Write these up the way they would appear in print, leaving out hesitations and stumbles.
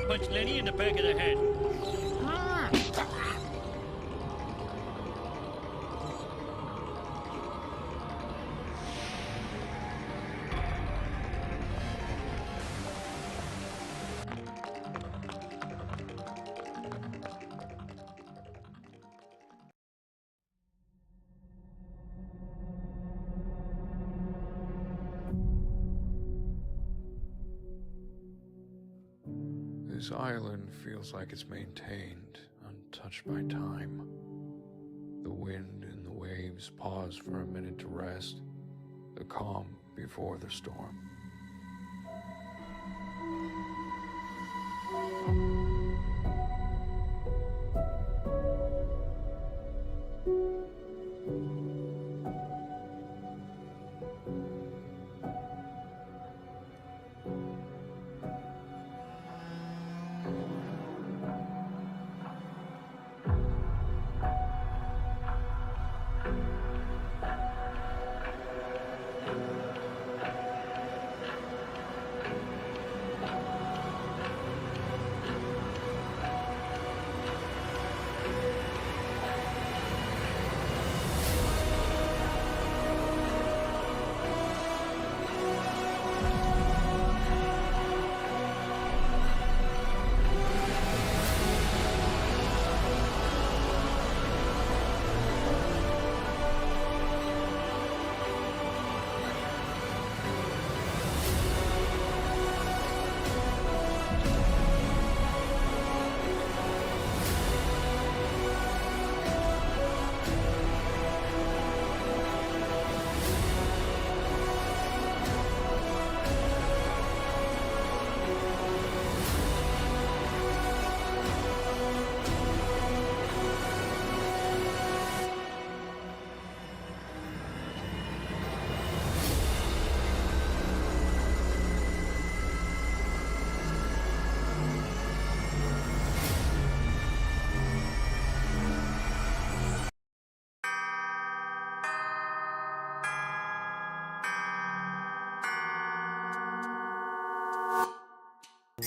Punch Lenny in the back of the head. This island feels like it's maintained, untouched by time. The wind and the waves pause for a minute to rest, the calm before the storm.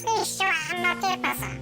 Liscio hanno que pasar.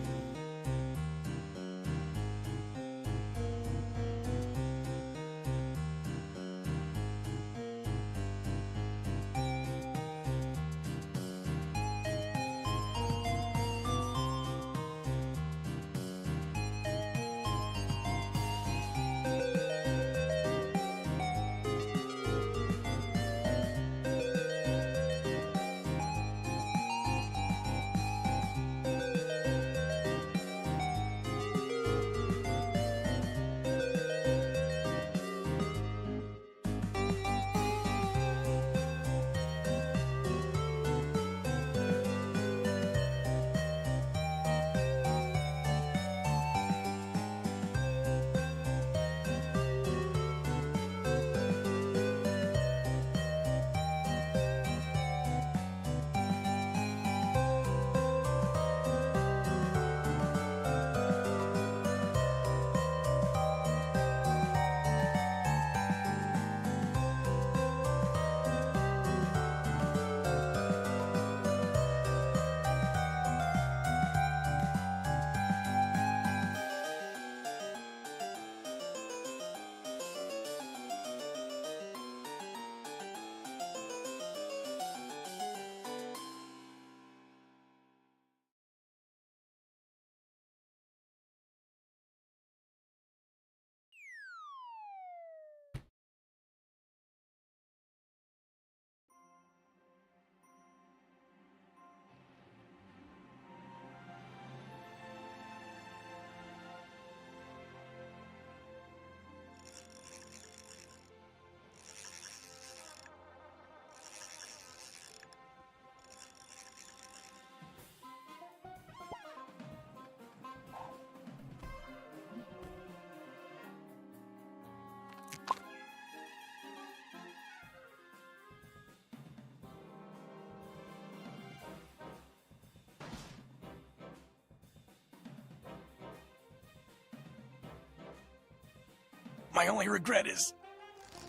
My only regret is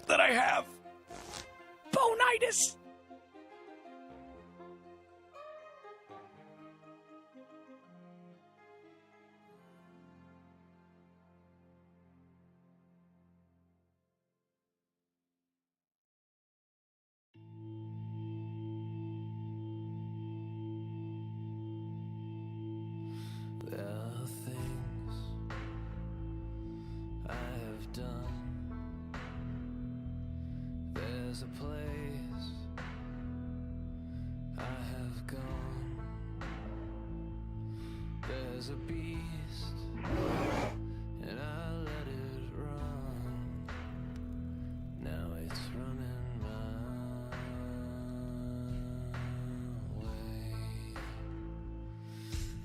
that I have bonitis. There are things I have done. There's a place I have gone. There's a beast, and I let it run. Now it's running my way.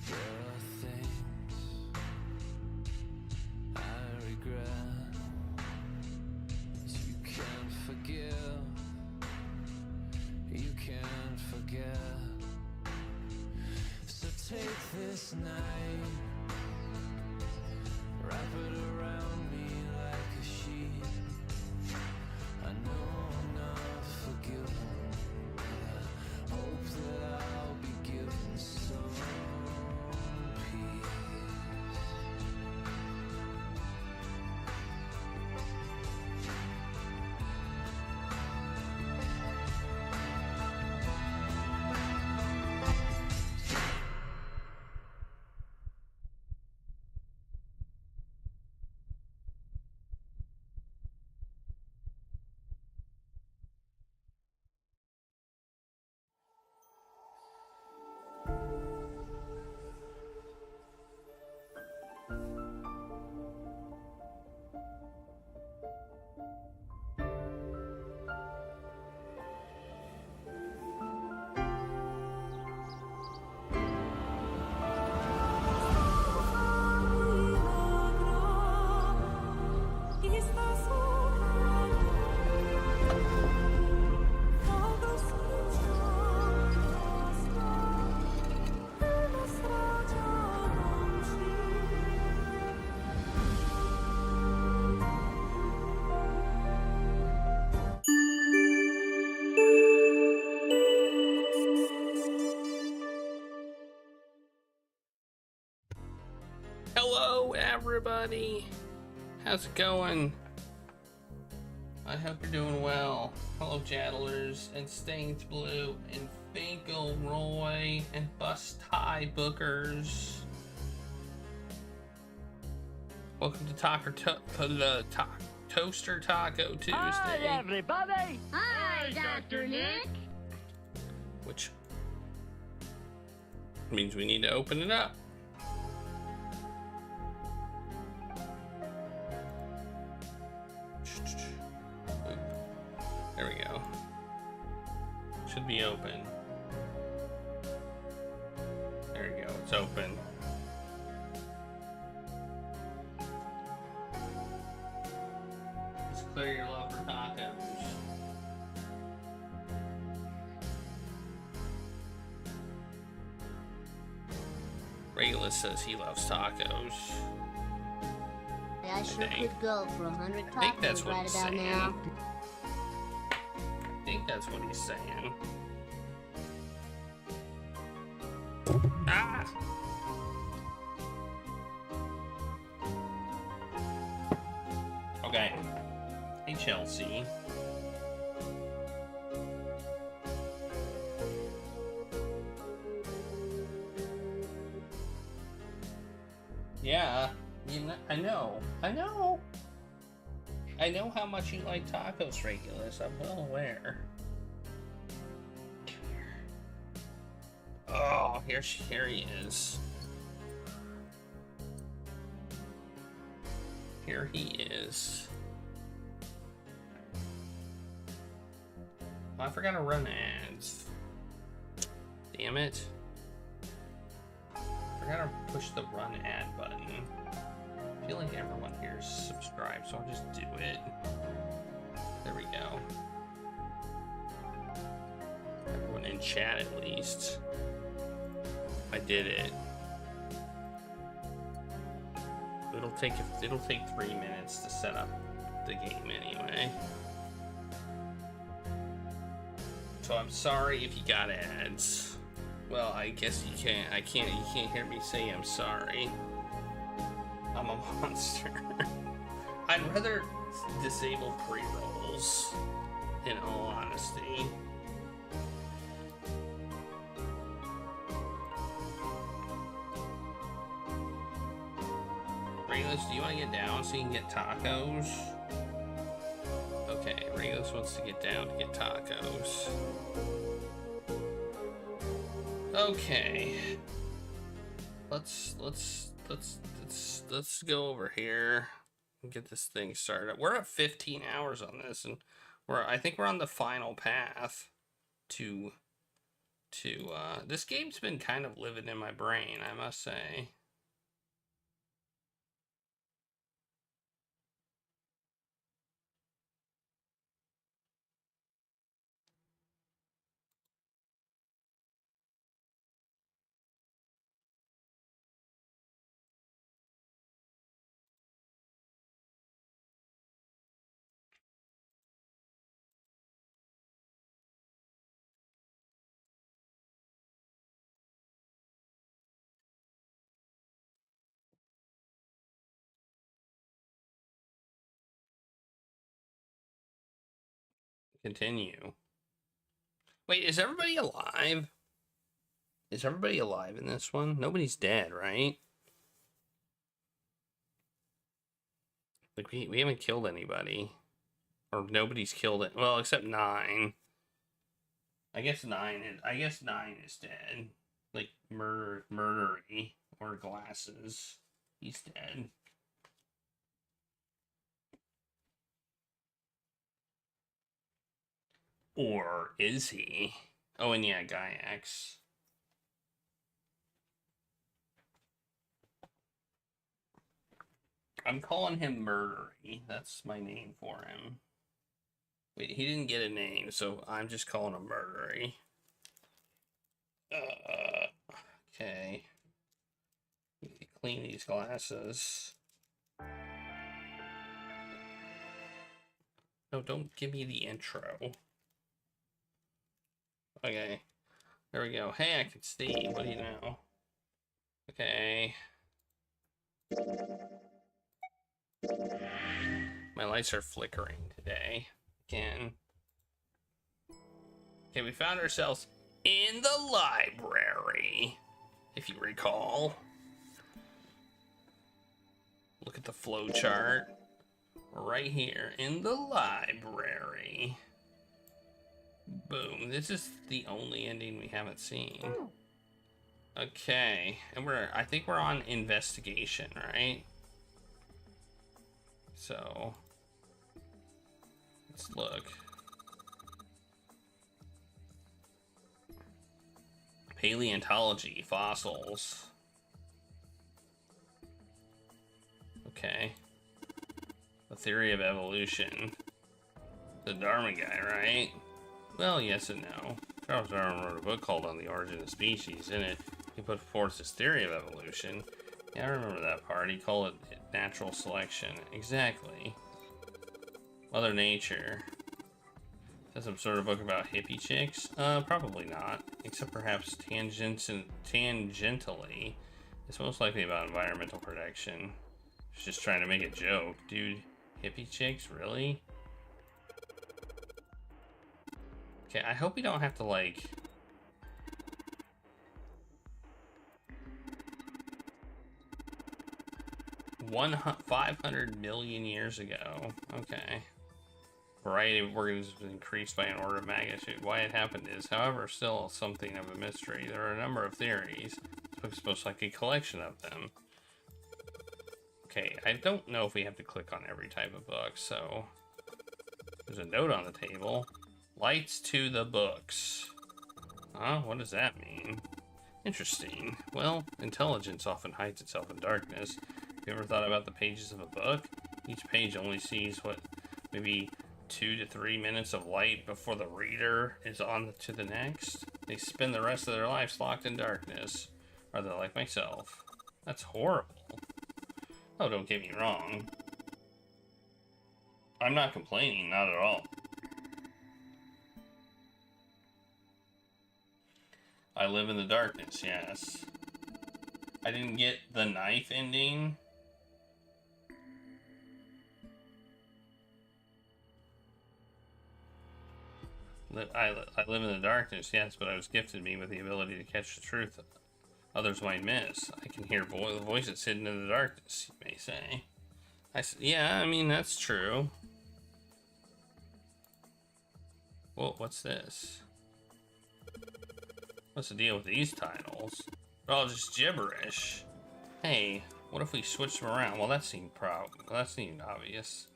There are things I regret. You can't forgive, you can't forget. So take this night, wrap it around me like a sheet. I know I'm not forgiven, but I hope that I'll be given some peace. Hello, everybody. How's it going? I hope you're doing well. Hello, Jaddlers and Stains Blue and Finkel Roy and Bust Tie Bookers. Welcome to Toaster Taco Tuesday. Hi, everybody. Hi, Dr. Nick. Which means we need to open it up. There we go. Should be open. There we go, it's open. Just clear your love for tacos. Regulus says he loves tacos. I sure think. could go for 100 I think that's tacos what right he's about saying. now. I think that's what he's saying. Ah! Okay. Hey, Chelsea. Yeah, I know how much you like tacos, Regulus. I'm well aware. Oh, here he is. Here he is. Oh, I forgot to run ads. Damn it. I forgot to push the run ad button. I feel like everyone here is subscribed, so I'll just do it. There we go. Everyone in chat at least. I did it. It'll take 3 minutes to set up the game anyway. So I'm sorry if you got ads. Well, I guess you can't. You can't hear me say I'm sorry. I'm a monster. I'd rather disable pre-rolls, in all honesty. Regulus, do you want to get down so you can get tacos? Okay, Regulus wants to get down to get tacos. Okay. Let's go over here and get this thing started. We're at 15 hours on this, and I think we're on the final path to this game's been kind of living in my brain, I must say. Continue. Wait, is everybody alive? Is everybody alive in this one? Nobody's dead, right? Like, we haven't killed anybody. Or nobody's killed it. Well, except 9. I guess 9 is dead. Like, murdery. Or glasses. He's dead. Or is he? Oh, and yeah, Guy X. I'm calling him Murdery. That's my name for him. Wait, he didn't get a name, so I'm just calling him Murdery. Okay. We can clean these glasses. No, don't give me the intro. Okay. There we go. Hey, I can see. What do you know? Okay. My lights are flickering today. Again. Okay, we found ourselves in the library, if you recall. Look at the flow chart. Right here in the library. Boom. This is the only ending we haven't seen. Okay. And I think we're on investigation, right? So let's look. Paleontology, fossils. Okay. The theory of evolution. The Darwin guy, right? Well, yes and no. Charles Darwin wrote a book called On the Origin of Species. In it, he put forth his theory of evolution. Yeah, I remember that part. He called it natural selection. Exactly. Mother Nature. Is that some sort of book about hippie chicks? Probably not. Except perhaps tangentially. It's most likely about environmental protection. She's just trying to make a joke. Dude, hippie chicks? Really? Okay, I hope we don't have to, like... 500 million years ago. Okay. Variety of organisms increased by an order of magnitude. Why it happened is, however, still something of a mystery. There are a number of theories. This book is most likely a collection of them. Okay, I don't know if we have to click on every type of book, so... There's a note on the table. Lights to the books. Huh? What does that mean? Interesting. Well, intelligence often hides itself in darkness. Have you ever thought about the pages of a book? Each page only sees, what, maybe 2 to 3 minutes of light before the reader is on to the next? They spend the rest of their lives locked in darkness. Are they like myself? That's horrible. Oh, don't get me wrong. I'm not complaining, not at all. I live in the darkness, yes. I didn't get the knife ending. I live in the darkness, yes, but I was gifted me with the ability to catch the truth others might miss. I can hear voices hidden in the darkness, you may say. Yeah, I mean, that's true. Whoa, what's this? What's the deal with these titles? They're all just gibberish. Hey, what if we switch them around? Well, that seemed obvious.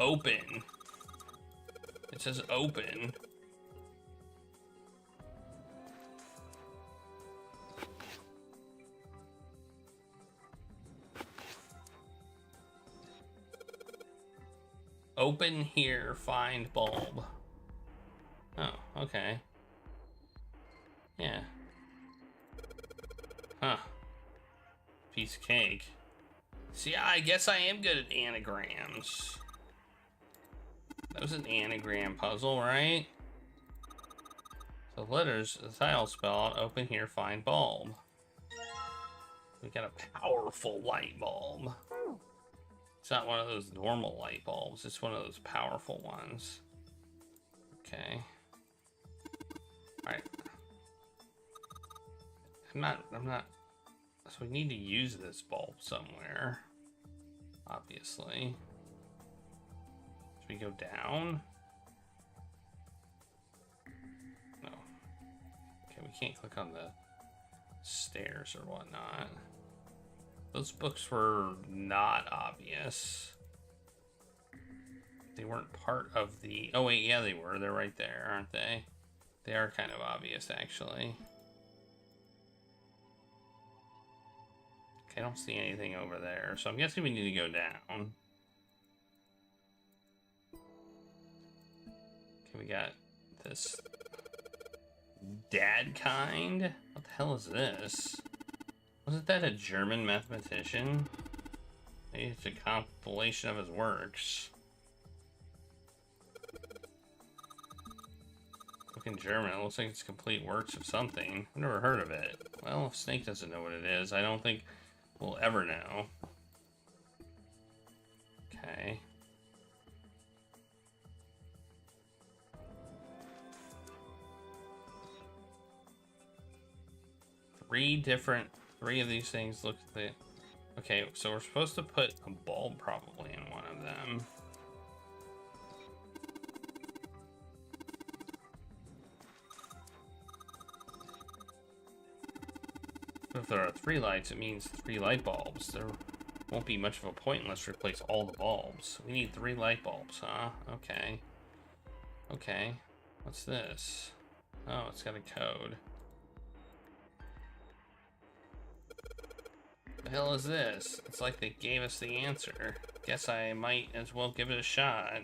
Open. It says open. Open here, find bulb. Oh, okay. Yeah. Huh. Piece of cake. See, I guess I am good at anagrams. That was an anagram puzzle, right? So letters, the title spell out, open here, find bulb. We got a powerful light bulb. It's not one of those normal light bulbs, it's one of those powerful ones. Okay. Alright. I'm not, so we need to use this bulb somewhere. Obviously. Should we go down? No. Okay, we can't click on the stairs or whatnot. Those books were not obvious. They weren't part of the... Oh wait, yeah they were. They're right there, aren't they? They are kind of obvious, actually. Okay, I don't see anything over there, so I'm guessing we need to go down. Okay, we got this... Dad kind? What the hell is this? Wasn't that a German mathematician? Maybe it's a compilation of his works. Look in German, it looks like it's complete works of something. I've never heard of it. Well, if Snake doesn't know what it is, I don't think we'll ever know. Okay. Three of these things look at the... Okay, so we're supposed to put a bulb probably in one of them. But if there are 3 lights, it means 3 light bulbs. There won't be much of a point unless we replace all the bulbs. We need 3 light bulbs, huh? Okay. Okay. What's this? Oh, it's got a code. The hell is this? It's like they gave us the answer. Guess I might as well give it a shot.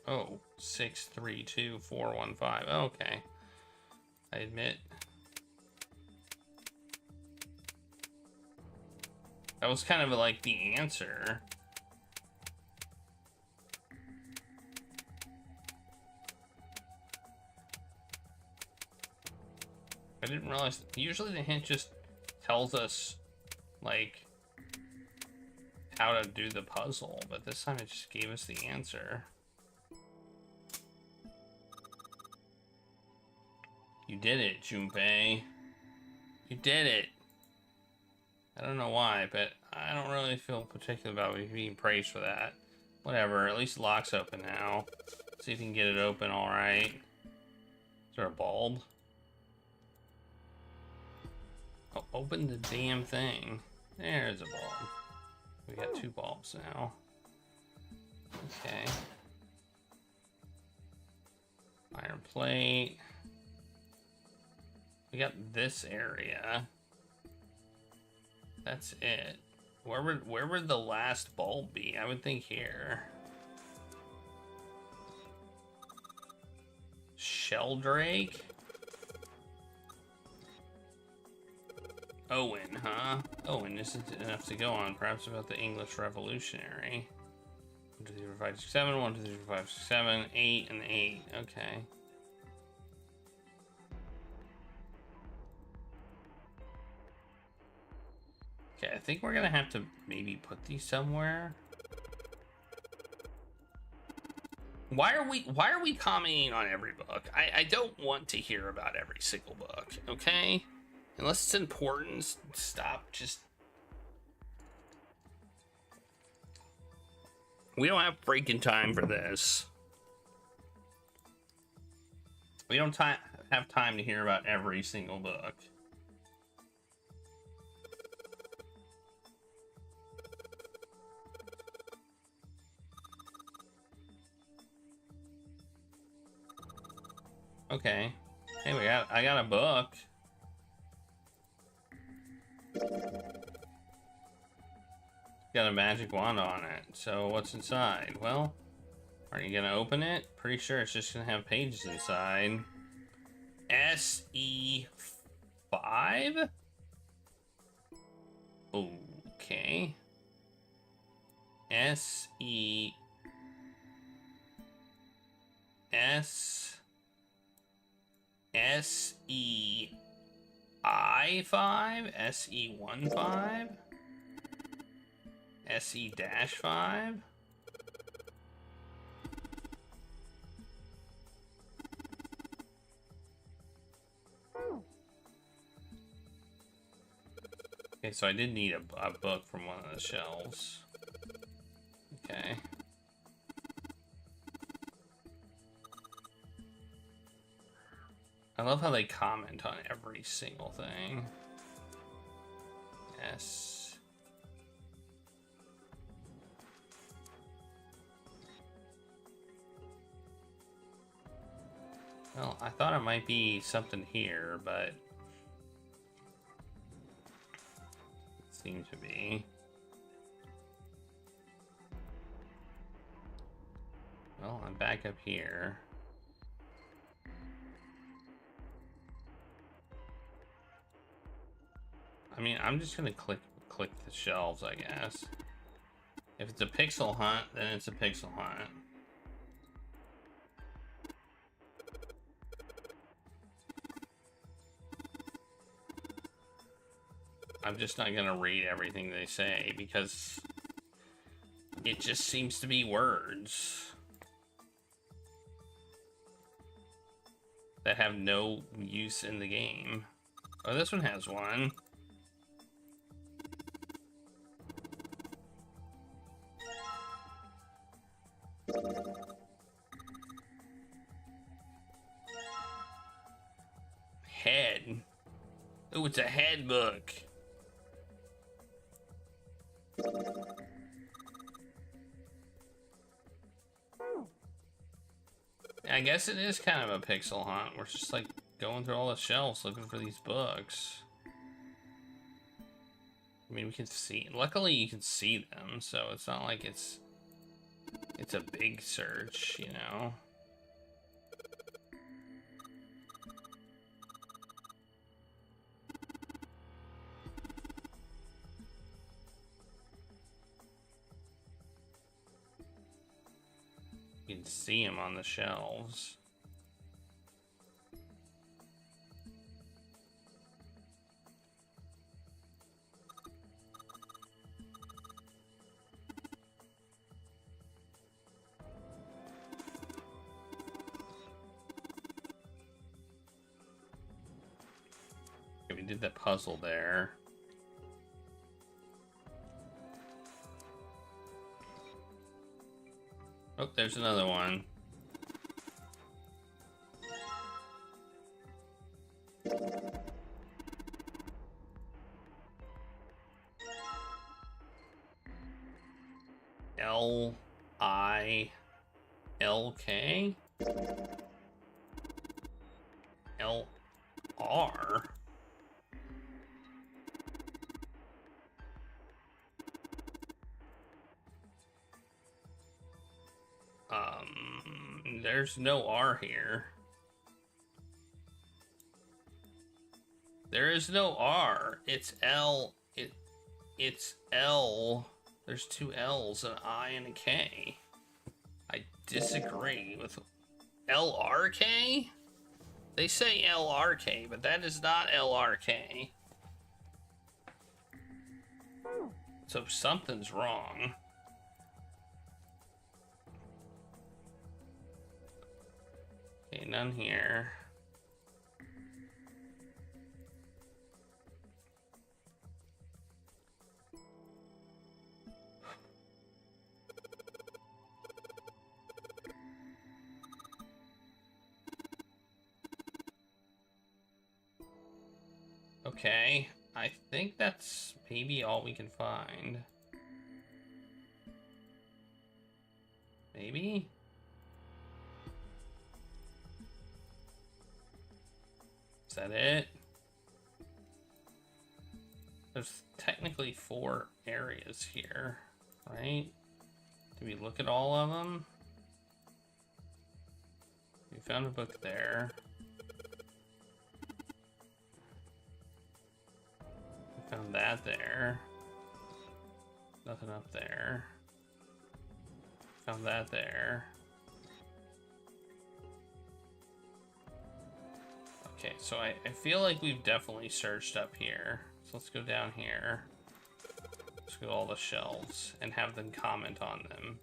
Oh, 632415. Okay. I admit. That was kind of like the answer. I didn't realize, usually the hint just tells us, like, how to do the puzzle, but this time it just gave us the answer. You did it, Junpei. You did it. I don't know why, but I don't really feel particular about being praised for that. Whatever, at least the lock's open now. See if you can get it open alright. Is there a bulb? Oh, open the damn thing. There's a bulb. We got 2 bulbs now. Okay. Iron plate. We got this area. That's it. Where would the last bulb be? I would think here. Sheldrake? Owen, huh? Owen isn't enough to go on. Perhaps about the English Revolutionary. 1, 2, 3, 4, 5, 6, 7. 1, 2, 3, 4, 5, 6, 7. 8 and 8. Okay. Okay, I think we're gonna have to maybe put these somewhere. Why are we commenting on every book? I don't want to hear about every single book, okay? Unless it's important, stop. Just... We don't have freaking time for this. We don't have time to hear about every single book. Okay. Hey, I got a book. Got a magic wand on it. So what's inside? Well, are you gonna open it? Pretty sure it's just gonna have pages inside. SE5? Okay. SEI5? SE15? SE-5? Okay, so I did need a book from one of the shelves. Okay. I love how they comment on every single thing. Yes. Well, I thought it might be something here, but it seemed to be. Well, I'm back up here. I mean, I'm just gonna click the shelves, I guess. If it's a pixel hunt, then it's a pixel hunt. I'm just not gonna read everything they say because it just seems to be words that have no use in the game. Oh, this one has one. Head. Oh, it's a head book. I guess it is kind of a pixel hunt. We're just like going through all the shelves looking for these books. I mean, we can see. Luckily, you can see them, so it's not like it's a big search, you know. You can see them on the shelves. Okay, we did that puzzle there. Oh, there's another one. L-I-L-K? L-R? There's no R here. There is no R. It's L. It's L. There's two L's, an I, and a K. I disagree with LRK? They say LRK, but that is not LRK. So something's wrong. Okay, none here. Okay, I think that's maybe all we can find. Maybe? Is that it? There's technically 4 areas here, right? Did we look at all of them? We found a book there. We found that there. Nothing up there. Found that there. Okay, so I feel like we've definitely searched up here. So let's go down here. Let's go to all the shelves and have them comment on them.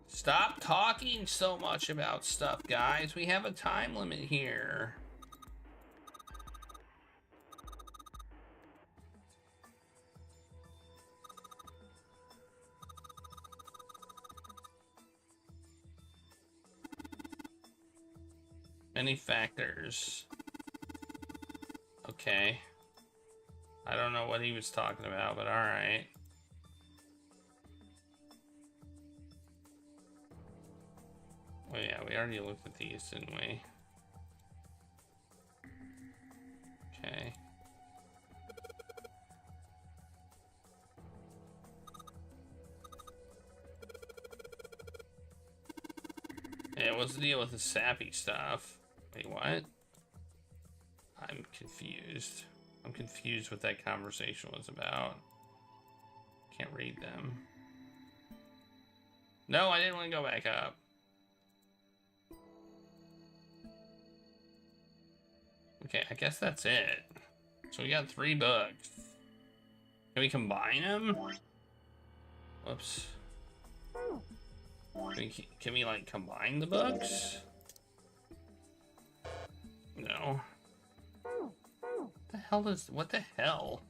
Stop talking so much about stuff, guys. We have a time limit here. Many factors. Okay. I don't know what he was talking about, but alright. Oh yeah, we already looked at these, didn't we? Okay. Yeah, what's the deal with the sappy stuff? Wait, what? I'm confused. I'm confused what that conversation was about. Can't read them. No, I didn't want to go back up. Okay, I guess that's it. So we got 3 books. Can we combine them? Whoops. Can we like combine the books? No. What the hell?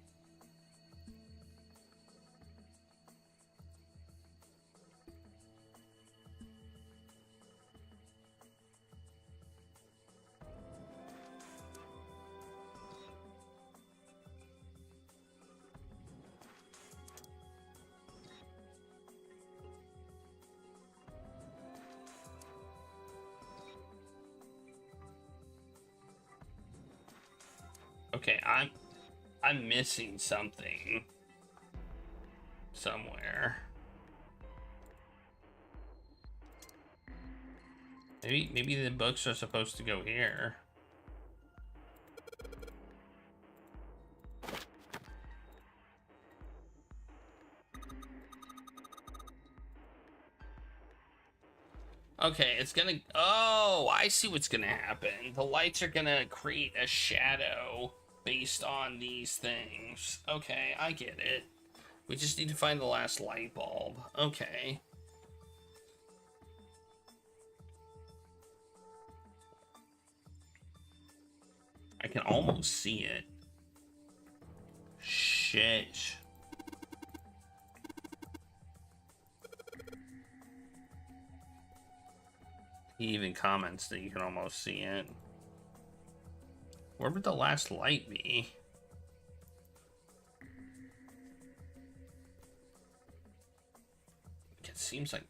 Okay, I'm missing something somewhere. Maybe the books are supposed to go here. Okay, it's gonna... Oh, I see what's gonna happen. The lights are gonna create a shadow based on these things. Okay, I get it. We just need to find the last light bulb. Okay. I can almost see it. Shit. He even comments that you can almost see it. Where would the last light be? It seems like...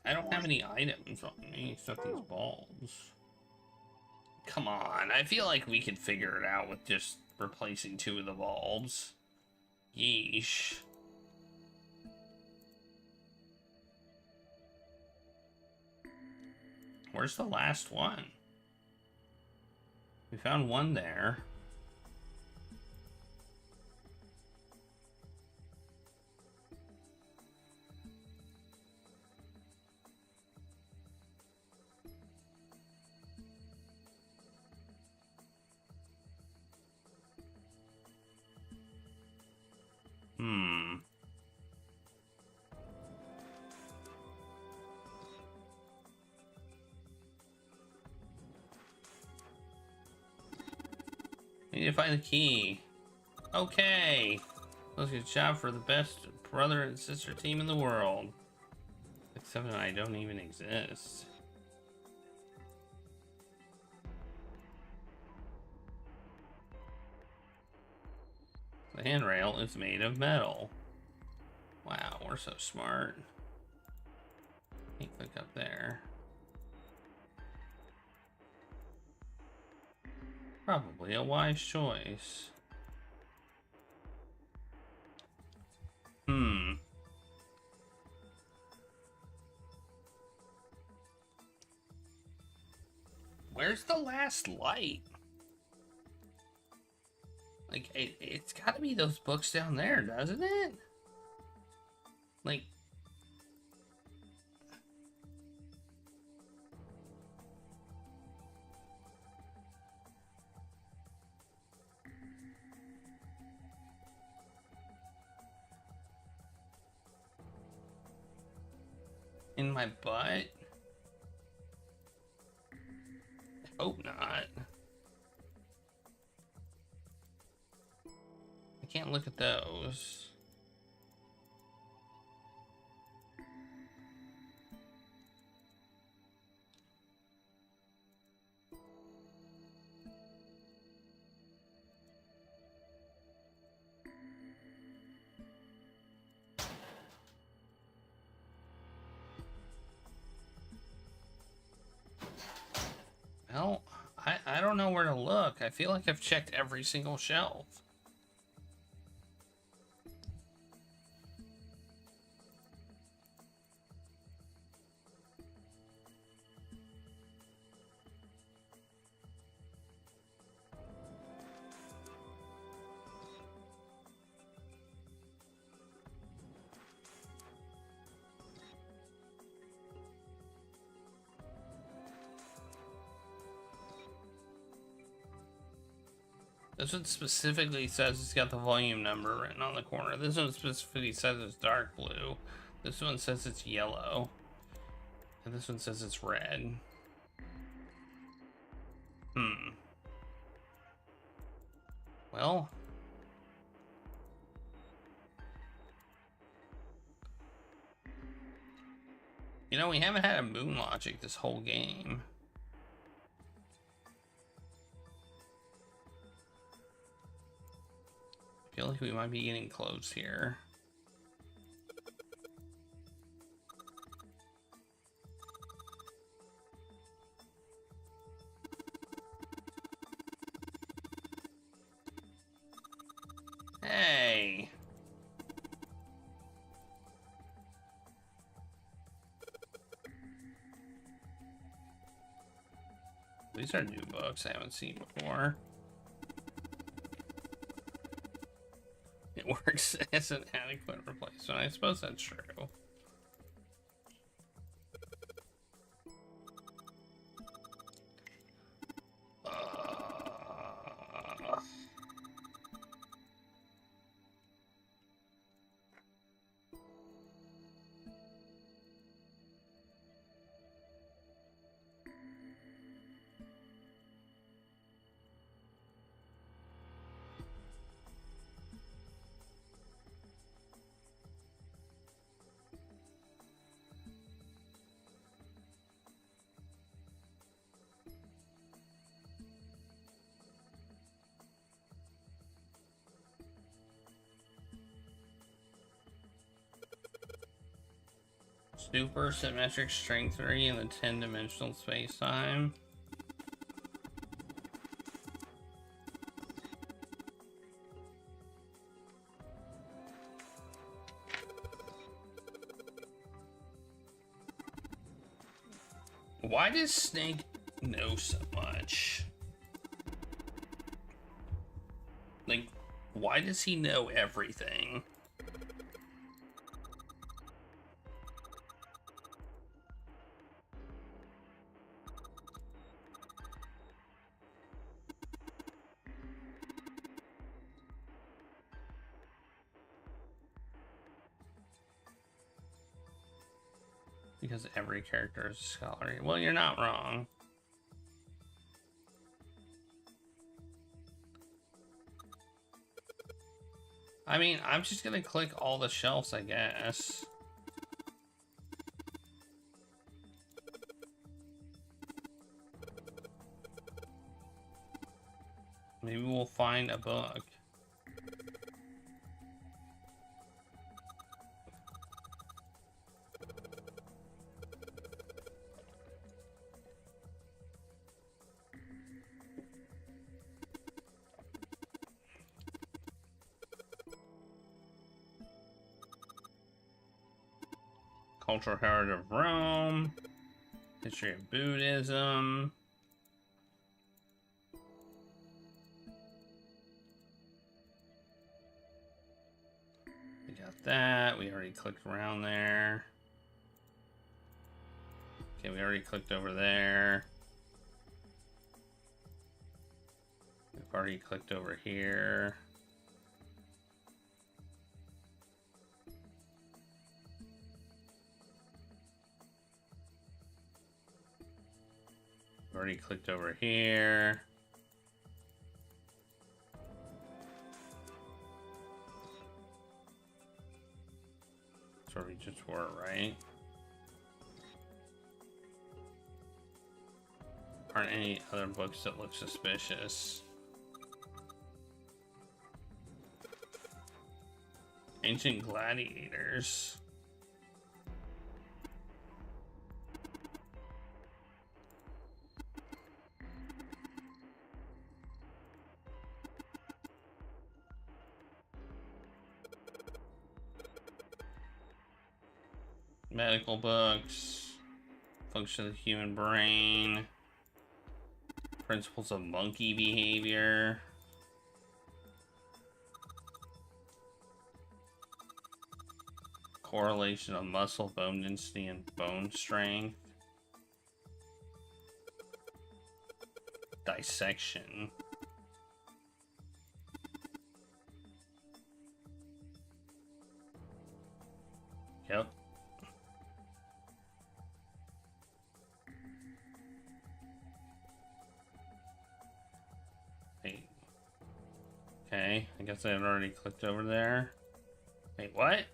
I don't have any items on me except these bulbs. Come on, I feel like we could figure it out with just replacing 2 of the bulbs. Yeesh. Where's the last one? We found one there. We need to find the key. Okay. Let's get a job for the best brother and sister team in the world. Except that I don't even exist. The handrail is made of metal. Wow, we're so smart. You click up there. Probably a wise choice. Where's the last light? Like, it's gotta be those books down there, doesn't it? Like... in my butt? I hope not. I can't look at those. Well, I don't know where to look. I feel like I've checked every single shelf. This one specifically says it's got the volume number written on the corner. This one specifically says it's dark blue. This one says it's yellow. And this one says it's red. Well. You know, we haven't had a moon logic this whole game. I feel like we might be getting close here. Hey. These are new books I haven't seen before. It works as an adequate replacement. I suppose that's true. Super symmetric string theory in the 10-dimensional space-time. Why does Snake know so much? Like, why does he know everything? Because every character is a scholar. Well, you're not wrong. I mean, I'm just gonna click all the shelves, I guess. Maybe we'll find a book. Cultural heritage of Rome, history of Buddhism. We got that. We already clicked around there. Okay, we already clicked over there. We've already clicked over here. Already clicked over here. That's where we just were, right? Aren't any other books that look suspicious? Ancient Gladiators. Medical books, function of the human brain, principles of monkey behavior, correlation of muscle bone density and bone strength, dissection. Okay, I guess I had already clicked over there. Wait, what?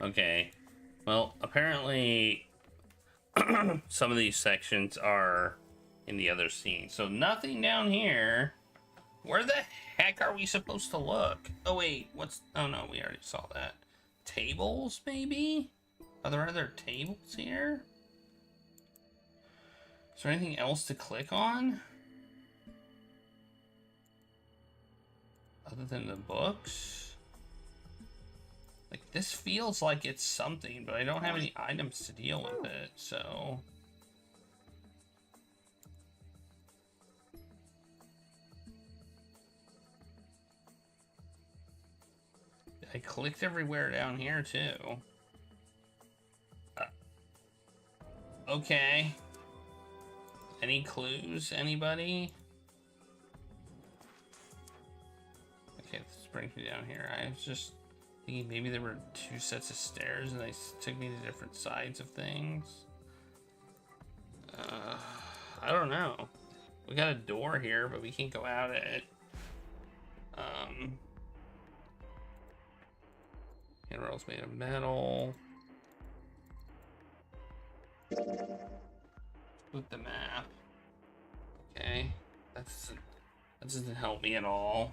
Okay. Well, apparently some of these sections are in the other scene. So nothing down here. Where the heck are we supposed to look? Oh, wait, what's... Oh, no, we already saw that. Tables, maybe? Are there other tables here? Is there anything else to click on? Other than the books? Like, this feels like it's something, but I don't have any items to deal with it, so... I clicked everywhere down here, too. Okay. Any clues, anybody? Okay, this brings me down here. I was just thinking maybe there were 2 sets of stairs and they took me to different sides of things. I don't know. We got a door here, but we can't go out it. Handrails made of metal. With the map. Okay. That doesn't help me at all.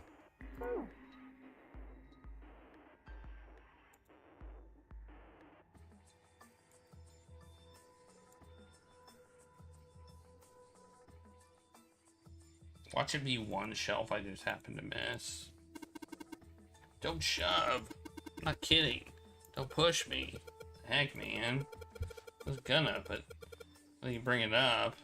Watch it be one shelf I just happened to miss. Don't shove. I'm not kidding. Don't push me. Heck, man. I was gonna, but when you bring it up.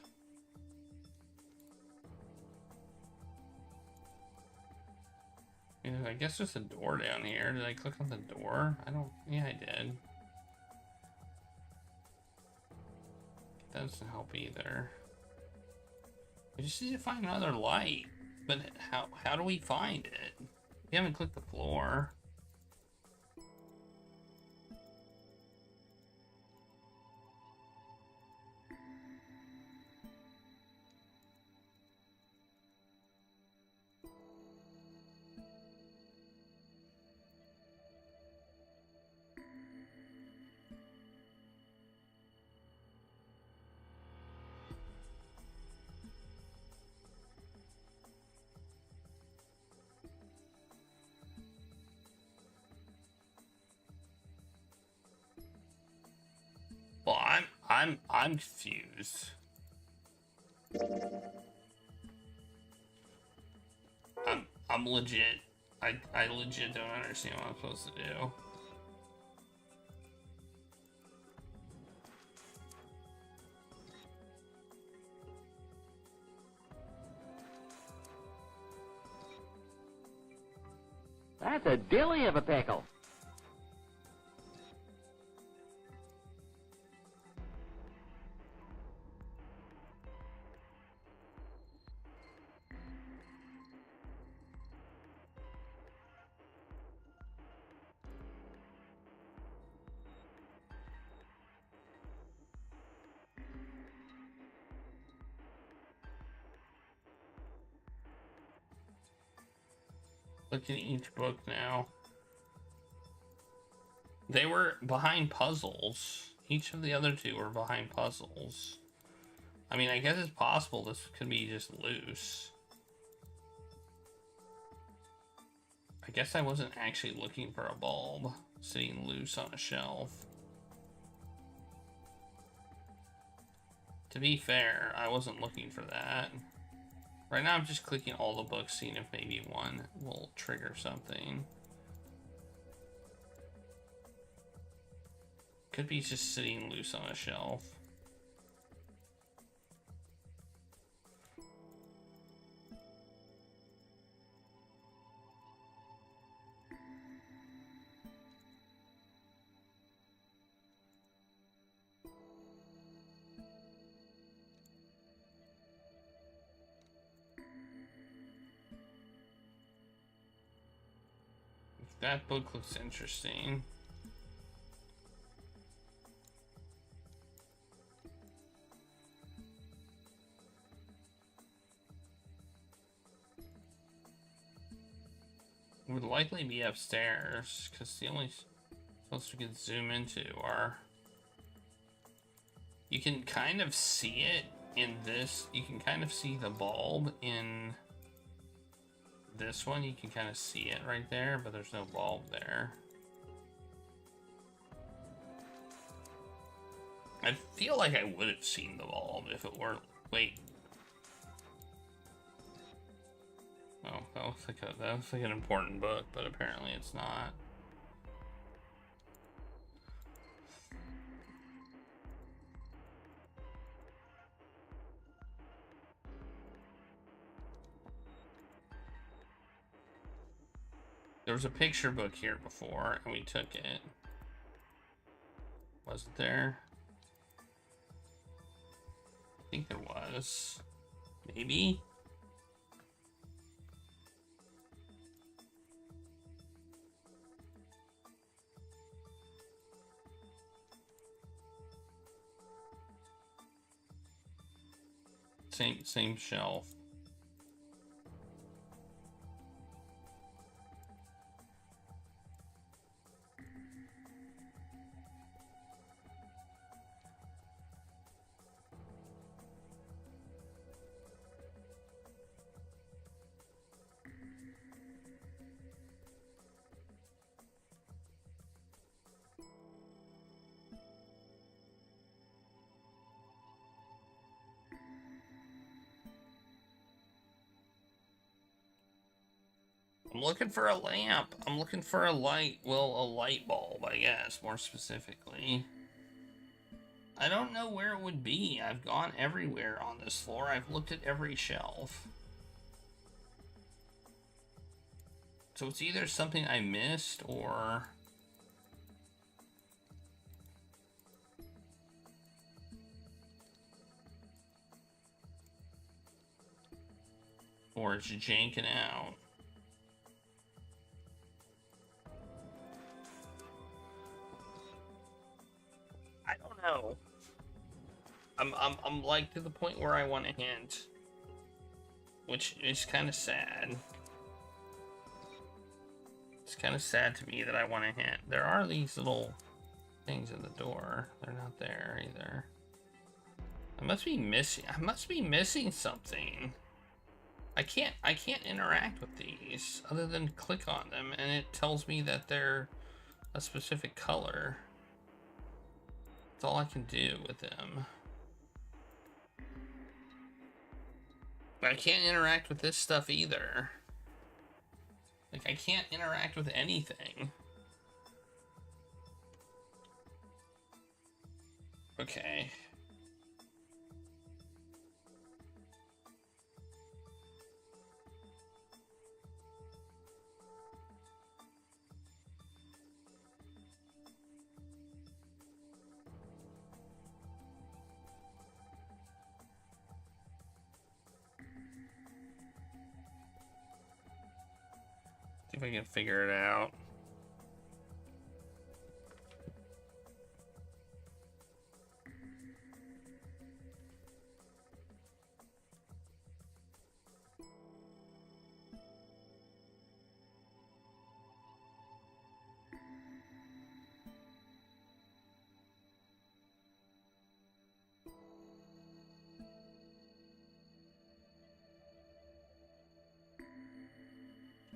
You know, I guess there's a door down here. Did I click on the door? I don't... Yeah, I did. That doesn't help either. We just need to find another light. But how do we find it? We haven't clicked the floor. Well, I'm confused. I'm legit. I legit don't understand what I'm supposed to do. That's a dilly of a pickle. Look at each book now. They were behind puzzles. Each of the other 2 were behind puzzles. I mean, I guess it's possible this could be just loose. I guess I wasn't actually looking for a bulb sitting loose on a shelf. To be fair, I wasn't looking for that. Right now I'm just clicking all the books, seeing if maybe one will trigger something. Could be just sitting loose on a shelf. That book looks interesting. would likely be upstairs, because the only spots we can zoom into are... You can kind of see it in this. You can kind of see the bulb in this one. You can kind of see it right there, but there's no bulb there. I feel like I would have seen the bulb if it were... Wait. Oh, that looks like an important book, but apparently it's not. There was a picture book here before, and we took it. Wasn't there? I think there was. Maybe? Same shelf. I'm looking for a lamp. I'm looking for a light. Well, a light bulb, I guess, more specifically. I don't know where it would be. I've gone everywhere on this floor. I've looked at every shelf. So it's either something I missed or... Or it's janking out. I don't know. I'm like to the point where I want a hint, which is kind of sad. It's kind of sad to me that I want a hint. There are these little things in the door. They're not there either. I must be missing something. I can't interact with these other than click on them and it tells me that they're a specific color. That's all I can do with them. But I can't interact with this stuff either. Like, I can't interact with anything. Okay. See if I can figure it out.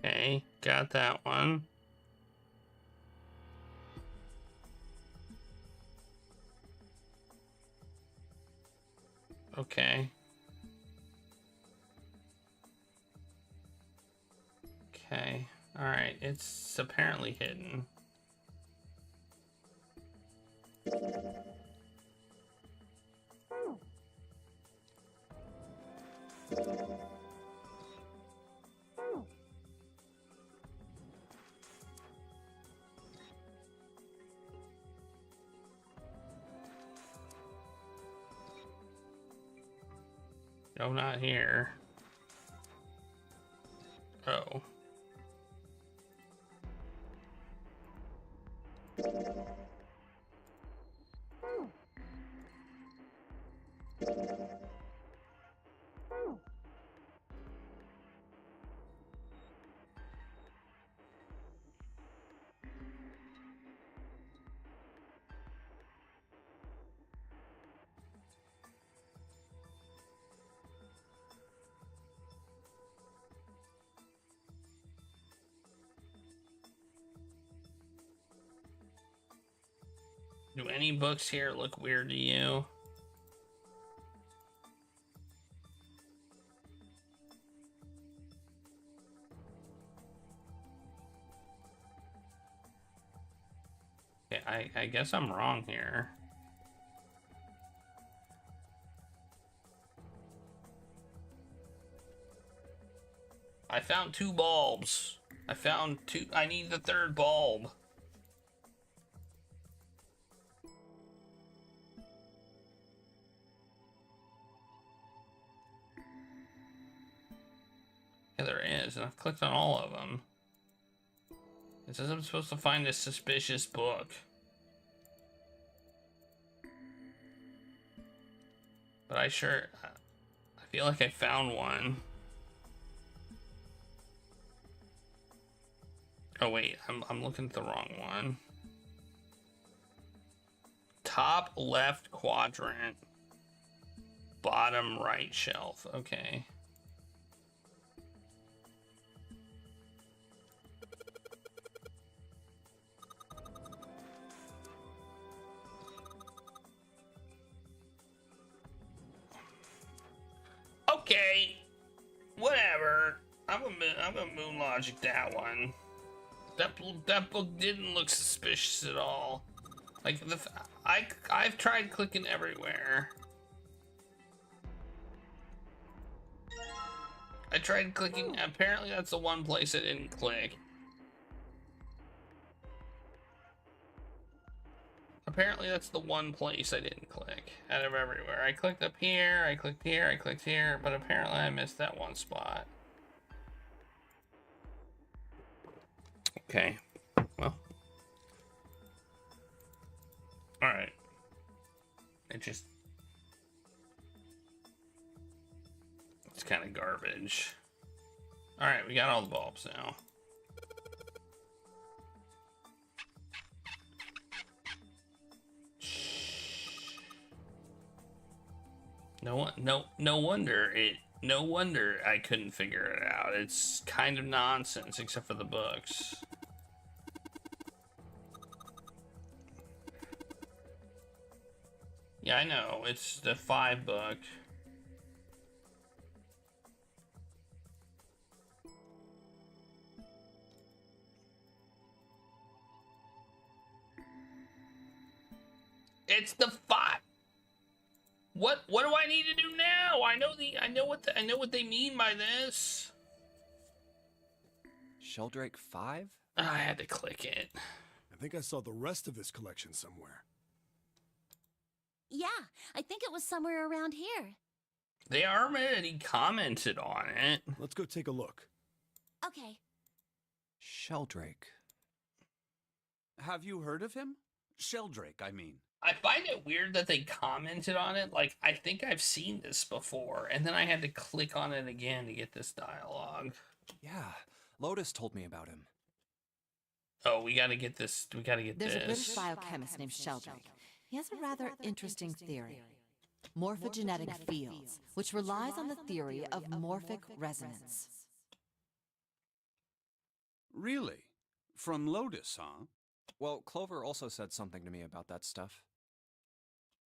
Okay, got that one. Okay. Okay, all right, it's apparently hidden. No, not here. Oh. Do any books here look weird to you? Okay, I guess I'm wrong here. I found 2 bulbs. I need the 3rd bulb. Yeah, there is, and I've clicked on all of them. It says I'm supposed to find a suspicious book. But I feel like I found one. Oh wait, I'm looking at the wrong one. Top left quadrant. Bottom right shelf. Okay. Okay, whatever. I'm gonna moon logic that one. That book didn't look suspicious at all. Like I've tried clicking everywhere. I tried clicking. Apparently, that's the one place I didn't click. Apparently, that's the one place I didn't click out of everywhere. I clicked up here, I clicked here, I clicked here, but apparently I missed that one spot. Okay, well. Alright. It's kind of garbage. Alright, we got all the bulbs now. No wonder I couldn't figure it out. It's kind of nonsense, except for the books. Yeah, I know. It's the 5 book. It's the 5. What do I need to do now? I know what they mean by this. Sheldrake 5? I had to click it. I think I saw the rest of his collection somewhere. Yeah, I think it was somewhere around here. They already commented on it. Let's go take a look. Okay. Sheldrake. Have you heard of him? Sheldrake, I mean. I find it weird that they commented on it. Like, I think I've seen this before, and then I had to click on it again to get this dialogue. Yeah, Lotus told me about him. Oh, we gotta get this. We gotta get There's this. a British biochemist named Sheldrake. He has a rather interesting theory. Morphogenetic fields, which relies on the theory of morphic resonance. Really? From Lotus, huh? Well, Clover also said something to me about that stuff.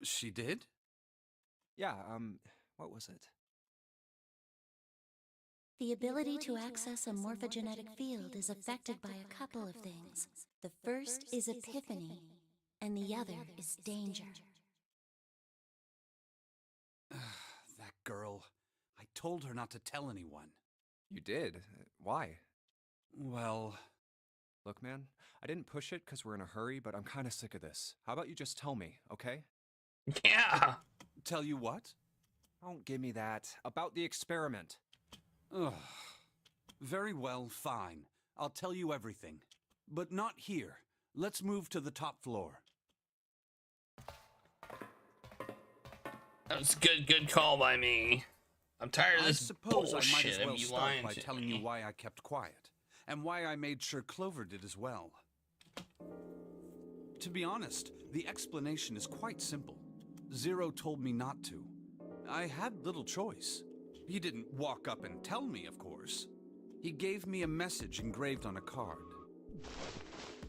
She did? Yeah, what was it? The ability to access a morphogenetic field is affected by a couple of things. The first is epiphany, and the other is danger. That girl. I told her not to tell anyone. You did? Why? Well... Look, man, I didn't push it because we're in a hurry, but I'm kind of sick of this. How about you just tell me, okay? Yeah. Tell you what? Don't give me that. About the experiment. Ugh. Very well, fine. I'll tell you everything. But not here. Let's move to the top floor. That was a good call by me. I'm tired of this I suppose bullshit I might as well of you start lying by to telling me. you why I kept quiet, and why I made sure Clover did as well. To be honest, the explanation is quite simple. Zero told me not to. I had little choice. He didn't walk up and tell me, of course. He gave me a message engraved on a card.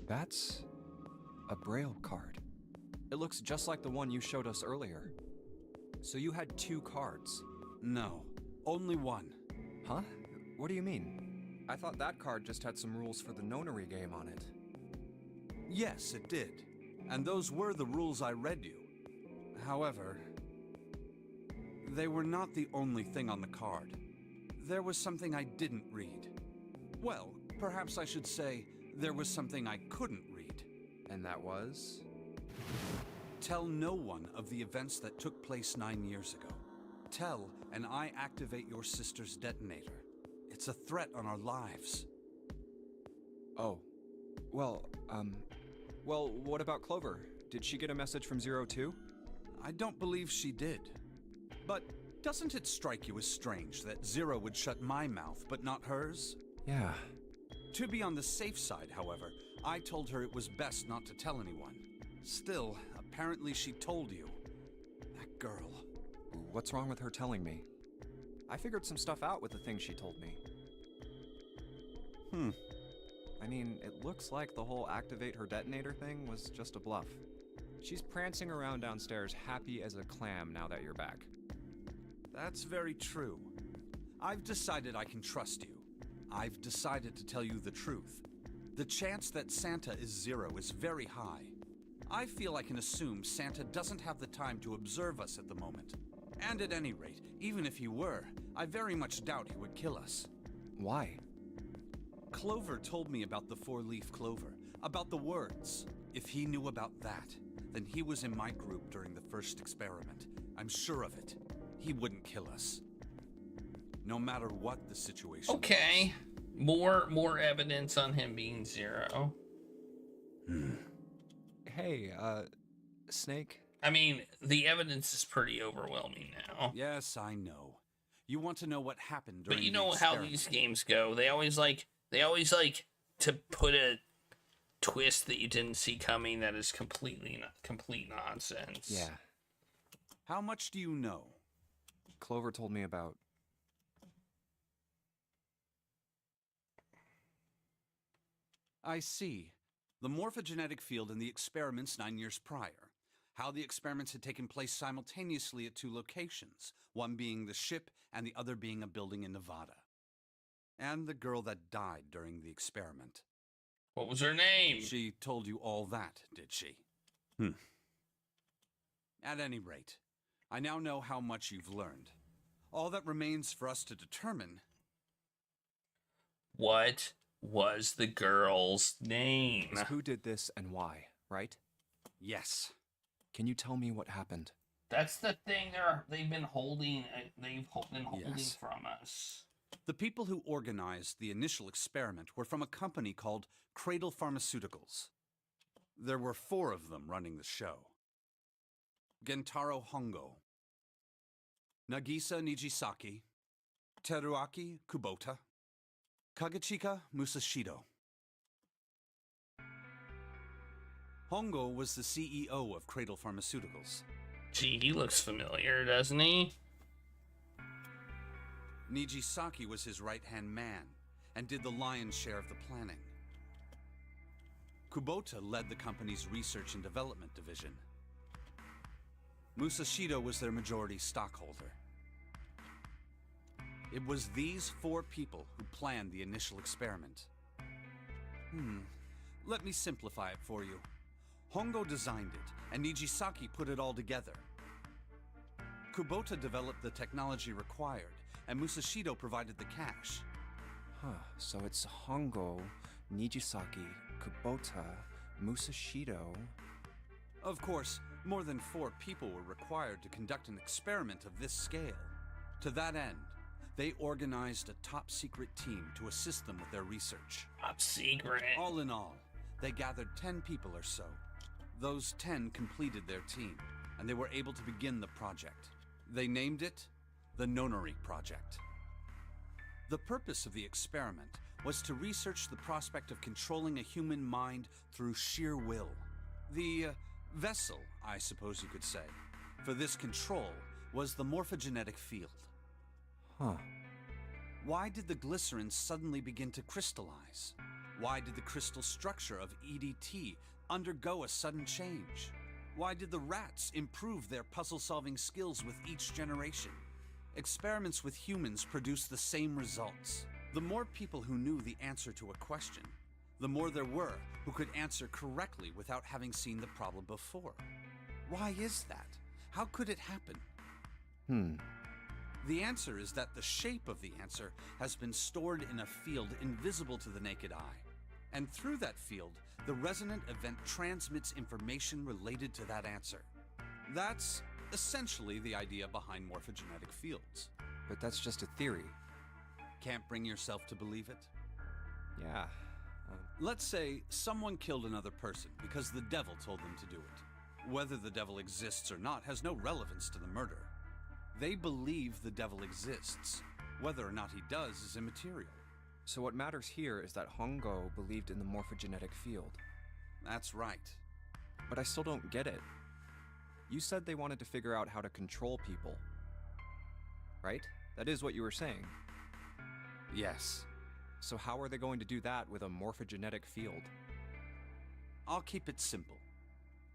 That's a Braille card. It looks just like the one you showed us earlier. So you had 2 cards? No, only one. Huh? What do you mean? I thought that card just had some rules for the nonary game on it. Yes, it did. And those were the rules I read you. However, they were not the only thing on the card. There was something I didn't read. Well, perhaps I should say, there was something I couldn't read. And that was? Tell no one of the events that took place 9 years ago. Tell, and I activate your sister's detonator. It's a threat on our lives. Oh. Well, what about Clover? Did she get a message from Zero too? I don't believe she did. But doesn't it strike you as strange that Zero would shut my mouth, but not hers? Yeah. To be on the safe side, however, I told her it was best not to tell anyone. Still, apparently she told you. That girl. What's wrong with her telling me? I figured some stuff out with the things she told me. I mean, it looks like the whole activate her detonator thing was just a bluff. She's prancing around downstairs happy as a clam now that you're back. That's very true. I've decided I can trust you. I've decided to tell you the truth. The chance that Santa is Zero is very high. I feel I can assume Santa doesn't have the time to observe us at the moment. And at any rate, even if he were, I very much doubt he would kill us. Why? Clover told me about the 4-leaf clover, about the words. If he knew about that, then he was in my group during the first experiment. I'm sure of it. He wouldn't kill us. No matter what the situation. Okay. More evidence on him being Zero. Hey, Snake? I mean, the evidence is pretty overwhelming now. Yes, I know. You want to know what happened during But you the know how experiment. these games go. They always like to put a twist that you didn't see coming that is complete nonsense. Yeah. How much do you know? Clover told me about... I see. The morphogenetic field in the experiments 9 years prior. How the experiments had taken place simultaneously at 2 locations, one being the ship and the other being a building in Nevada. And the girl that died during the experiment. What was her name? She told you all that, did she? At any rate, I now know how much you've learned. All that remains for us to determine... What was the girl's name? is who did this and why, right? Yes. Can you tell me what happened? That's the thing they've been holding. They've been holding Yes. from us. The people who organized the initial experiment were from a company called Cradle Pharmaceuticals. There were 4 of them running the show. Gentaro Hongo, Nagisa Nijisaki, Teruaki Kubota, Kagechika Musashido. Hongo was the CEO of Cradle Pharmaceuticals. Gee, he looks familiar, doesn't he? Nijisaki was his right-hand man and did the lion's share of the planning. Kubota led the company's research and development division. Musashido was their majority stockholder. It was these 4 people who planned the initial experiment. Let me simplify it for you. Hongo designed it, and Nijisaki put it all together. Kubota developed the technology required, and Musashido provided the cash. So it's Hongo, Nijisaki, Kubota, Musashido... Of course, more than 4 people were required to conduct an experiment of this scale. To that end, they organized a top-secret team to assist them with their research. Top secret. All in all, they gathered 10 people or so. Those 10 completed their team, and they were able to begin the project. They named it the Nonary Project. The purpose of the experiment was to research the prospect of controlling a human mind through sheer will. The vessel, I suppose you could say, for this control was the morphogenetic field. Why did the glycerin suddenly begin to crystallize? Why did the crystal structure of EDT undergo a sudden change? Why did the rats improve their puzzle-solving skills with each generation? Experiments with humans produce the same results. The more people who knew the answer to a question, the more there were who could answer correctly without having seen the problem before. Why is that? How could it happen? The answer is that the shape of the answer has been stored in a field invisible to the naked eye. And through that field, the resonant event transmits information related to that answer. That's essentially the idea behind morphogenetic fields. But that's just a theory. Can't bring yourself to believe it? Yeah. Let's say someone killed another person because the devil told them to do it. Whether the devil exists or not has no relevance to the murder. They believe the devil exists. Whether or not he does is immaterial. So what matters here is that Hongo believed in the morphogenetic field. That's right. But I still don't get it. You said they wanted to figure out how to control people. Right? That is what you were saying. Yes. So how are they going to do that with a morphogenetic field? I'll keep it simple.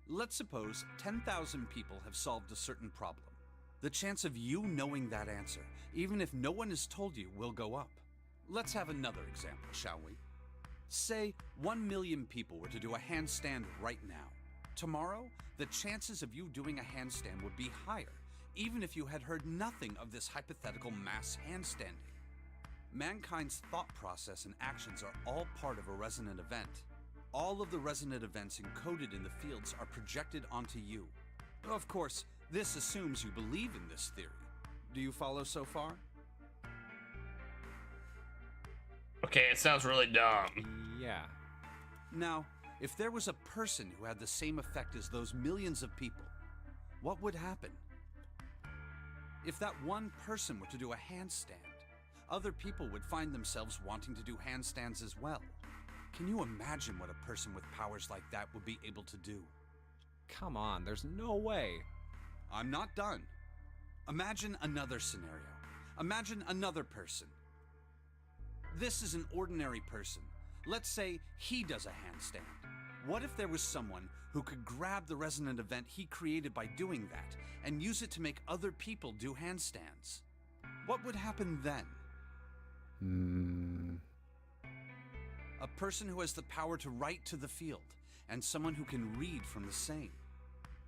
Let's suppose 10,000 people have solved a certain problem. The chance of you knowing that answer, even if no one has told you, will go up. Let's have another example, shall we? Say 1 million people were to do a handstand right now. Tomorrow, the chances of you doing a handstand would be higher, even if you had heard nothing of this hypothetical mass handstanding. Mankind's thought process and actions are all part of a resonant event. All of the resonant events encoded in the fields are projected onto you. Of course, this assumes you believe in this theory. Do you follow so far? Okay, it sounds really dumb. Yeah. Now, if there was a person who had the same effect as those millions of people, what would happen? If that one person were to do a handstand, other people would find themselves wanting to do handstands as well. Can you imagine what a person with powers like that would be able to do? Come on, there's no way. I'm not done. Imagine another scenario. Imagine another person. This is an ordinary person. Let's say he does a handstand. What if there was someone who could grab the resonant event he created by doing that and use it to make other people do handstands? What would happen then? A person who has the power to write to the field, and someone who can read from the same.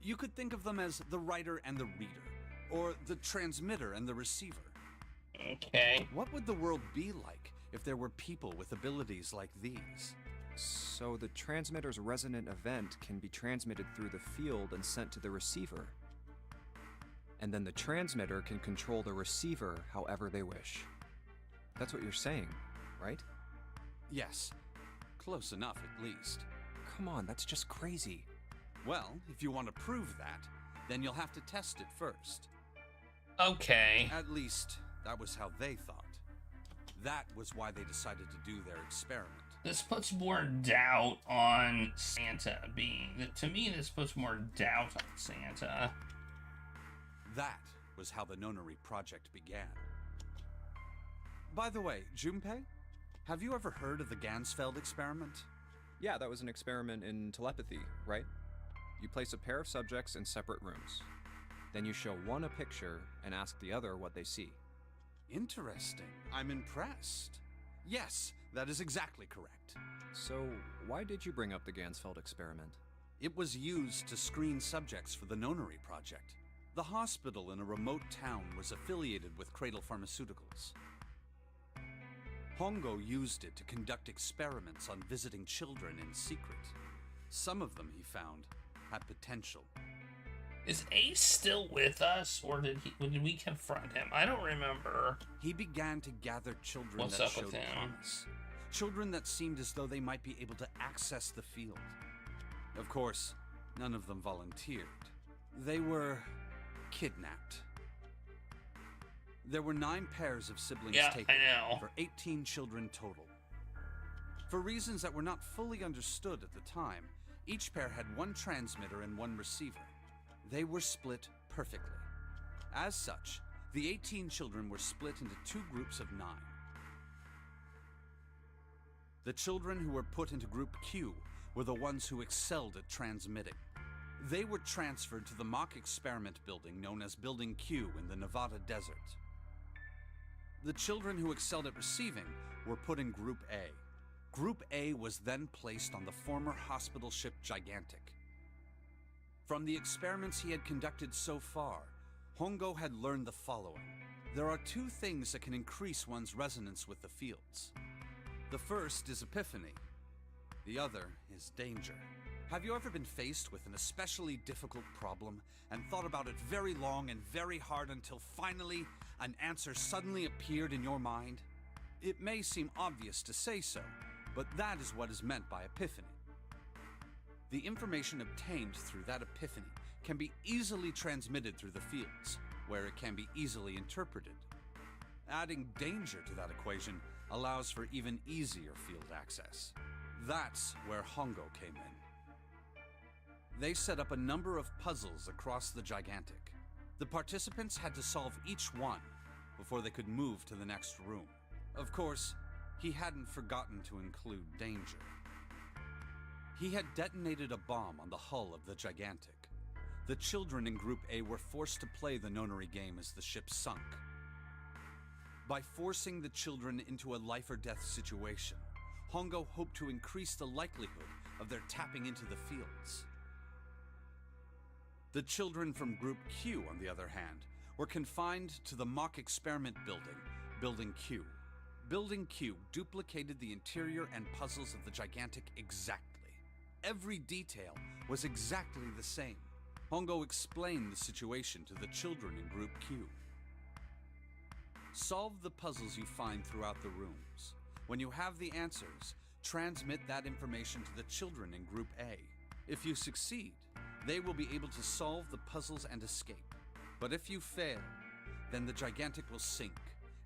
You could think of them as the writer and the reader, or the transmitter and the receiver. Okay. What would the world be like if there were people with abilities like these? So the transmitter's resonant event can be transmitted through the field and sent to the receiver. And then the transmitter can control the receiver however they wish. That's what you're saying, right? Yes. Close enough, at least. Come on, that's just crazy. Well, if you want to prove that, then you'll have to test it first. Okay. At least, that was how they thought. That was why they decided to do their experiment. This puts more doubt on Santa being... To me, this puts more doubt on Santa. That was how the Nonary project began. By the way, Junpei, have you ever heard of the Gansfeld experiment? Yeah, that was an experiment in telepathy, right? You place a pair of subjects in separate rooms. Then you show one a picture and ask the other what they see. Interesting. I'm impressed. Yes, that is exactly correct. So, why did you bring up the Gansfeld experiment? It was used to screen subjects for the Nonary project. The hospital in a remote town was affiliated with Cradle Pharmaceuticals. Hongo used it to conduct experiments on visiting children in secret. Some of them, he found, had potential. Is Ace still with us, or did we confront him? I don't remember. He began to gather children What's that up with showed him? promise. Children that seemed as though they might be able to access the field. Of course, none of them volunteered. They were kidnapped. There were 9 pairs of siblings taken, I know. for 18 children total. For reasons that were not fully understood at the time, each pair had one transmitter and one receiver. They were split perfectly. As such, the 18 children were split into 2 groups of 9. The children who were put into Group Q were the ones who excelled at transmitting. They were transferred to the mock experiment building known as Building Q in the Nevada desert. The children who excelled at receiving were put in Group A. Group A was then placed on the former hospital ship Gigantic. From the experiments he had conducted so far, Hongo had learned the following. There are two things that can increase one's resonance with the fields. The first is epiphany. The other is danger. Have you ever been faced with an especially difficult problem and thought about it very long and very hard until finally an answer suddenly appeared in your mind? It may seem obvious to say so, but that is what is meant by epiphany. The information obtained through that epiphany can be easily transmitted through the fields, where it can be easily interpreted. Adding danger to that equation allows for even easier field access. That's where Hongo came in. They set up a number of puzzles across the Gigantic. The participants had to solve each one before they could move to the next room. Of course, he hadn't forgotten to include danger. He had detonated a bomb on the hull of the Gigantic. The children in Group A were forced to play the nonary game as the ship sunk. By forcing the children into a life-or-death situation, Hongo hoped to increase the likelihood of their tapping into the fields. The children from Group Q, on the other hand, were confined to the mock experiment building, Building Q. Building Q duplicated the interior and puzzles of the Gigantic exactly. Every detail was exactly the same. Hongo explained the situation to the children in Group Q. Solve the puzzles you find throughout the rooms. When you have the answers, transmit that information to the children in Group A. If you succeed, they will be able to solve the puzzles and escape. But if you fail, then the Gigantic will sink,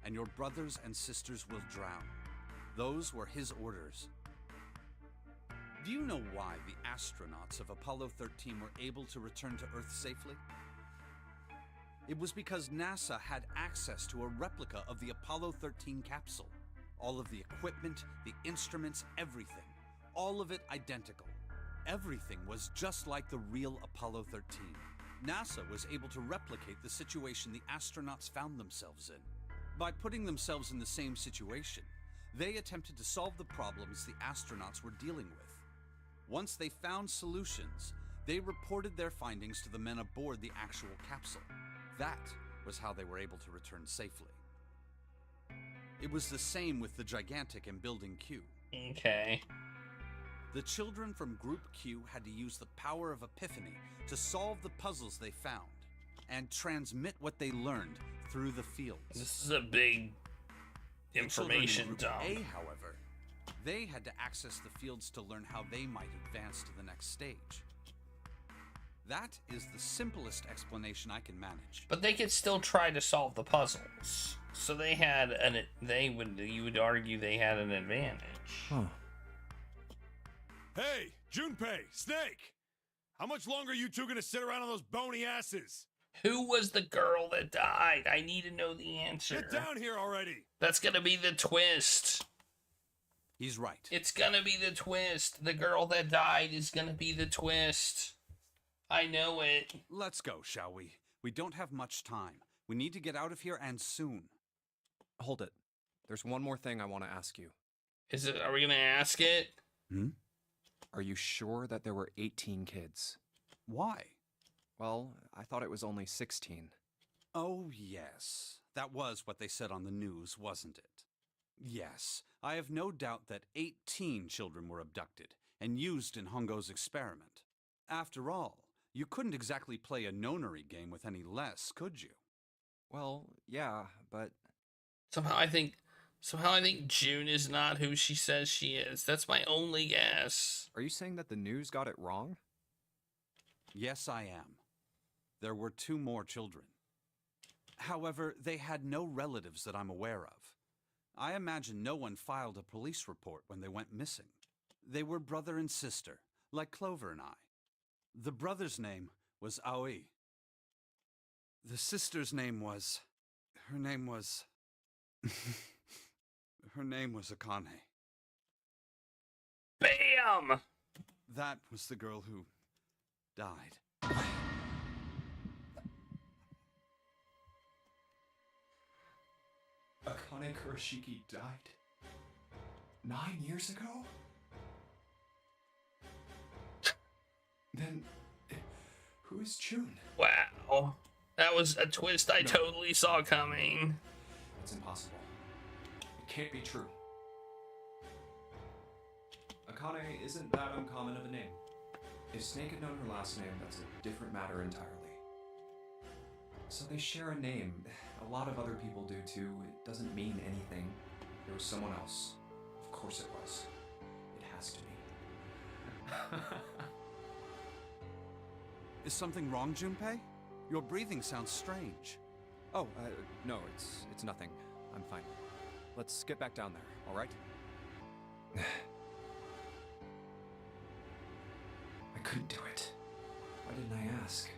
and your brothers and sisters will drown. Those were his orders. Do you know why the astronauts of Apollo 13 were able to return to Earth safely? It was because NASA had access to a replica of the Apollo 13 capsule. All of the equipment, the instruments, everything. All of it identical. Everything was just like the real Apollo 13. NASA was able to replicate the situation the astronauts found themselves in. By putting themselves in the same situation, they attempted to solve the problems the astronauts were dealing with. Once they found solutions, they reported their findings to the men aboard the actual capsule. That was how they were able to return safely. It was the same with the Gigantic and Building Q. Okay. The children from Group Q had to use the power of epiphany to solve the puzzles they found and transmit what they learned through the fields. This is a big information dump. The children in Group A, however, they had to access the fields to learn how they might advance to the next stage. That is the simplest explanation I can manage. But they could still try to solve the puzzles. So they had you would argue they had an advantage. Huh. Hey, Junpei, Snake! How much longer are you two gonna sit around on those bony asses? Who was the girl that died? I need to know the answer. Get down here already! That's gonna be the twist. He's right. It's gonna be the twist. The girl that died is gonna be the twist. I know it. Let's go, shall we? We don't have much time. We need to get out of here, and soon. Hold it. There's one more thing I want to ask you. Are we gonna ask it? Are you sure that there were 18 kids? Why? Well, I thought it was only 16. Oh, yes. That was what they said on the news, wasn't it? Yes, I have no doubt that 18 children were abducted and used in Hongo's experiment. After all, you couldn't exactly play a nonary game with any less, could you? Well, yeah, but... Somehow I think June is not who she says she is. That's my only guess. Are you saying that the news got it wrong? Yes, I am. There were 2 more children. However, they had no relatives that I'm aware of. I imagine no one filed a police report when they went missing. They were brother and sister, like Clover and I. The brother's name was Aoi. The sister's name was... Her name was Akane. Bam! That was the girl who died. Akane Kurashiki died 9 years ago? Then, who is June? Wow. That was a twist I totally saw coming. It's impossible. It can't be true. Akane isn't that uncommon of a name. If Snake had known her last name, that's a different matter entirely. So they share a name. A lot of other people do too. It doesn't mean anything. There was someone else. Of course it was. It has to be. Is something wrong, Junpei? Your breathing sounds strange. Oh, no, it's nothing. I'm fine. Let's get back down there, all right? I couldn't do it. Why didn't I ask?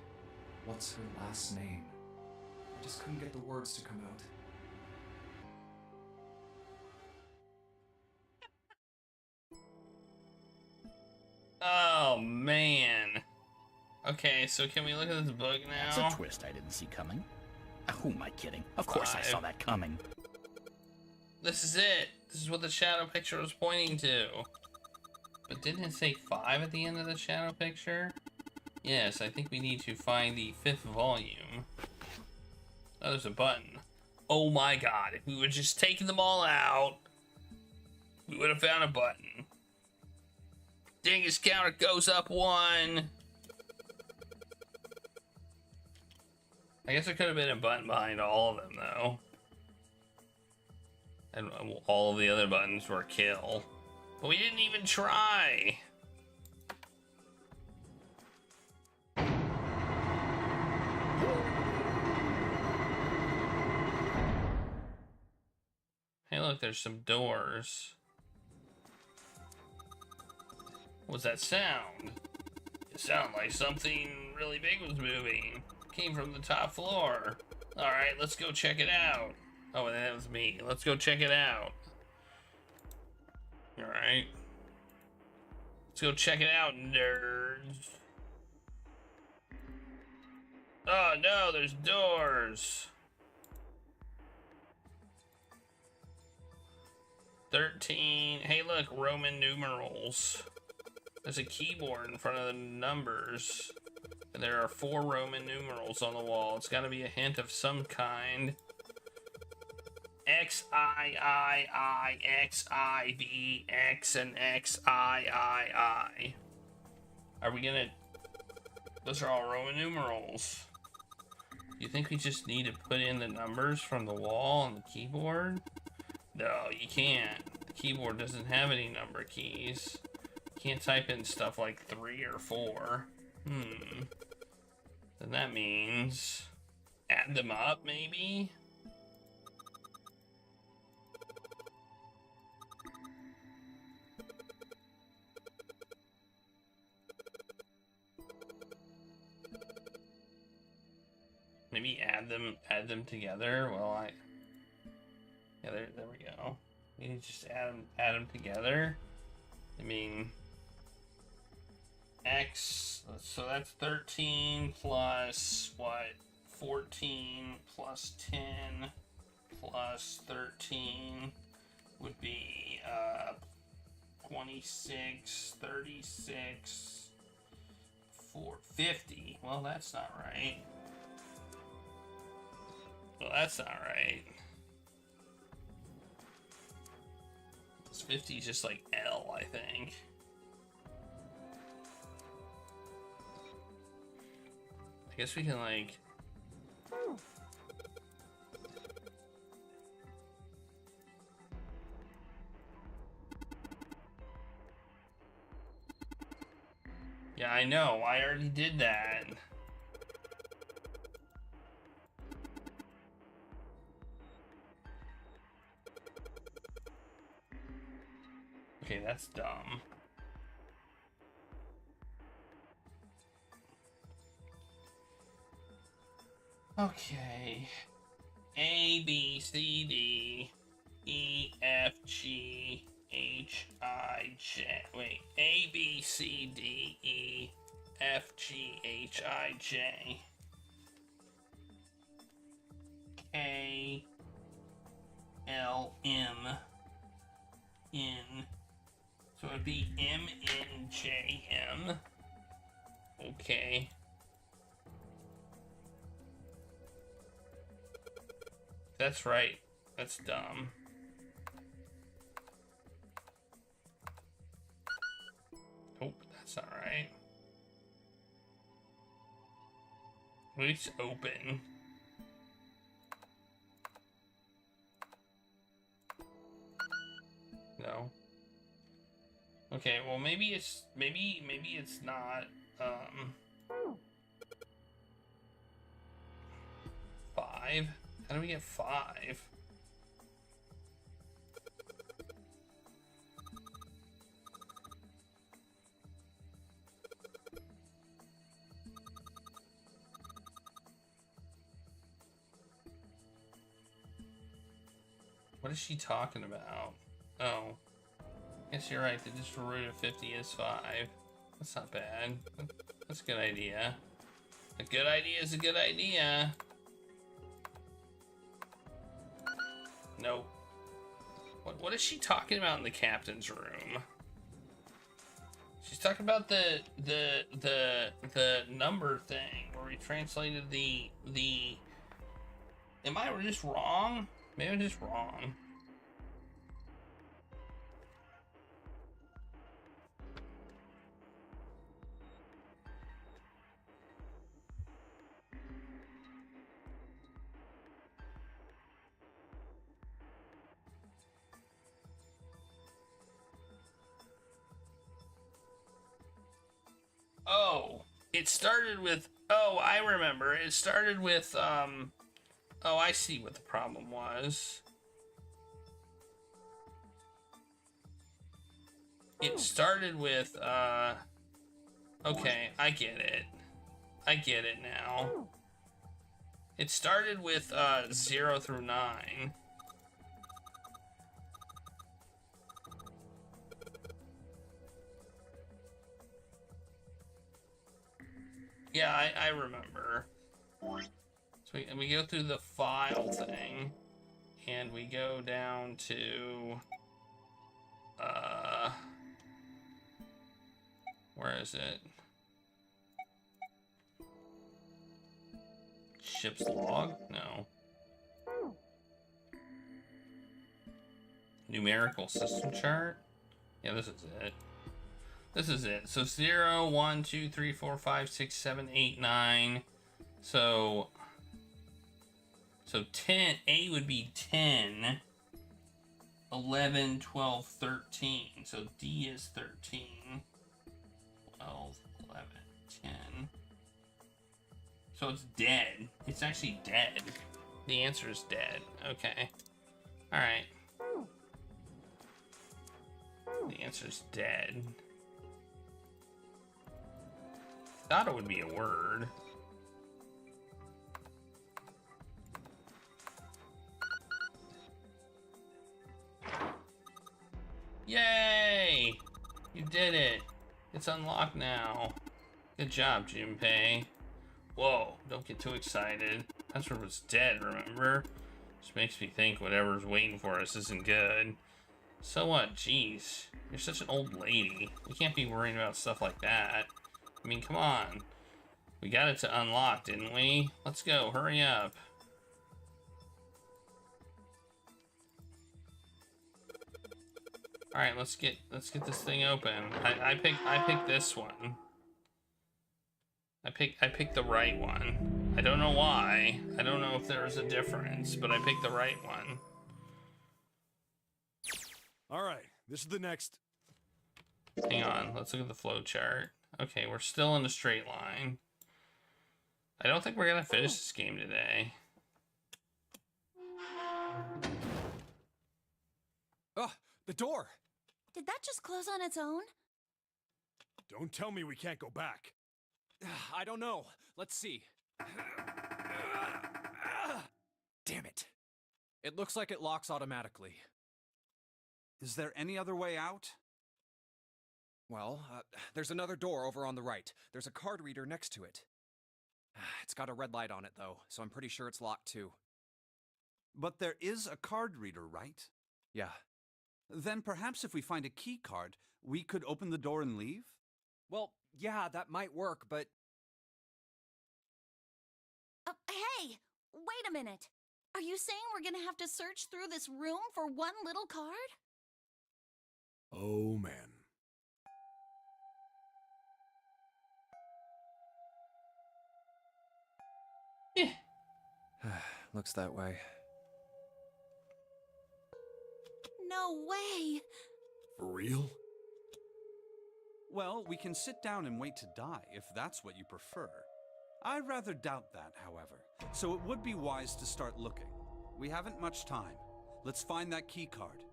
What's her last name? I just couldn't get the words to come out. Oh, man. Okay, so can we look at this book now? That's a twist I didn't see coming. Who am I kidding? Of course I saw that coming. This is it. This is what the shadow picture was pointing to. But didn't it say 5 at the end of the shadow picture? Yes, I think we need to find the 5th volume. Oh, there's a button. Oh my god, if we would just taken them all out, we would have found a button. Dingus counter goes up 1. I guess there could have been a button behind all of them, though. And all of the other buttons were kill. But we didn't even try. Hey, look, there's some doors. What's that sound? It sounded like something really big was moving. Came from the top floor. Alright, let's go check it out. Oh, and that was me. Let's go check it out. Alright. Let's go check it out, nerds. Oh no, there's doors. 13. Hey look, Roman numerals. There's a keyboard in front of the numbers. And there are 4 Roman numerals on the wall. It's gotta be a hint of some kind. XIII, XIV, X, and XIII. Are we gonna... Those are all Roman numerals. You think we just need to put in the numbers from the wall on the keyboard? No, you can't. The keyboard doesn't have any number keys. You can't type in stuff like 3 or 4. Then that means... add them up, maybe? Maybe add them together. Well, yeah, there we go. You just add them together. I mean, X. So that's 13 plus what? 14 plus 10 plus 13 would be 26, 36, 50. Well, that's not right. Well, that's not right. This 50 is just like L, I think. I guess we can like... Yeah, I know. I already did that. Okay, that's dumb. Okay. A, B, C, D, E, F, G, H, I, J. Wait. A, B, C, D, E, FGHIJ. KLMN. So it'd be MNJM. Okay. That's right. That's dumb. Nope, that's not right. At least open. No. Okay, well maybe it's not 5. How do we get 5? What is she talking about? Oh. Guess you're right, the digital root of 50 is 5. That's not bad. That's a good idea. A good idea is a good idea. Nope. What is she talking about in the captain's room? She's talking about the number thing where we translated the am I just wrong? Maybe I'm just wrong. Oh, it started with, oh, I remember. It started with, oh, I see what the problem was. It started with, okay, I get it. I get it now. It started with, 0 through 9. Yeah, I remember. So we go through the file thing, and we go down to, where is it? Ship's log? No. Numerical system chart? Yeah, this is it. This is it. So 0, 1, 2, 3, 4, 5, 6, 7, 8, 9. So 10, A would be 10, 11, 12, 13. So D is 13, 12, 11, 10. So it's dead. It's actually dead. The answer is dead. Okay. All right. The answer is dead. Thought it would be a word. Yay! You did it. It's unlocked now. Good job, Junpei. Whoa, don't get too excited. Password was dead, remember? Just makes me think whatever's waiting for us isn't good. So what? Jeez. You're such an old lady. We can't be worrying about stuff like that. I mean, come on. We got it to unlock, didn't we? Let's go. Hurry up. All right, let's get this thing open. I picked this one. I picked the right one. I don't know why. I don't know if there was a difference, but I picked the right one. All right, this is the next. Hang on. Let's look at the flow chart. Okay, we're still in a straight line. I don't think we're gonna finish this game today. Oh, the door! Did that just close on its own? Don't tell me we can't go back. I don't know. Let's see. Damn it. It looks like it locks automatically. Is there any other way out? Well, there's another door over on the right. There's a card reader next to it. It's got a red light on it, though, so I'm pretty sure it's locked, too. But there is a card reader, right? Yeah. Then perhaps if we find a key card, we could open the door and leave? Well, yeah, that might work, but... Hey! Wait a minute! Are you saying we're gonna have to search through this room for one little card? Oh, man. Looks that way. No way! For real? Well, we can sit down and wait to die, if that's what you prefer. I rather doubt that, however, so it would be wise to start looking. We haven't much time. Let's find that key card.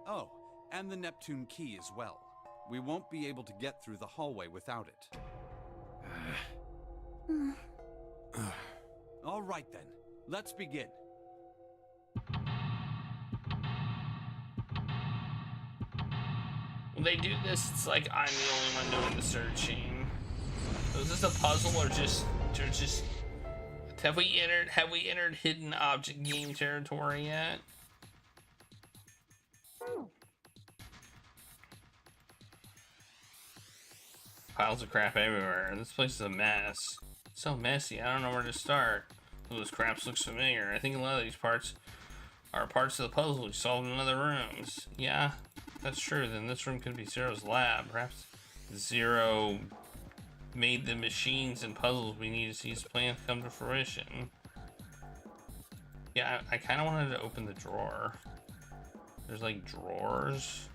Oh, and the Neptune key as well. We won't be able to get through the hallway without it. All right then, let's begin. When they do this, it's like I'm the only one doing the searching. So is this a puzzle or just have we entered hidden object game territory yet? Piles of crap everywhere. This place is a mess. It's so messy, I don't know where to start. This crap looks familiar. I think a lot of these parts are parts of the puzzle we solved in other rooms. Yeah, that's true. Then this room could be Zero's lab. Perhaps Zero made the machines and puzzles we need to see his plan come to fruition. Yeah, I kind of wanted to open the drawer. There's like drawers.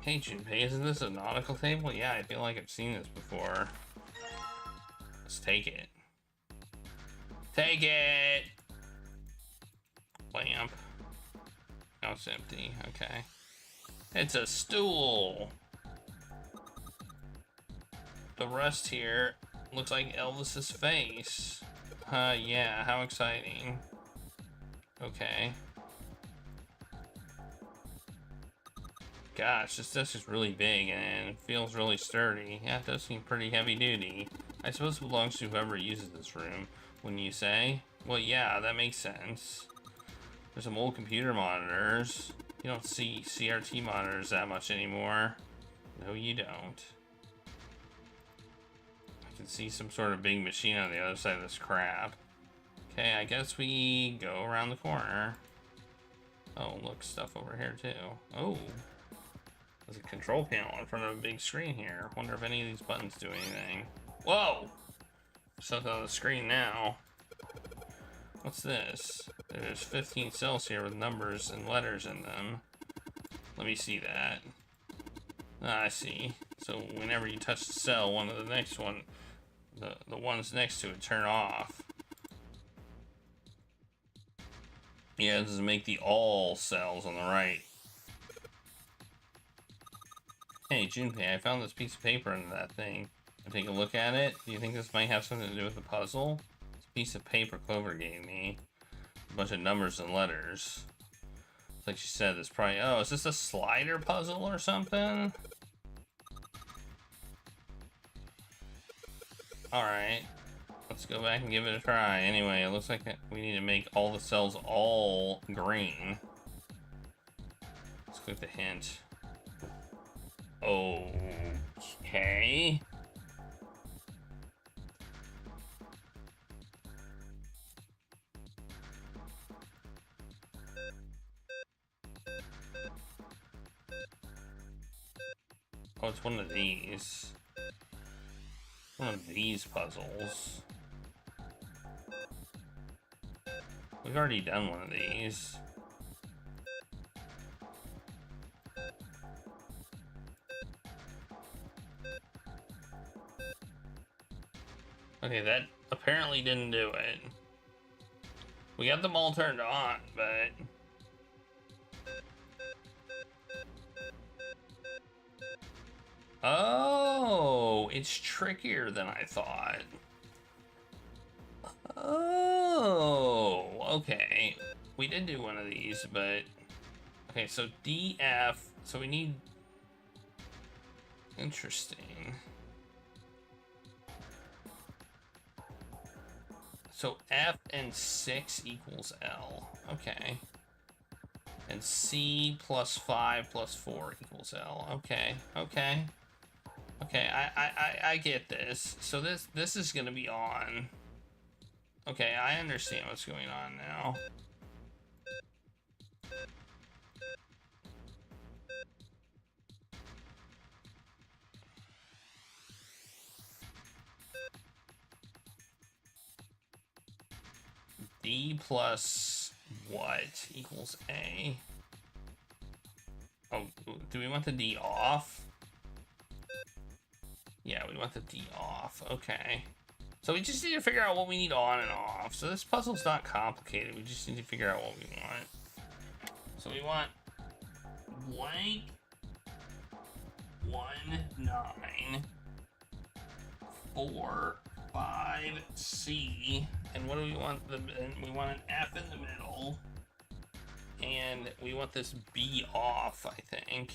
Hey Junpei, isn't this a nautical table? Yeah, I feel like I've seen this before. Let's take it. Take it! Lamp. No, it's empty. Okay. It's a stool! The rest here looks like Elvis's face. Yeah, how exciting. Okay. Gosh, this desk is really big and it feels really sturdy. Yeah, it does seem pretty heavy duty. I suppose it belongs to whoever uses this room, wouldn't you say? Well, yeah, that makes sense. There's some old computer monitors. You don't see CRT monitors that much anymore. No, you don't. I can see some sort of big machine on the other side of this crap. Okay, I guess we go around the corner. Oh, look, stuff over here too. Oh. There's a control panel in front of a big screen here. Wonder if any of these buttons do anything. Whoa! Something on the screen now. What's this? There's 15 cells here with numbers and letters in them. Let me see that. Ah, I see. So whenever you touch the cell, one of the next one, the ones next to it turn off. Yeah, this is make the all cells on the right. Hey, Junpei, I found this piece of paper in that thing. I'll take a look at it. Do you think this might have something to do with the puzzle? This piece of paper Clover gave me. A bunch of numbers and letters. It's like she said, this probably... Oh, is this a slider puzzle or something? Alright. Let's go back and give it a try. Anyway, it looks like we need to make all the cells all green. Let's click the hint. Okay. Oh, it's one of these. One of these puzzles. We've already done one of these. Okay, that apparently didn't do it. We got them all turned on, but... Oh, it's trickier than I thought. Oh, okay. We did do one of these, but I Okay, so DF. So we need. Interesting. So F and 6 equals L. Okay. And C plus 5 plus 4 equals L. Okay. Okay. Okay, I get this. So this is gonna be on. Okay, I understand what's going on now. D plus what equals A? Oh, do we want the D off? Yeah, we want the D off. Okay. So we just need to figure out what we need on and off. So this puzzle's not complicated. We just need to figure out what we want. So we want blank 1 9 4 5 C, and what do we want? We want an F in the middle, and we want this B off, I think.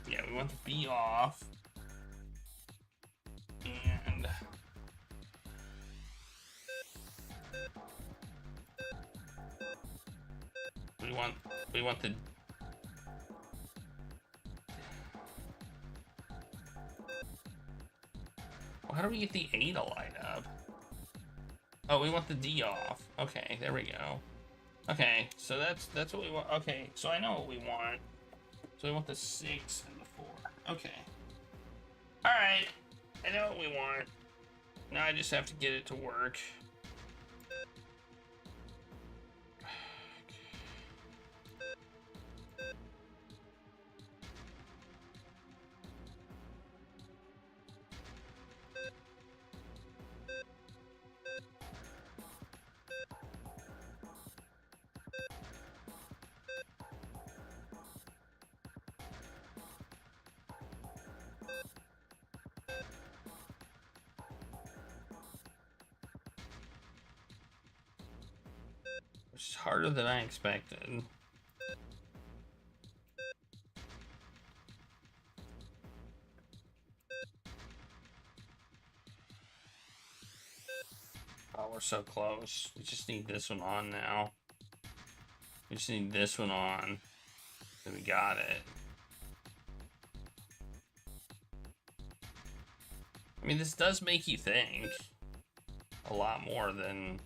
Yeah, we want the B off, and we want the. How do we get the A to light up? Oh, we want the D off. Okay, there we go. Okay, so that's what we want. Okay, so I know what we want. So we want the 6 and the 4. Okay. Alright, I know what we want. Now I just have to get it to work. It's harder than I expected. Oh, we're so close. We just need this one on now. We just need this one on. Then we got it. I mean, this does make you think a lot more than...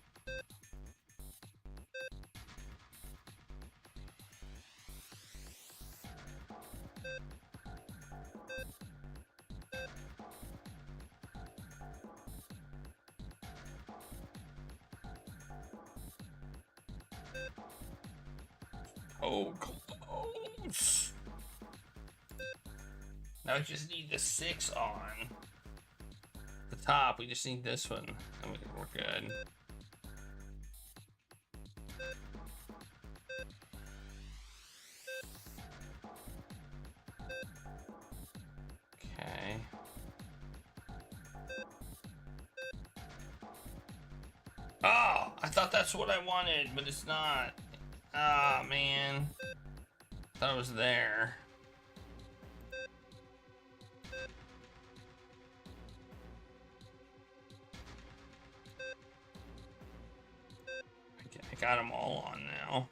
Oh, close. Now we just need the 6 on the top. We just need this one, and we're good. Okay. Oh, I thought that's what I wanted, but it's not. Ah, man. Thought it was there. I got them all on now.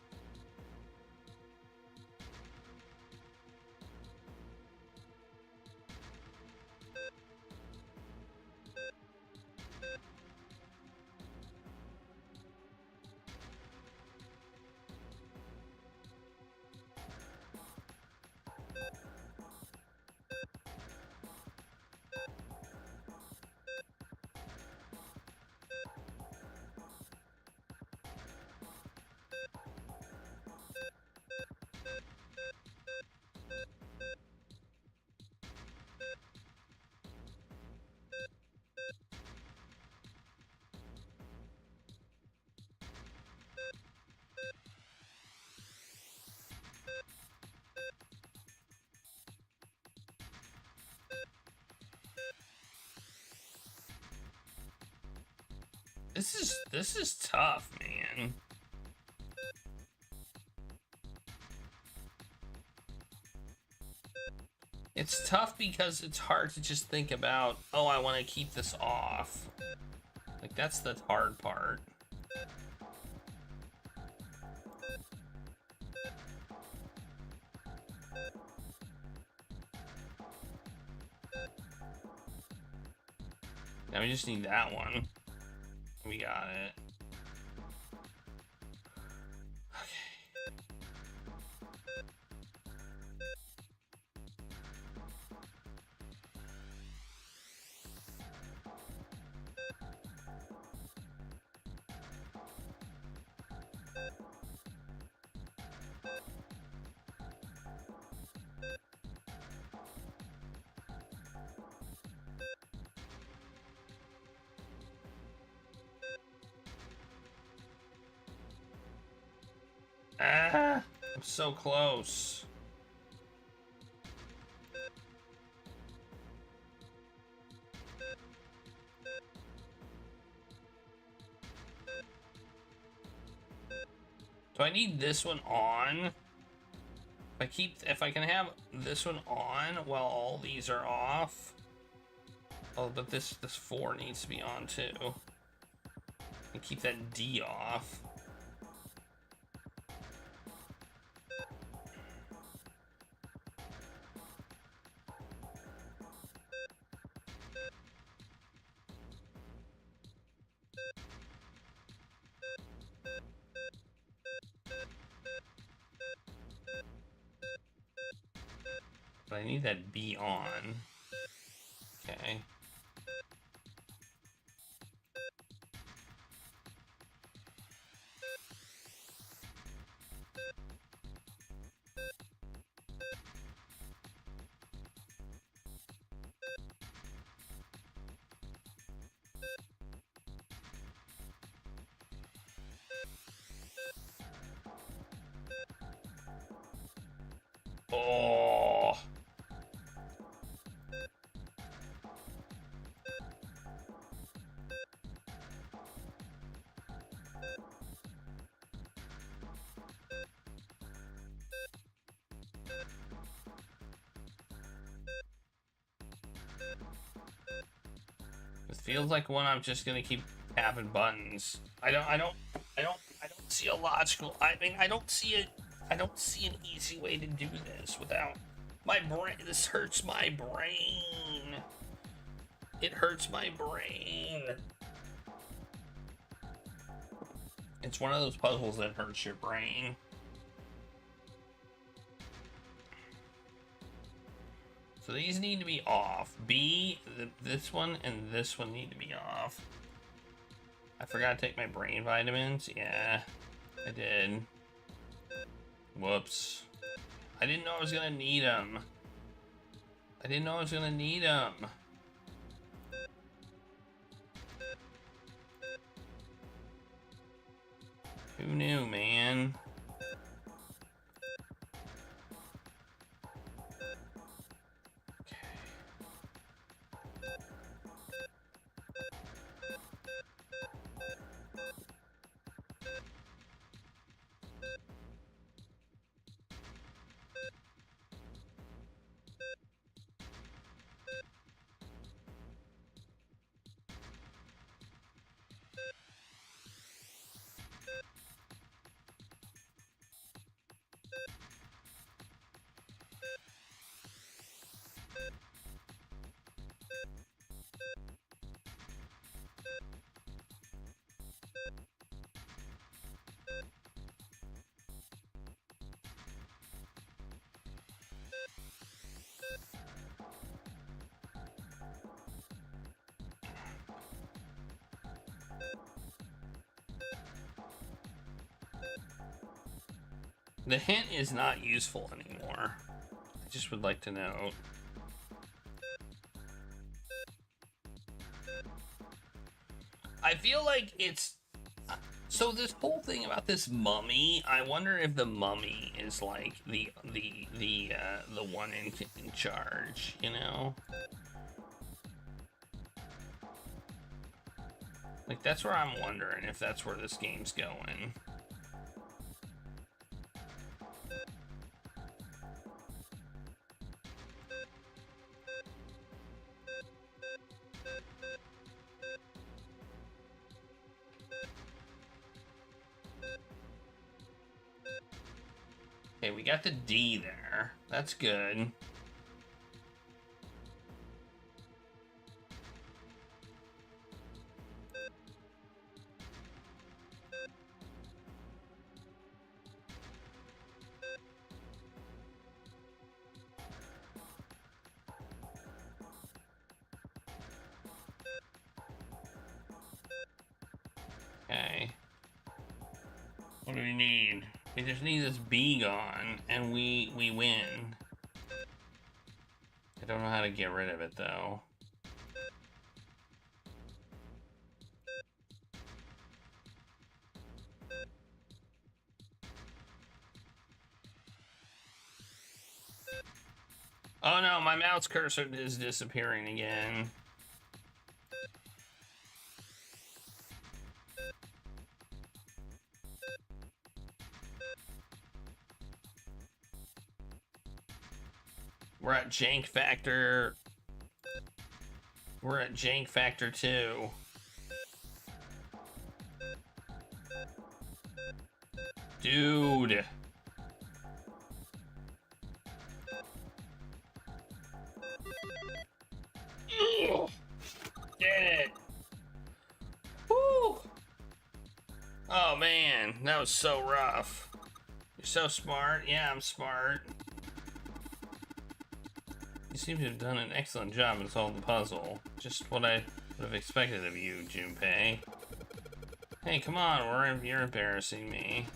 This is tough, man. It's tough because it's hard to just think about, oh, I want to keep this off. Like, that's the hard part. Now we just need that one. We got it. Ah, I'm so close. Do I need this one on? If I can have this one on while all these are off. Oh, but this 4 needs to be on too. And keep that D off. But I need that B on. Okay. Oh. It feels like one I'm just gonna keep tapping buttons. I don't see a logical. I mean, I don't see an easy way to do this without my brain. This hurts my brain. It hurts my brain. It's one of those puzzles that hurts your brain. So these need to be off. B, this one and this one need to be off. I forgot to take my brain vitamins. Yeah, I did. Whoops. I didn't know I was gonna need them. I didn't know I was gonna need them. Who knew, man? The hint is not useful anymore. I just would like to know. I feel like it's... So this whole thing about this mummy, I wonder if the mummy is like the one in charge, you know? Like, that's where I'm wondering if that's where this game's going. Okay, we got the D there. That's good. Okay. What do we need? We just need this B gone, and we win. I don't know how to get rid of it, though. Oh no, my mouse cursor is disappearing again. We're at Jank Factor. We're at Jank Factor 2. Dude. Ugh. Get it. Woo. Oh man, that was so rough. You're so smart. Yeah, I'm smart. You seem to have done an excellent job in solving the puzzle. Just what I would have expected of you, Junpei. Hey, come on, you're embarrassing me.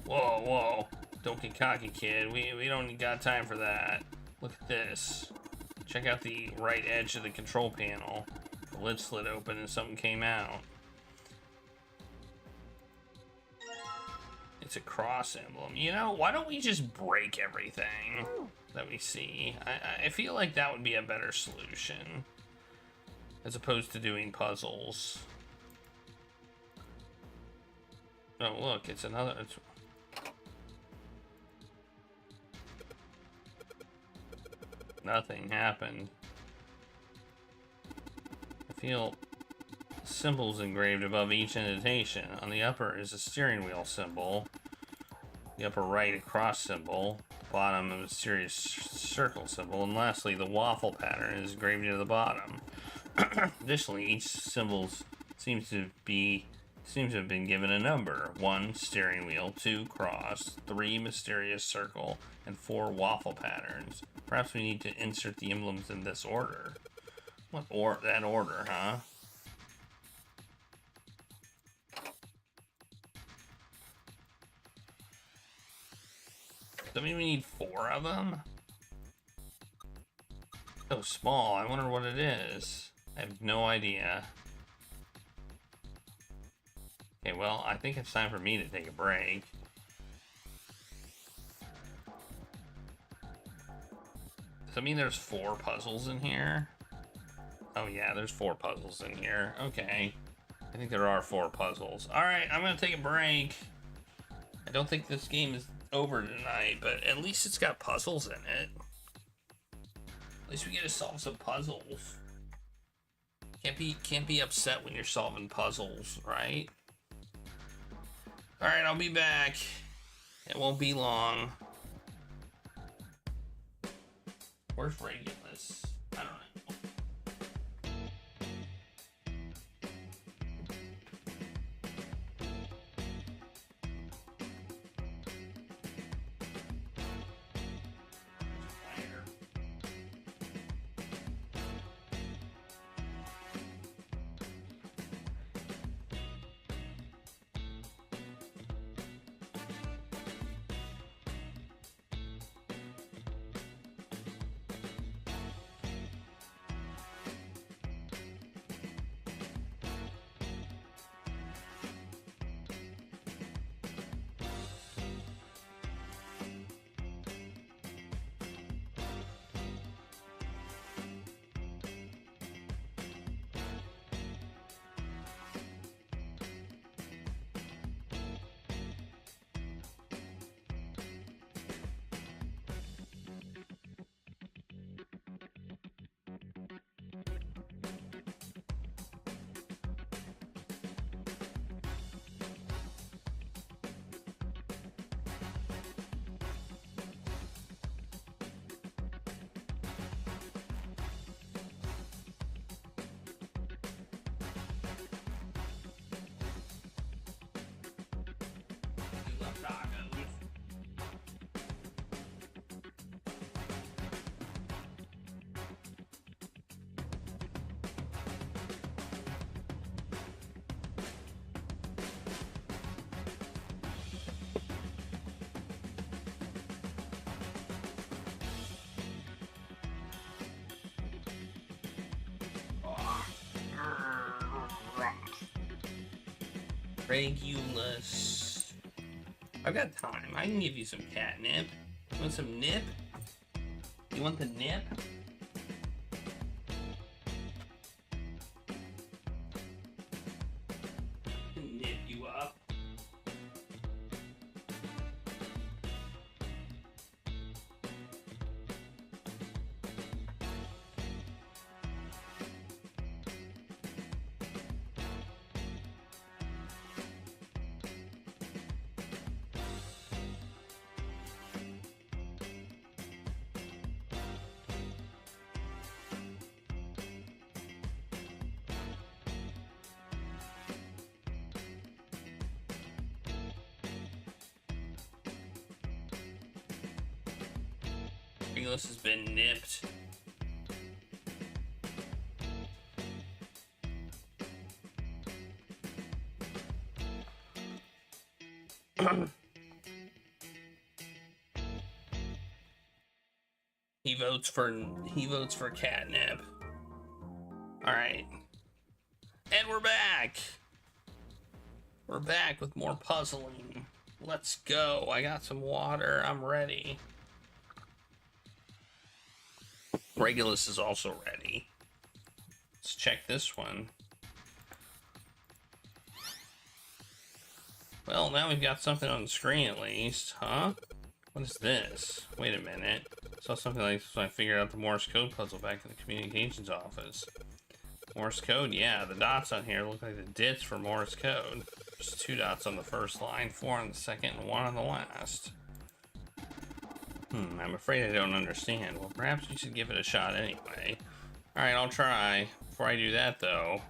Whoa, whoa. Don't get cocky, kid. We don't got time for that. Look at this. Check out the right edge of the control panel. The lid slid open and something came out. It's a cross emblem. You know, why don't we just break everything that we see? I feel like that would be a better solution as opposed to doing puzzles. Oh, look, it's another... Nothing happened. I feel symbols engraved above each indentation. On the upper is a steering wheel symbol. The upper right, a cross symbol. The bottom, a mysterious circle symbol. And lastly, the waffle pattern is engraved near the bottom. Additionally, each symbol seems to have been given a number. 1, steering wheel. 2, cross. 3, mysterious circle. And 4, waffle patterns. Perhaps we need to insert the emblems in this order. That order, huh? Does that mean we need 4 of them? So small. I wonder what it is. I have no idea. Okay, well, I think it's time for me to take a break. Does that mean there's 4 puzzles in here? Oh yeah, there's 4 puzzles in here. Okay. I think there are 4 puzzles. Alright, I'm gonna take a break. I don't think this game is over tonight, but at least it's got puzzles in it. At least we get to solve some puzzles. Can't be upset when you're solving puzzles, right? Alright, I'll be back. It won't be long. Where's Regulus? I don't know. Regulus. I've got time. I can give you some catnip. You want some nip? You want the nip? Nip you up. Regulus has been nipped. He votes for catnip. All right. And we're back. We're back with more puzzling. Let's go. I got some water. I'm ready. Regulus is also ready. Let's check this one. Well, now we've got something on the screen at least, huh? What is this? Wait a minute. Saw something like this when I figured out the Morse code puzzle back in the communications office. Morse code? Yeah, the dots on here look like the dits for Morse code. There's 2 dots on the first line, 4 on the second, and 1 on the last. I'm afraid I don't understand. Well, perhaps you should give it a shot anyway. Alright, I'll try. Before I do that, though,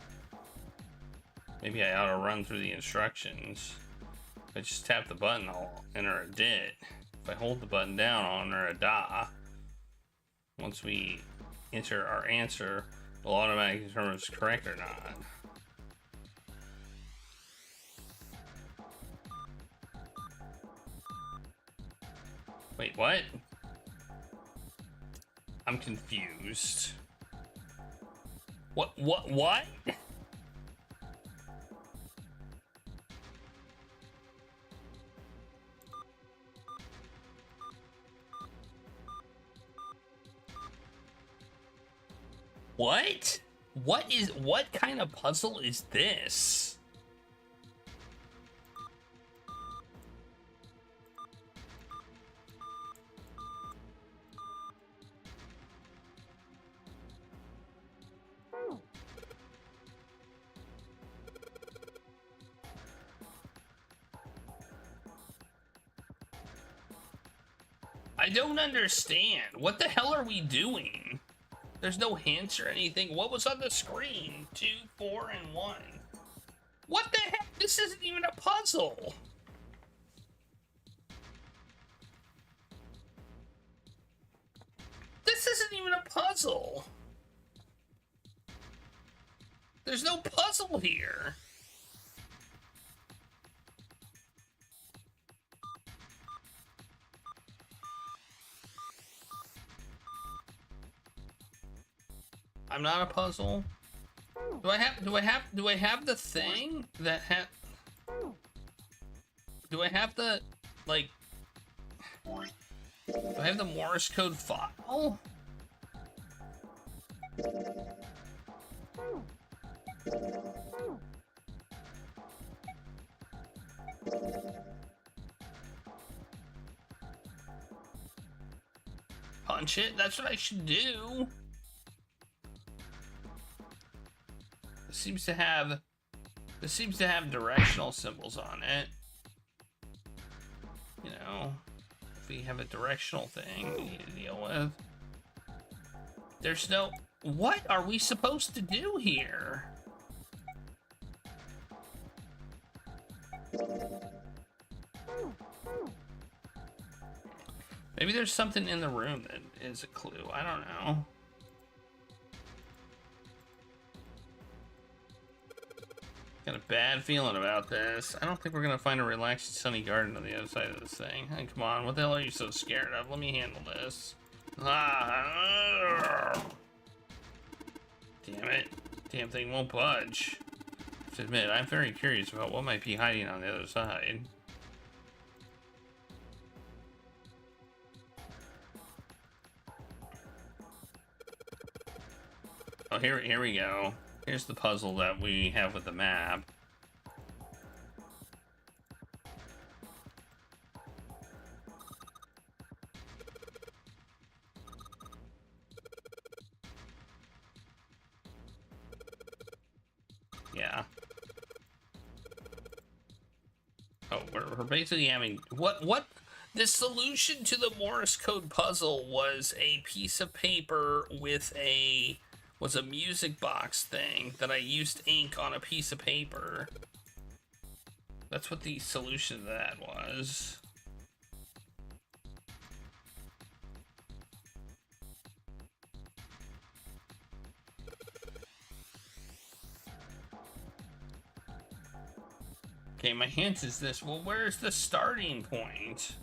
maybe I ought to run through the instructions. If I just tap the button, I'll enter a dit. If I hold the button down, I'll enter a da. Once we enter our answer, it'll automatically determine if it's correct or not. Wait, what? I'm confused. What? What? What kind of puzzle is this? I don't understand. What the hell are we doing? There's no hints or anything. What was on the screen? 2, 4, and 1. What the heck? This isn't even a puzzle. This isn't even a puzzle. There's no puzzle here. I'm not a puzzle. Do I have the thing that do I have the, like, do I have the Morse code file? Punch it? That's what I should do. This seems to have directional symbols on it. You know, if we have a directional thing we need to deal with. There's no... What are we supposed to do here? Maybe there's something in the room that is a clue. I don't know. Got a bad feeling about this. I don't think we're gonna find a relaxing sunny garden on the other side of this thing. Hey, come on, what the hell are you so scared of? Let me handle this. Ah, damn it. Damn thing won't budge. have to admit, I'm very curious about what might be hiding on the other side. Oh, here we go. Here's the puzzle that we have with the map. Yeah. Oh, we're basically having... What? The solution to the Morse code puzzle was a piece of paper with a... was a music box thing that I used ink on a piece of paper. That's what the solution to that was. Okay, my hint is this. Well, where's the starting point?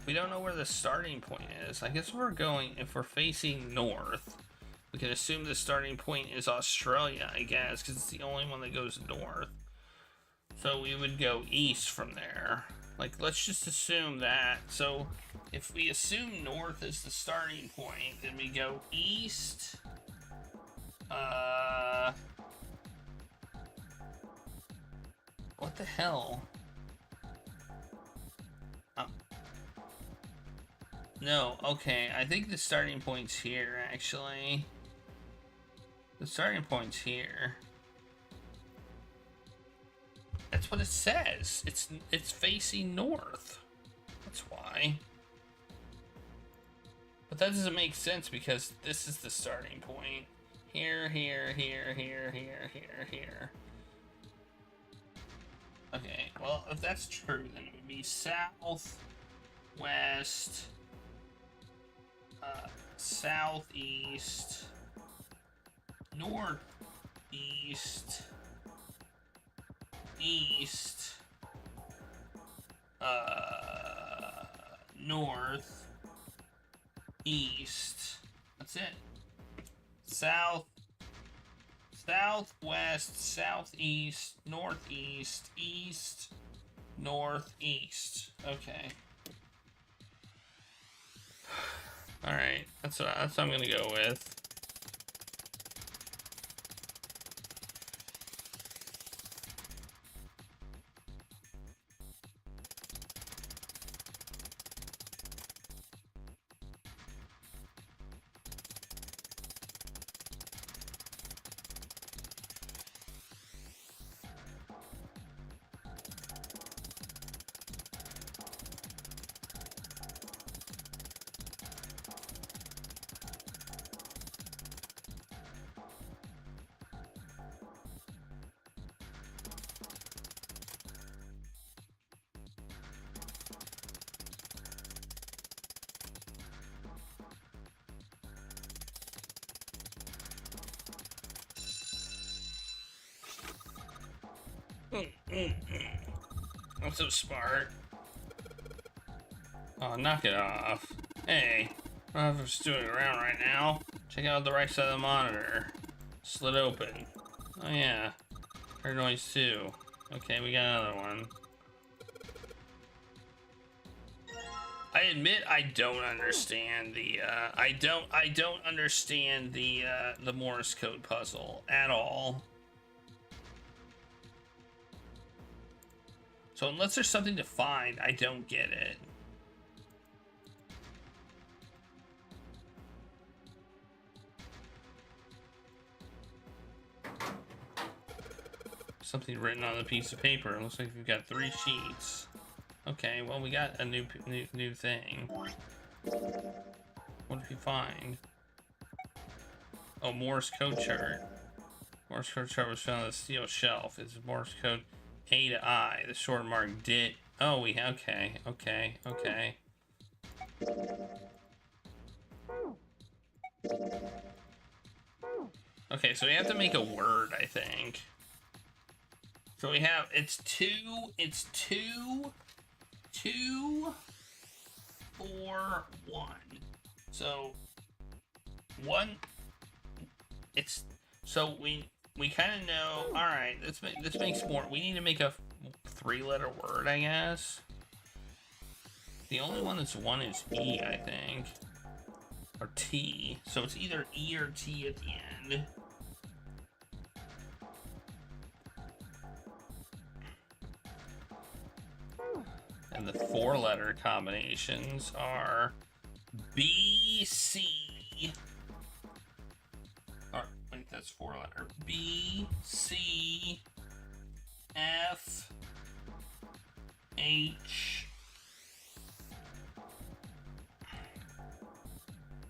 We don't know where the starting point is. I guess if we're facing north, we can assume the starting point is Australia, I guess, because it's the only one that goes north. So we would go east from there. Like, let's just assume that. So if we assume north is the starting point, then we go east. What the hell? No, okay, I think the starting point's here, actually. The starting point's here. That's what it says. It's facing north. That's why. But that doesn't make sense because this is the starting point. Here, here, here, here, here, here, here. Okay, well, if that's true, then it would be south, west, southeast, northeast, east, north, east. That's it. South, southwest, southeast, northeast, east, northeast. Okay. All right, that's what I'm gonna go with. I'm so smart. Oh, knock it off. Hey, I don't know if I'm stewing around right now. Check out the right side of the monitor. Slit open. Oh yeah. Heard noise too. Okay, we got another one. I admit I don't understand the I don't understand the Morse code puzzle at all. So unless there's something to find, I don't get it. Something written on a piece of paper. It looks like we've got 3 sheets. Okay, well we got a new thing. What did we find? Oh, Morse code chart. Morse code chart was found on the steel shelf. It's Morse code A to I. The short mark DIT. Oh, okay. Okay, so we have to make a word, I think. So we have, it's 2, 4, 1. So, 1, it's so we kind of know. All right, this makes more. We need to make a 3-letter word, I guess. The only one that's one is E, I think, or T. So it's either E or T at the end. And the 4-letter combinations are B, C. Or, wait, that's 4-letter. B, C, F, H.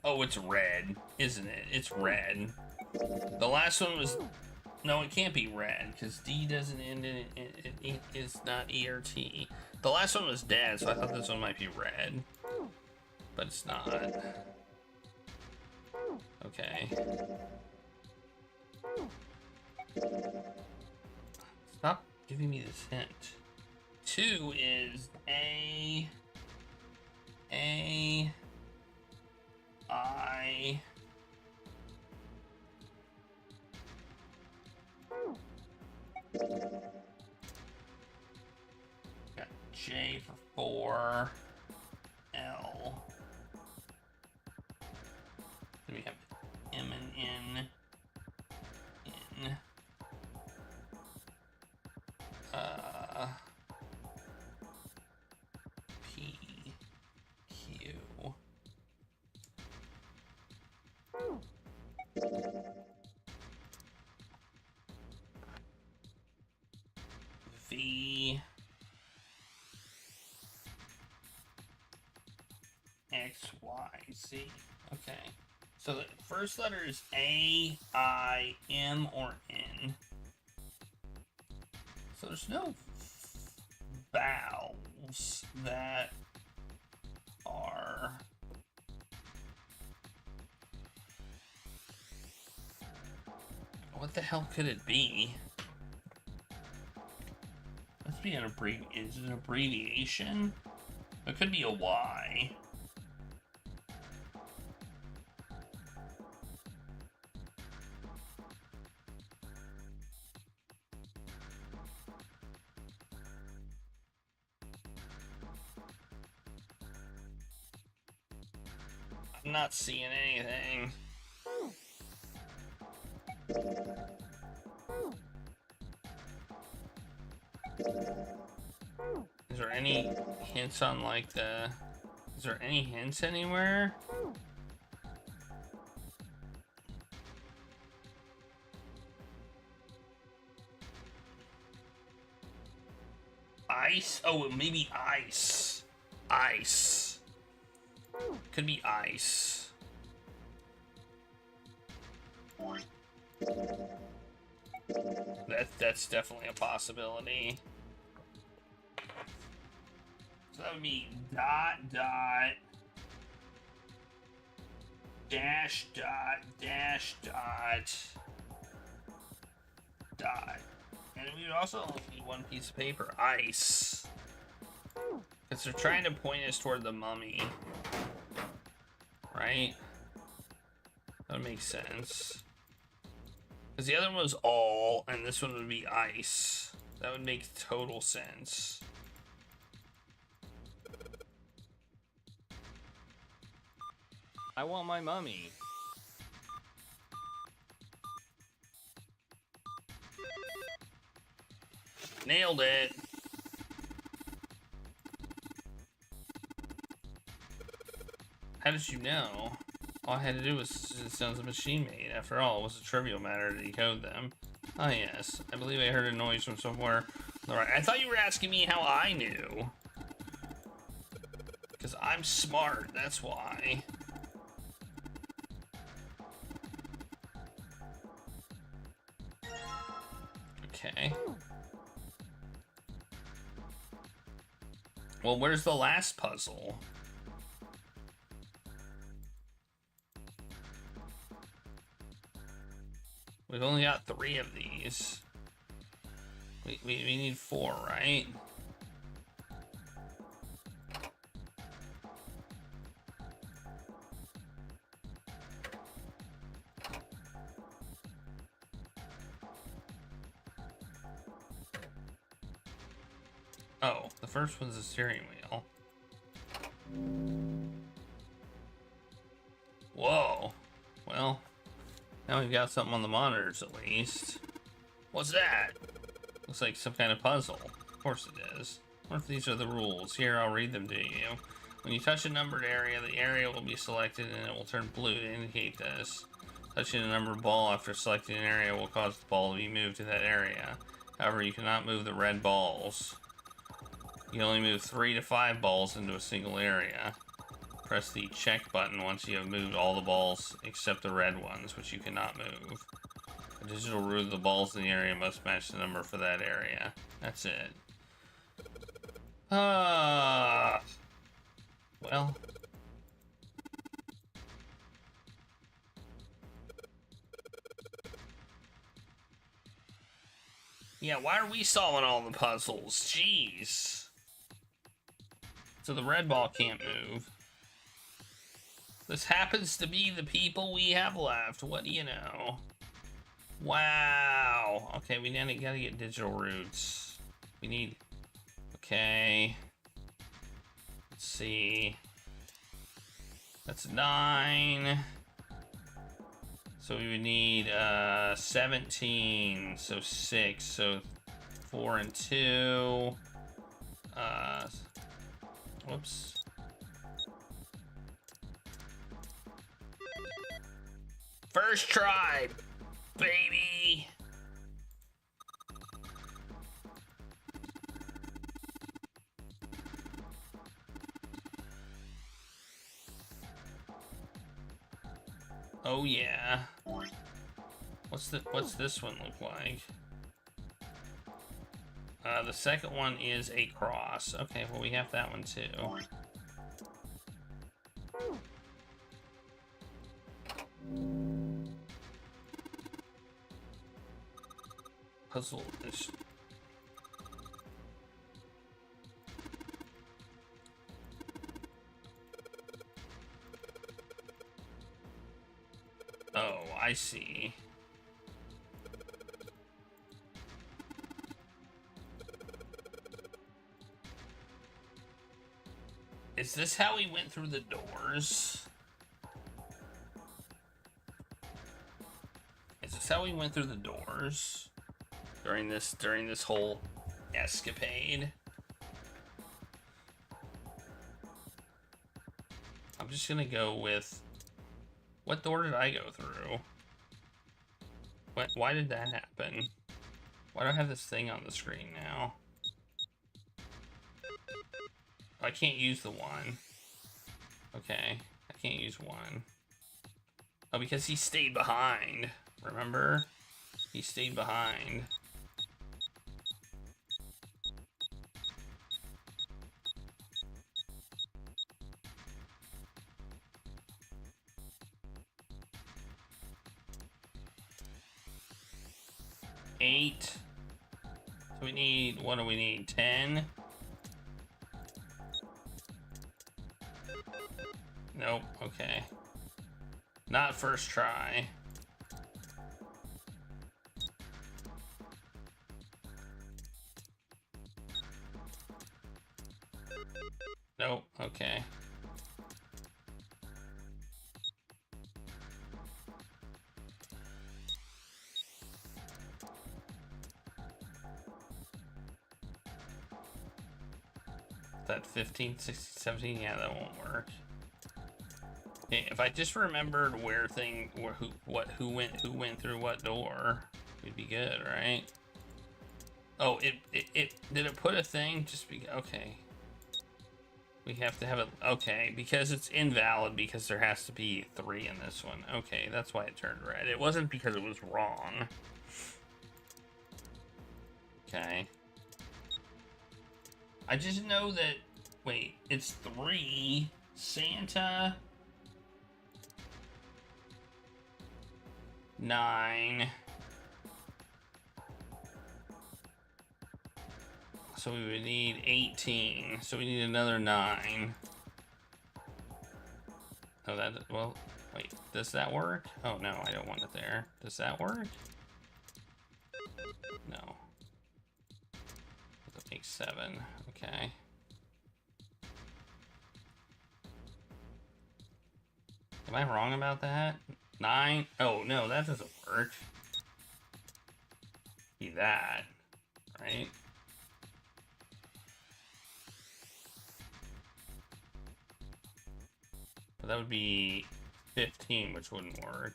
Oh, it's red, isn't it? It's red. The last one was... No, it can't be red, because D doesn't end in it is not E or T. The last one was dead, so I thought this one might be red. But it's not. Okay. Stop giving me this hint. 2 is A, I, got J for 4, L. Then we have M and N, P, Q. V, X, Y, Z. Okay. So the first letter is A, I, M, or N. So there's no vowels that are... What the hell could it be? Must be an is it an abbreviation? It could be a Y. I'm not seeing anything. Is there any hints on like the... Is there any hints anywhere? Ice? Oh, maybe ice. Ice. Could be ice. That's definitely a possibility. So that would be dot, dot, dash, dot, dash, dot, dot. And we would also only need one piece of paper. Ice. Because they're trying to point us toward the mummy. Right? That makes sense. Because the other one was all, and this one would be ice. That would make total sense. I want my mummy. Nailed it. How did you know? All I had to do was it sounds a machine made. After all, it was a trivial matter to decode them. Ah, yes. I believe I heard a noise from somewhere. Alright, I thought you were asking me how I knew. Because I'm smart, that's why. Okay. Well, where's the last puzzle? We've only got 3 of these. We need 4, right? Oh, the first one's the steering wheel. Whoa. Well, now we've got something on the monitors at least. What's that? Looks like some kind of puzzle. Of course it is. What if these are the rules? Here, I'll read them to you. When you touch a numbered area, the area will be selected and it will turn blue to indicate this. Touching a numbered ball after selecting an area will cause the ball to be moved to that area. However, you cannot move the red balls. You can only move 3 to 5 balls into a single area. Press the check button once you have moved all the balls except the red ones, which you cannot move. The digital root of the balls in the area must match the number for that area. That's it. Well. Yeah, why are we solving all the puzzles? Jeez. So the red ball can't move. This happens to be the people we have left. What do you know? Wow. Okay, we gotta get digital roots. We need... Okay. Let's see. That's 9. So we would need 17. So 6. So 4 and 2. Whoops. First try, baby. Oh yeah. What's this one look like? The second one is a cross. Okay, well we have that one too. Puzzle is... Oh, I see. Is this how we went through the doors? Is this how we went through the doors during this whole escapade? I'm just gonna go with... What door did I go through? Why did that happen? Why do I have this thing on the screen now? Oh, I can't use the 1. Okay, I can't use 1. Oh, because he stayed behind. Remember? He stayed behind. Eight. So we need, what do we need? 10? Nope, okay. Not first try. Nope, okay. That 15, 16, 17, yeah, that won't work. Okay, if I just remembered who went through what door, we'd be good, right? Oh, did it put a thing? Okay. We have to have it, okay, because it's invalid because there has to be 3 in this one. Okay, that's why it turned red. It wasn't because it was wrong. Okay. I just know that, wait, it's 3, Santa, 9, so we would need 18, so we need another 9. Oh, well, wait, does that work? Oh, no, I don't want it there. Does that work? No. That makes 7. Okay. Am I wrong about that? 9? Oh, no, that doesn't work. Be that, right? But that would be 15, which wouldn't work.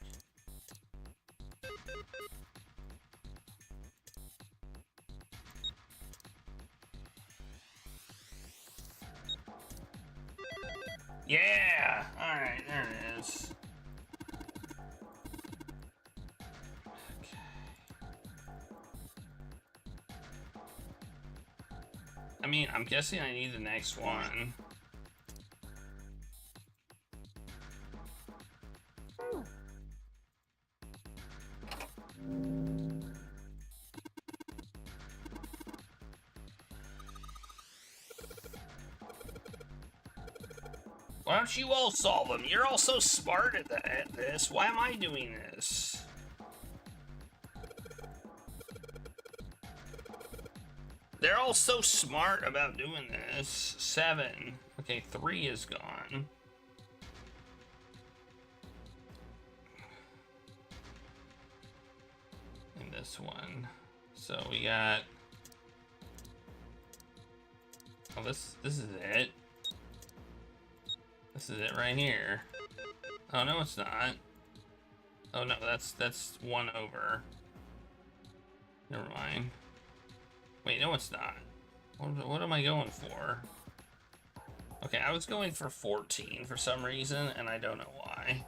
Yeah! Alright, there it is. Okay. I mean, I'm guessing I need the next one. Why don't you all solve them? You're all so smart at this. Why am I doing this? They're all so smart about doing this. 7. Okay, 3 is gone. And this one. So we got... Oh, this is it. This is it right here. Oh, no, it's not. Oh, no, that's 1 over. Never mind. Wait, no, it's not. What am I going for? Okay, I was going for 14 for some reason, and I don't know why.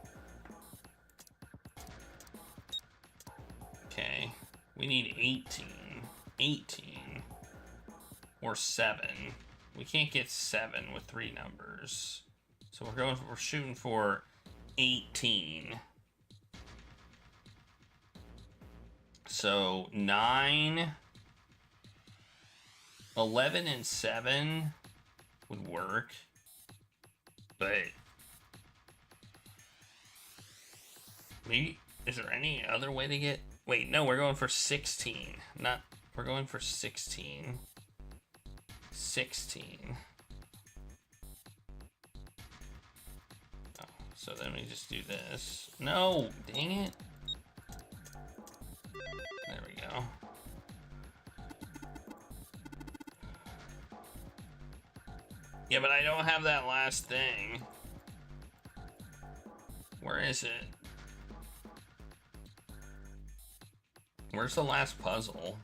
Okay, we need 18. 18. Or 7. We can't get 7 with 3 numbers. So we're shooting for 18. So 9, 11, and 7 would work. But maybe, is there any other way to get... Wait, no, we're going for 16. We're going for 16. 16. So then we just do this. No, dang it. There we go. Yeah, but I don't have that last thing. Where is it? Where's the last puzzle?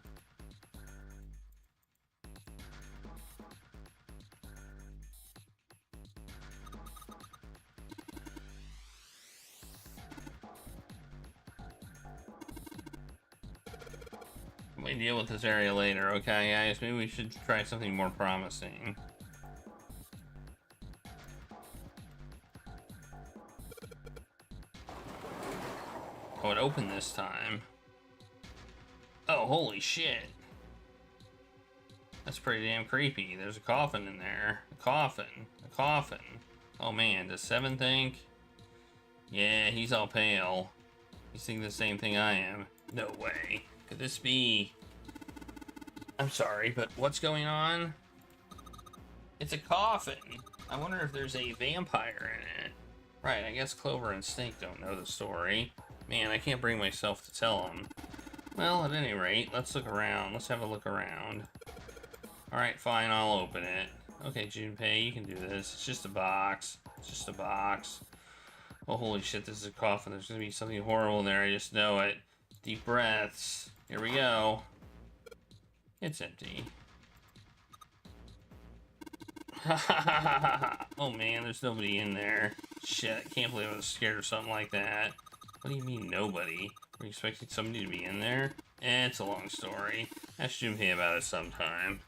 We deal with this area later, okay, guys? Maybe we should try something more promising. Oh, it opened this time. Oh, holy shit. That's pretty damn creepy. There's a coffin in there. A coffin. A coffin. Oh man, does 7 think? Yeah, he's all pale. He's thinking the same thing I am. No way. Could this be... I'm sorry, but what's going on? It's a coffin. I wonder if there's a vampire in it. Right, I guess Clover and Snake don't know the story. Man, I can't bring myself to tell them. Well, at any rate, let's look around. Let's have a look around. Alright, fine, I'll open it. Okay, Junpei, you can do this. It's just a box. It's just a box. Oh, holy shit, this is a coffin. There's gonna be something horrible in there. I just know it. Deep breaths. Here we go. It's empty. Oh man, there's nobody in there. Shit, I can't believe I was scared of something like that. What do you mean, nobody? Were you expecting somebody to be in there? It's a long story. Ask Junpei about it sometime.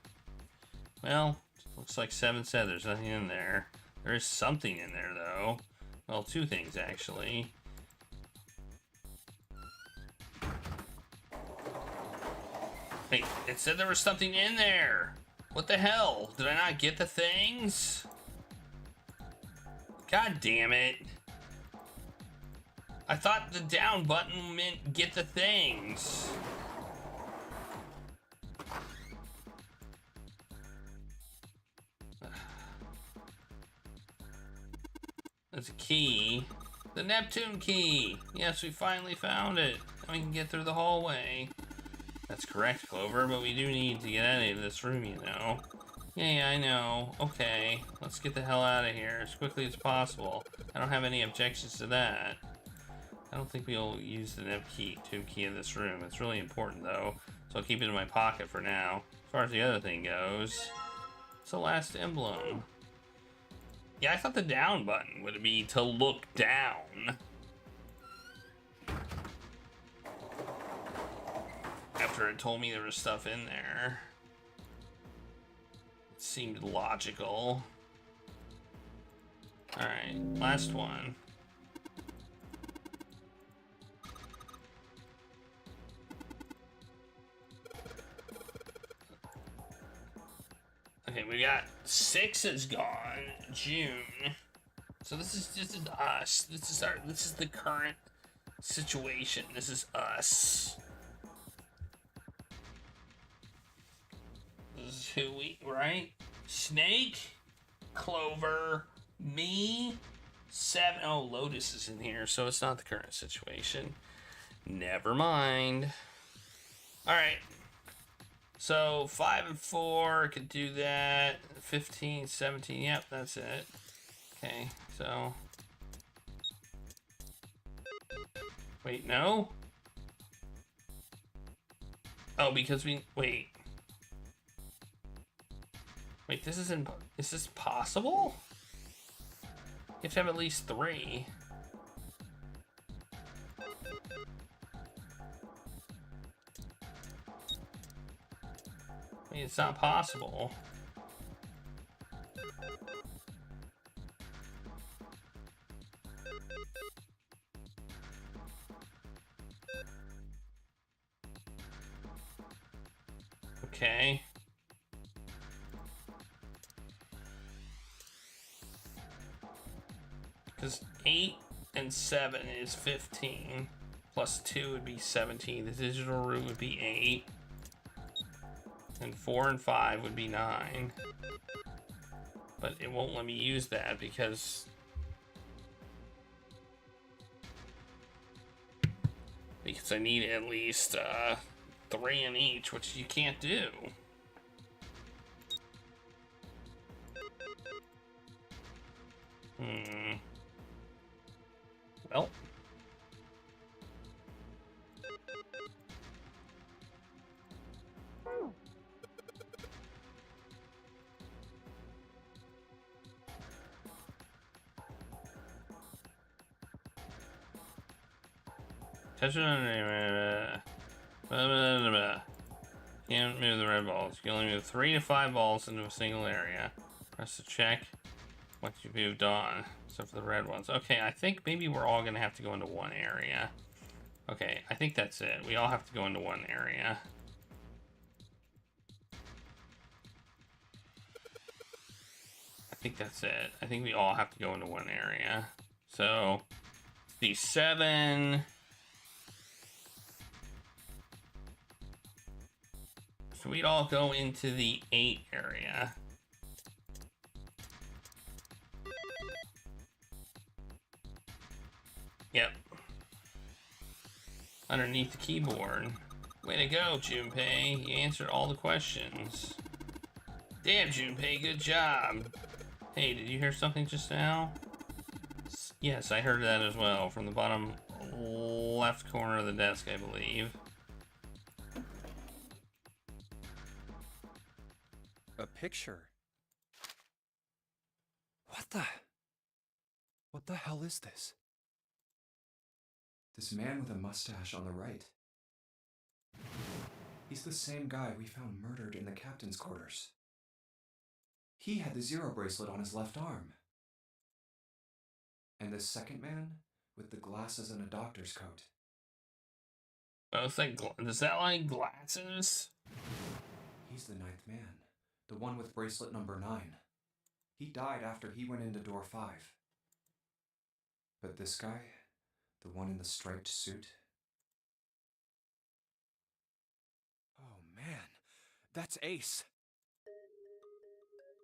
Well, looks like 7 said there's nothing in there. There is something in there, though. Well, 2 things, actually. Wait, it said there was something in there! What the hell? Did I not get the things? God damn it. I thought the down button meant get the things. There's a key. The Neptune key! Yes, we finally found it. And we can get through the hallway. That's correct, Clover, but we do need to get out of this room, you know. Yeah, I know. Okay, let's get the hell out of here as quickly as possible. I don't have any objections to that. I don't think we'll use the Neptune key in this room. It's really important, though, so I'll keep it in my pocket for now. As far as the other thing goes, it's the last emblem. Yeah, I thought the down button would be to look down. After it told me there was stuff in there. It seemed logical. Alright, last one. Okay, we got 6 is gone. June. So this is us. This is the current situation. This is us. This is who we, right? Snake, Clover, me, 7. Oh, Lotus is in here, so it's not the current situation. Never mind. Alright. So 5 and 4 could do that. 15, 17, yep, that's it. Okay, so. Wait, no? Oh, because we, wait. Wait, this isn't, is this possible? You have to have at least 3. I mean, it's not possible. Okay. Because 8 and 7 is 15. Plus 2 would be 17. The digital root would be 8. And 4 and 5 would be 9. But it won't let me use that because I need at least 3 in each, which you can't do. Well. Touch it on Can't move the red balls. You can only move 3 to 5 balls into a single area. Press the check once you've moved on. Except for the red ones. Okay, I think maybe we're all gonna have to go into one area. Okay, I think that's it. We all have to go into one area. I think that's it. I think we all have to go into one area. So, the 7. So we'd all go into the 8 area. Yep. Underneath the keyboard. Way to go, Junpei. You answered all the questions. Damn, Junpei, good job. Hey, did you hear something just now? Yes, I heard that as well, from the bottom left corner of the desk, I believe. A picture. What the hell is this? This man with a mustache on the right. He's the same guy we found murdered in the captain's quarters. He had the Zero bracelet on his left arm. And this second man with the glasses and a doctor's coat. Both like, is that like glasses? He's the 9th man. The one with bracelet number 9. He died after he went into door 5. But this guy, the one in the striped suit. Oh man, that's Ace.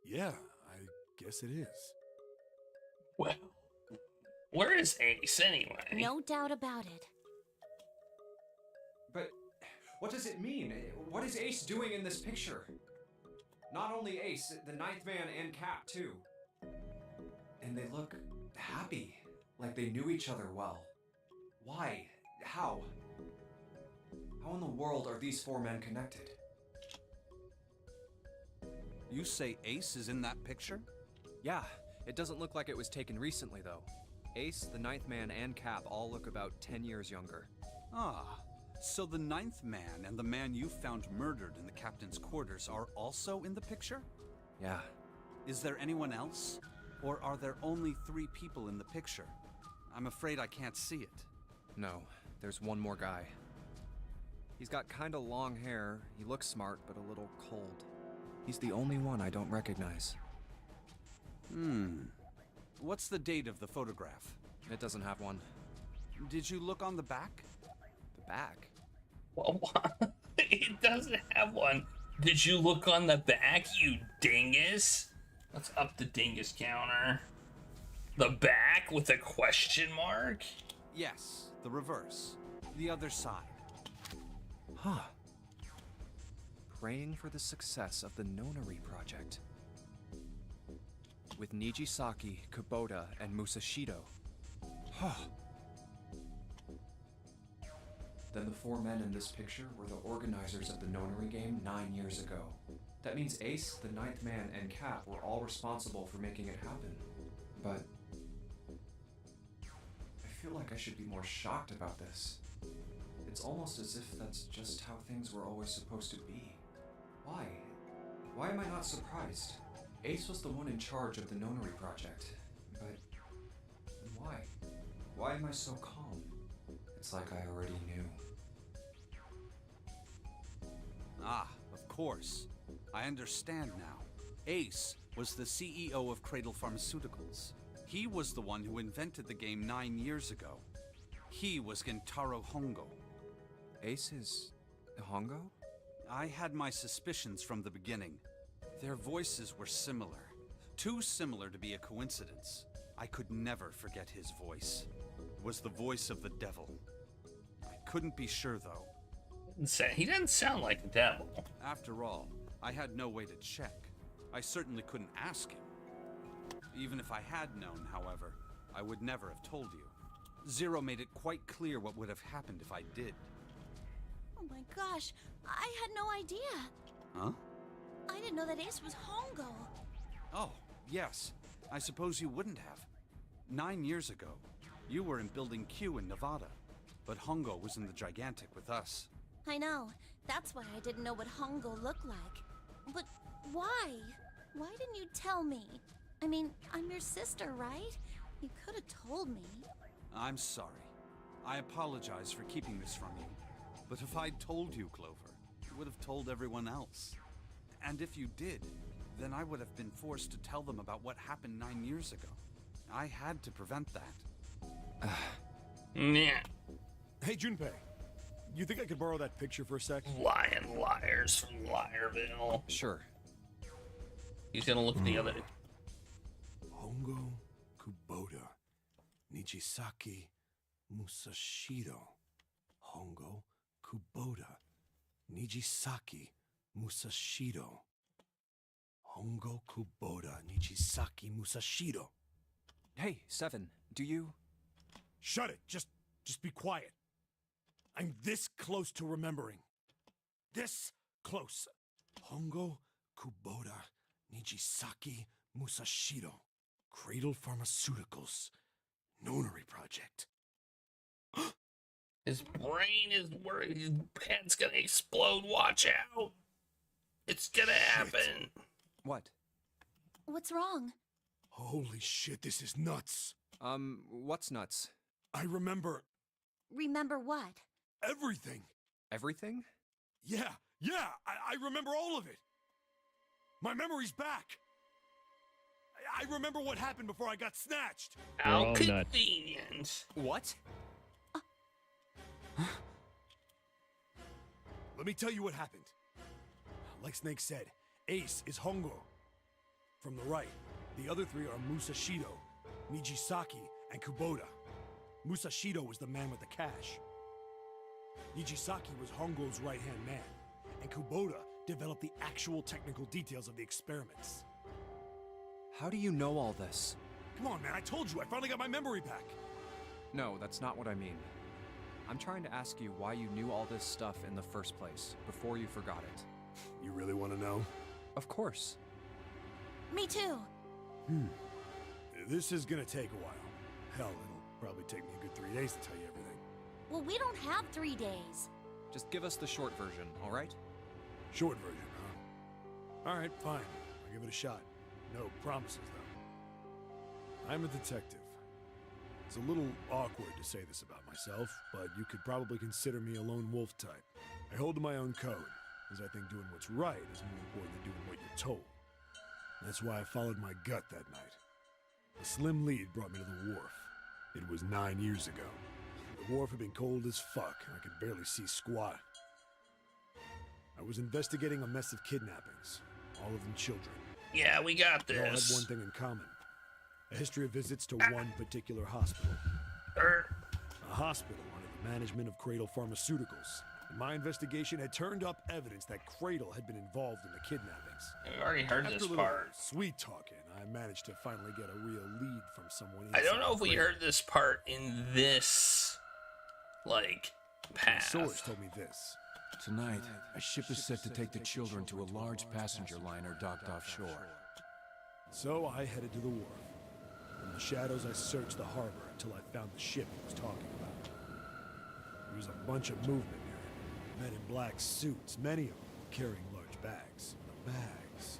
Yeah, I guess it is. Well, Where is Ace anyway? No doubt about it. But what does it mean? What is Ace doing in this picture? Not only Ace, the Ninth Man and Cap too. And they look happy, like they knew each other well. Why? How? How in the world are these four men connected? You say Ace is in that picture? Yeah, it doesn't look like it was taken recently though. Ace, the Ninth Man, and Cap all look about 10 years younger. Ah, so the Ninth Man and the man you found murdered in the captain's quarters are also in the picture? Yeah. Is there anyone else? Or are there only 3 people in the picture? I'm afraid I can't see it. No, there's one more guy. He's got kinda long hair, he looks smart, but a little cold. He's the only one I don't recognize. What's the date of the photograph? It doesn't have one. Did you look on the back? The back? Well, it doesn't have one. Did you look on the back, you dingus? Let's up the dingus counter. The back with a question mark? Yes, the reverse. The other side. Huh. Praying for the success of the Nonary project. With Nijisaki, Kubota, and Musashido. Huh. Then the four men in this picture were the organizers of the Nonary game 9 years ago. That means Ace, the Ninth Man, and Cap were all responsible for making it happen. But I feel like I should be more shocked about this. It's almost as if that's just how things were always supposed to be. Why? Why am I not surprised? Ace was the one in charge of the Nonary project, but why? Why am I so calm? It's like I already knew. Ah, of course. I understand now. Ace was the CEO of Cradle Pharmaceuticals. He was the one who invented the game 9 years ago. He was Gentaro Hongo. Ace is Hongo? I had my suspicions from the beginning. Their voices were similar. Too similar to be a coincidence. I could never forget his voice. It was the voice of the devil. I couldn't be sure, though. He doesn't sound like the devil. After all, I had no way to check. I certainly couldn't ask him. Even if I had known, however, I would never have told you. Zero made it quite clear what would have happened if I did. Oh my gosh, I had no idea. Huh? I didn't know that Ace was Hongo. Oh, yes. I suppose you wouldn't have. 9 years ago, you were in Building Q in Nevada, but Hongo was in the Gigantic with us. I know. That's why I didn't know what Hongo looked like. But why? Why didn't you tell me? I mean, I'm your sister, right? You could have told me. I'm sorry. I apologize for keeping this from you. But if I'd told you, Clover, you would have told everyone else. And if you did, then I would have been forced to tell them about what happened 9 years ago. I had to prevent that. Yeah. Hey, Junpei. You think I could borrow that picture for a sec? Lying liars from Liarville. Sure. He's gonna look at the other. Hongo, Kubota, Nijisaki, Musashido. Hongo, Kubota, Nijisaki, Musashido. Hongo, Kubota, Nijisaki, Musashido. Hey, Seven, do you... Shut it! Just be quiet. I'm this close to remembering. This close. Hongo, Kubota, Nijisaki, Musashido. Cradle Pharmaceuticals. Nonary project. His brain is worried. His head's gonna explode. Watch out. It's gonna happen. What? What's wrong? Holy shit, this is nuts. What's nuts? I remember Remember what? everything. Everything? Yeah, I remember all of it. My memory's back. I remember what happened before I got snatched. How convenient. What? Let me tell you what happened. Like Snake said, Ace is Hongo. From the right, the other three are Musashido, Nijisaki, and Kubota. Musashido was the man with the cash. Nijisaki was Hongo's right-hand man, and Kubota developed the actual technical details of the experiments. How do you know all this? Come on, man, I told you, I finally got my memory back. No, that's not what I mean. I'm trying to ask you why you knew all this stuff in the first place, before you forgot it. You really want to know? Of course. Me too. This is gonna take a while. Hell, it'll probably take me a good 3 days to tell you everything. Well, we don't have 3 days. Just give us the short version, all right? Short version, huh? Alright, fine. I'll give it a shot. No promises, though. I'm a detective. It's a little awkward to say this about myself, but you could probably consider me a lone wolf type. I hold to my own code, as I think doing what's right is more important than doing what you're told. That's why I followed my gut that night. A slim lead brought me to the wharf. It was 9 years ago. The wharf had been cold as fuck, and I could barely see squat. I was investigating a mess of kidnappings, all of them children. Yeah, we got They all had this. one thing in common. A history of visits to one particular hospital. A hospital under the management of Cradle Pharmaceuticals. And my investigation had turned up evidence that Cradle had been involved in the kidnappings. We already heard After this a little part. sweet talking, I managed to finally get a real lead from someone I don't inside know if we Cradle. heard this part in this, like, My path. source told me this. Tonight, a ship is set to take the children to a large passenger liner docked offshore. So I headed to the wharf. In the shadows, I searched the harbor until I found the ship he was talking about. There was a bunch of movement near it. Men in black suits, many of them carrying large bags. The bags.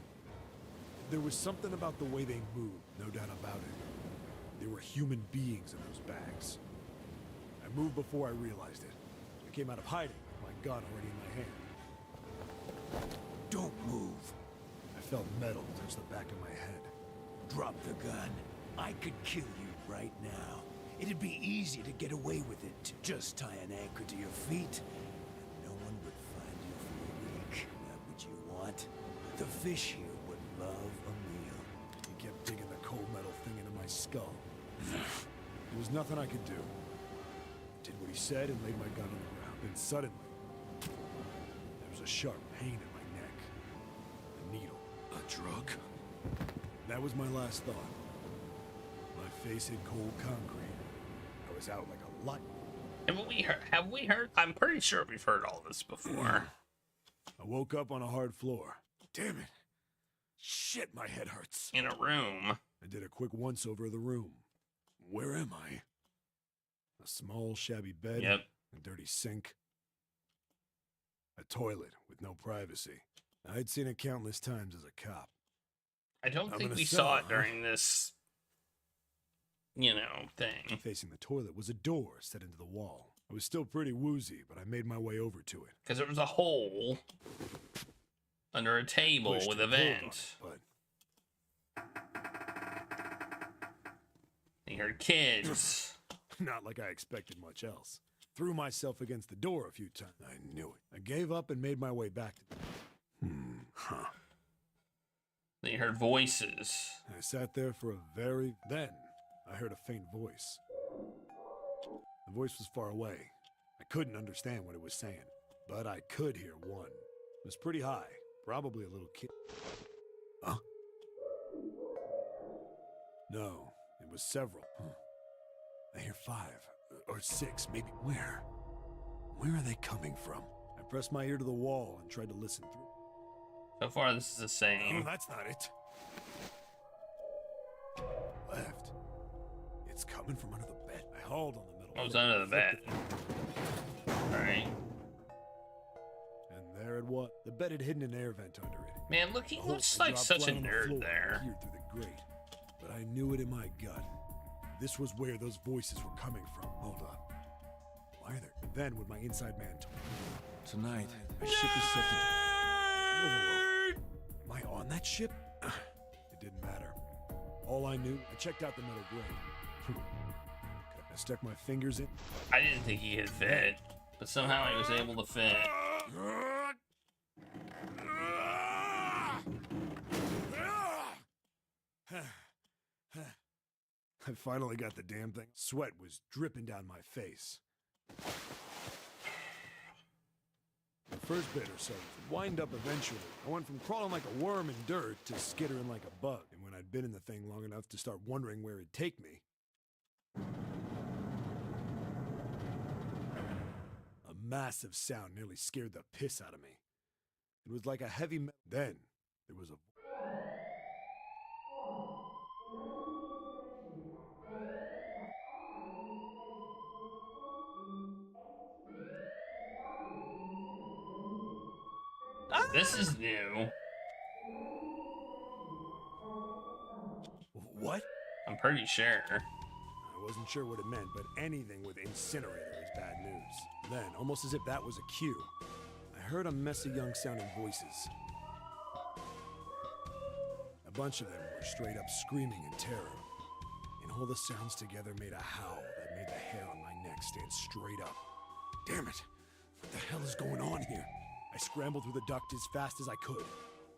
There was something about the way they moved, no doubt about it. There were human beings in those bags. I moved before I realized it. I came out of hiding with my gun already in my hand. Don't move. I felt metal touch the back of my head. Drop the gun. I could kill you right now. It'd be easy to get away with it. Just tie an anchor to your feet, and no one would find you for a week. That what you want? The fish here would love a meal. He kept digging the cold metal thing into my skull. There was nothing I could do. Did what he said and laid my gun on the ground. Then suddenly, there was a sharp pain in my neck. A needle. A drug? That was my last thought. My face hit cold concrete. I was out like a light. Have we heard? I'm pretty sure we've heard all this before. I woke up on a hard floor. Damn it. Shit, my head hurts. In a room. I did a quick once-over of the room. Where am I? A small, shabby bed. Yep. A dirty sink. A toilet with no privacy. I'd seen it countless times as a cop. I don't I'm think in a we cell, saw it huh? during this, you know, thing. Facing the toilet was a door set into the wall. I was still pretty woozy, but I made my way over to it. Because there was a hole under a table Pushed with a and pulled on vent. it, but You heard kids. not like I expected much else. Threw myself against the door a few times. I knew it. I gave up and made my way back to Huh. Then you heard voices. I sat there for Then, I heard a faint voice. The voice was far away. I couldn't understand what it was saying, but I could hear one. It was pretty high, probably a little kid. Huh? No, it was several. I hear 5 or 6, maybe. Where? Where are they coming from? I pressed my ear to the wall and tried to listen through. So far, this is the Oh, same. that's not it. Left. It's coming from under the bed. I hauled on the middle. Oh, it's under the bed. Alright. And there it was. The bed had hidden an air vent under it. Man, look, he A hole looks that like dropped such a flat on the nerd floor there. and peered through the grate. But I knew it in my gut. This was where those voices were coming from. Hold up. Why are there? And then when my inside man told me, Tonight, a ship is set to... Whoa, whoa, whoa. Am I on that ship? It didn't matter. All I knew, I checked out the metal grate. I stuck my fingers in. I didn't think he could fit, but somehow he was able to fit. I finally got the damn thing. Sweat was dripping down my face. The first bit or so wind up eventually. I went from crawling like a worm in dirt to skittering like a bug. And when I'd been in the thing long enough to start wondering where it'd take me, a massive sound nearly scared the piss out of me. It was like a heavy metal. Then there was a This is new. What? I'm pretty sure. I wasn't sure what it meant, but anything with incinerator is bad news. Then, almost as if that was a cue, I heard a mess of young-sounding voices. A bunch of them were straight up screaming in terror, and all the sounds together made a howl that made the hair on my neck stand straight up. Damn it! What the hell is going on here? I scrambled through the duct as fast as I could.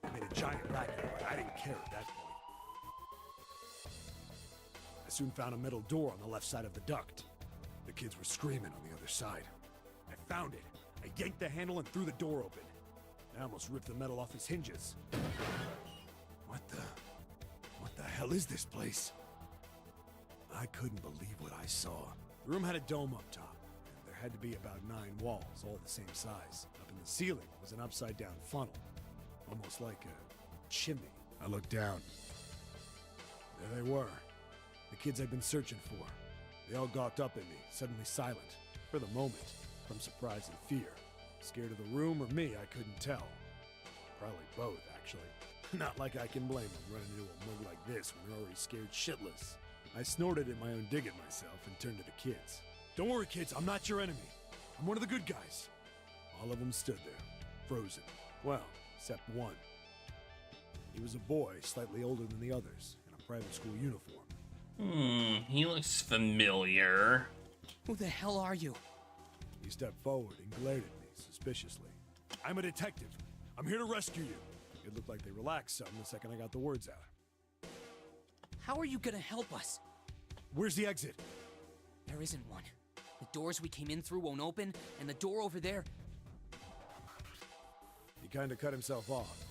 I made a giant racket, but I didn't care at that point. I soon found a metal door on the left side of the duct. The kids were screaming on the other side. I found it. I yanked the handle and threw the door open. I almost ripped the metal off its hinges. What the hell is this place? I couldn't believe what I saw. The room had a dome up top. There had to be about 9 walls, all the same size. Up in the ceiling was an upside-down funnel, almost like a chimney. I looked down. There they were, the kids I'd been searching for. They all gawked up at me, suddenly silent, for the moment, from surprise and fear. Scared of the room or me, I couldn't tell. Probably both, actually. Not like I can blame them running into a mug like this when they're already scared shitless. I snorted at my own dig at myself and turned to the kids. Don't worry, kids, I'm not your enemy. I'm one of the good guys. All of them stood there, frozen. Well, except one. He was a boy, slightly older than the others, in a private school uniform. He looks familiar. Who the hell are you? He stepped forward and glared at me suspiciously. I'm a detective. I'm here to rescue you. It looked like they relaxed some the second I got the words out. How are you gonna help us? Where's the exit? There isn't one. The doors we came in through won't open, and the door over there... He kinda cut himself off.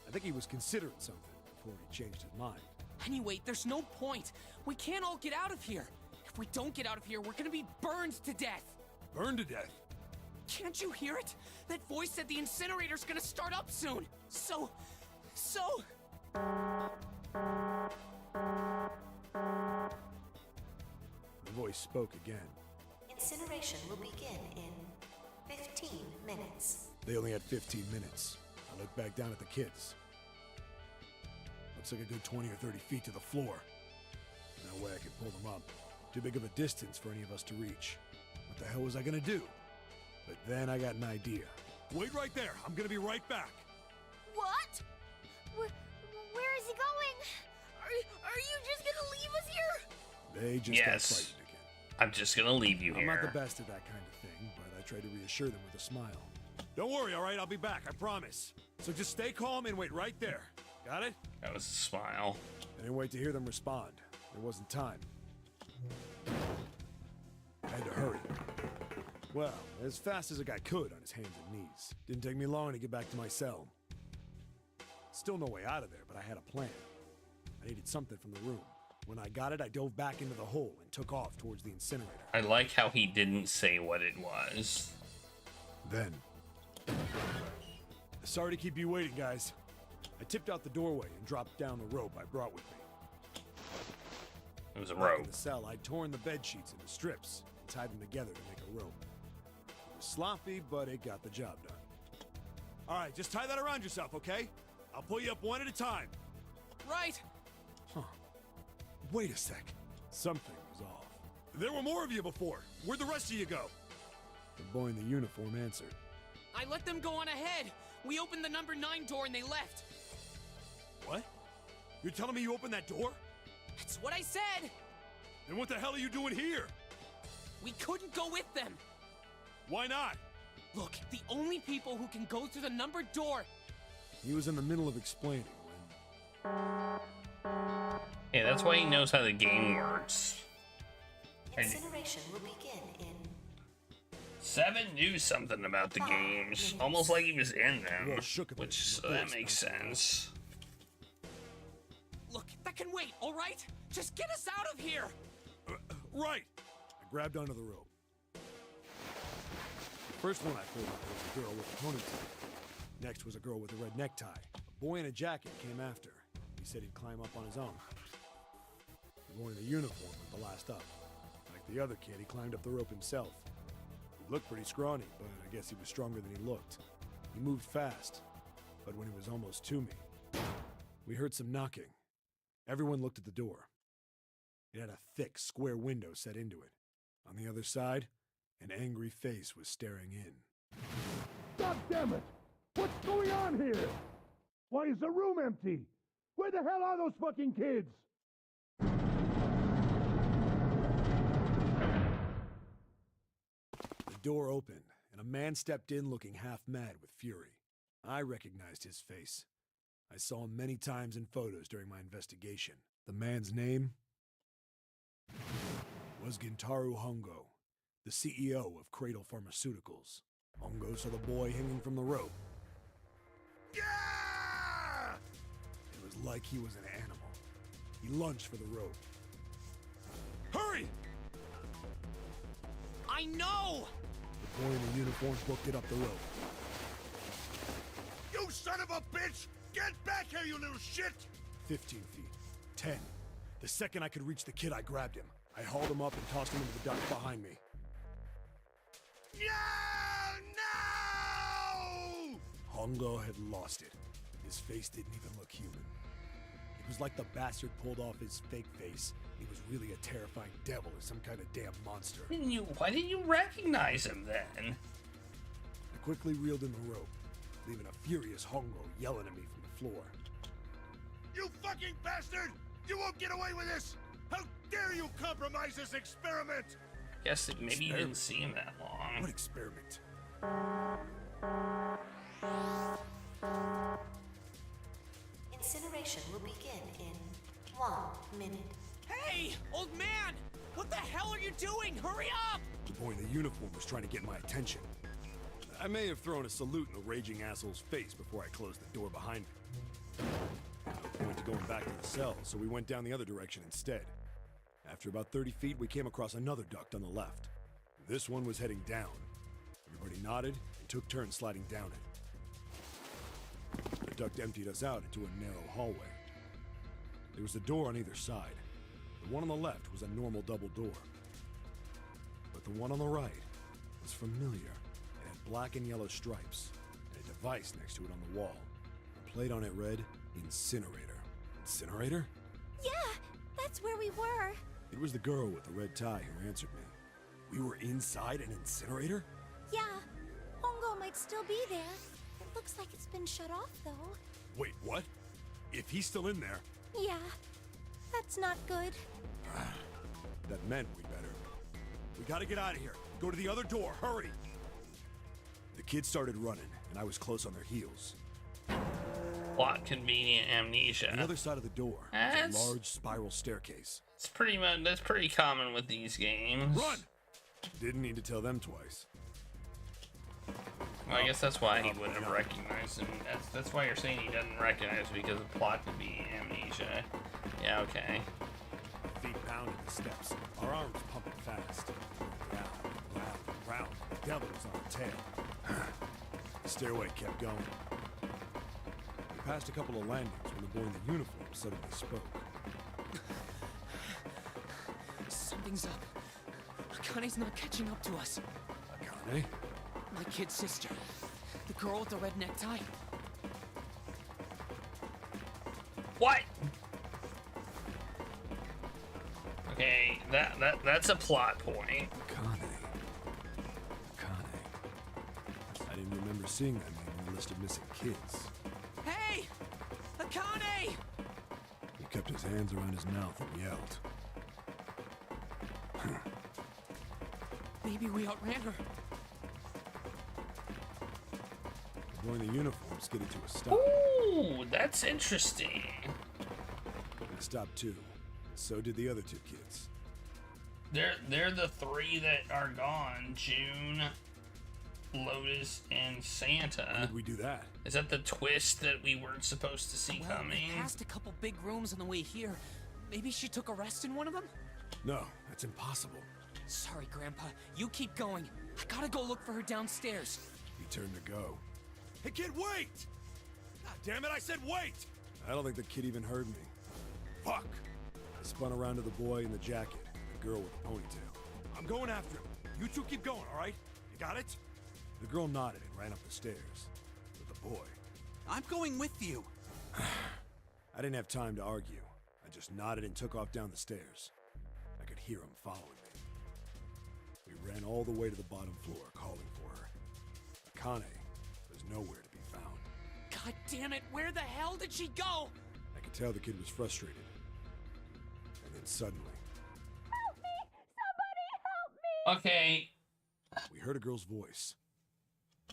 I think he was considering something before he changed his mind. Anyway, there's no point. We can't all get out of here. If we don't get out of here, we're gonna be burned to death. Burned to death? Can't you hear it? That voice said the incinerator's gonna start up soon. So... The voice spoke again. Incineration will begin in 15 minutes. They only had 15 minutes. I looked back down at the kids. Looks like a good 20 or 30 feet to the floor. No way I could pull them up. Too big of a distance for any of us to reach. What the hell was I gonna do? But then I got an idea. Wait right there. I'm gonna be right back. What? Where is he going? Are you just gonna leave us here? They just got frightened again. I'm just gonna leave you I'm here. not the best at that kind of thing, but I tried to reassure them with a smile. Don't worry, all right? I'll be back, I promise. So just stay calm and wait right there. Got it? That was a smile. I didn't wait to hear them respond. There wasn't time. I had to hurry. Well, as fast as a guy could on his hands and knees. Didn't take me long to get back to my cell. Still no way out of there, but I had a plan. I needed something from the room. When I got it, I dove back into the hole and took off towards the incinerator. I like how he didn't say what it was. Then... Sorry to keep you waiting, guys. I tipped out the doorway and dropped down the rope I brought with me. It was a Back rope. in the cell, I'd torn the bed sheets into strips and tied them together to make a rope. It was sloppy, but it got the job done. All right, just tie that around yourself, okay? I'll pull you up one at a time. Right. Huh. Wait a sec. Something was off. There were more of you before. Where'd the rest of you go? The boy in the uniform answered. I let them go on ahead. We opened the number 9 door and they left. What? You're telling me you opened that door? That's what I said. Then what the hell are you doing here? We couldn't go with them. Why not? Look, the only people who can go through the numbered door... He was in the middle of explaining when... Yeah, that's why he knows how the game works. Incineration will begin in... Seven knew something about the games, almost like he was in them, which so that makes sense. Look, that can wait, all right? Just get us out of here! Right! I grabbed onto the rope. The first one I pulled out was a girl with a ponytail. Next was a girl with a red necktie. A boy in a jacket came after. He said he'd climb up on his own. He wore the uniform at the last up. Like the other kid, he climbed up the rope himself. He looked pretty scrawny, but I guess he was stronger than he looked. He moved fast, but when he was almost to me, we heard some knocking. Everyone looked at the door. It had a thick, square window set into it. On the other side, an angry face was staring in. God damn it! What's going on here? Why is the room empty? Where the hell are those fucking kids? The door opened, and a man stepped in looking half mad with fury. I recognized his face. I saw him many times in photos during my investigation. The man's name was Gintaro Hongo, the CEO of Cradle Pharmaceuticals. Hongo saw the boy hanging from the rope. Yeah! It was like he was an animal. He lunged for the rope. Hurry! I know! The boy in the uniform booked it up the rope. You son of a bitch! Get back here, you little shit! 15 feet. 10. The second I could reach the kid, I grabbed him. I hauled him up and tossed him into the duct behind me. No! Hongo had lost it. His face didn't even look human. It was like the bastard pulled off his fake face. He was really a terrifying devil or some kind of damn monster. Why didn't you recognize him then? I quickly reeled in the rope, leaving a furious Hongo yelling at me from the floor. You fucking bastard! You won't get away with this! How dare you compromise this experiment! Guess that maybe you didn't see him that long. What experiment? Incineration will begin in 1 minute. Hey, old man! What the hell are you doing? Hurry up! The boy in the uniform was trying to get my attention. I may have thrown a salute in the raging asshole's face before I closed the door behind me. No point to going back to the cell, so we went down the other direction instead. After about 30 feet, we came across another duct on the left. This one was heading down. Everybody nodded and took turns sliding down it. The duct emptied us out into a narrow hallway. There was a door on either side. The one on the left was a normal double door. But the one on the right was familiar. It had black and yellow stripes, and a device next to it on the wall. The plate on it read, Incinerator. Incinerator? Yeah, that's where we were. It was the girl with the red tie who answered me. We were inside an incinerator? Yeah, Hongo might still be there. It looks like it's been shut off, though. Wait, what? If he's still in there... Yeah, that's not good. That meant we better. We gotta get out of here. Go to the other door, hurry! The kids started running, and I was close on their heels. Plot convenient amnesia. On the other side of the door was a large spiral staircase. It's pretty much, that's pretty common with these games. Run! Didn't need to tell them twice. Well, I guess that's why he wouldn't have recognized him. That's why you're saying he doesn't recognize, because the plot could be amnesia. Yeah, okay. Feet pounded the steps. Our arms pumping fast. Round, round, round. The devil was on the tail. The stairway kept going. We passed a couple of landings when the boy in the uniform suddenly spoke. Something's up. Akane's not catching up to us. Akane? My kid's sister. The girl with the red necktie. What? Okay, that's a plot point. Akane. I didn't remember seeing that name on the list of missing kids. Hey! Akane! He kept his hands around his mouth and yelled. Maybe we outran her. The boy in the uniform skidded to a stop. Ooh, that's interesting. He stopped too. So did the other two kids. They're the three that are gone. June, Lotus, and Santa. When did we do that? Is that the twist that we weren't supposed to see coming? We passed a couple big rooms on the way here. Maybe she took a rest in one of them? No, that's impossible. Sorry, Grandpa. You keep going. I gotta go look for her downstairs. He turned to go. Hey, kid, wait! God damn it, I said wait! I don't think the kid even heard me. Fuck! I spun around to the boy in the jacket, the girl with the ponytail. I'm going after him. You two keep going, all right? You got it? The girl nodded and ran up the stairs. But the boy... I'm going with you. I didn't have time to argue. I just nodded and took off down the stairs. I could hear him following me. We ran all the way to the bottom floor, calling for her. Akane was nowhere to be found. God damn it, where the hell did she go? I could tell the kid was frustrated. And then suddenly... Help me! Somebody help me! Okay. We heard a girl's voice.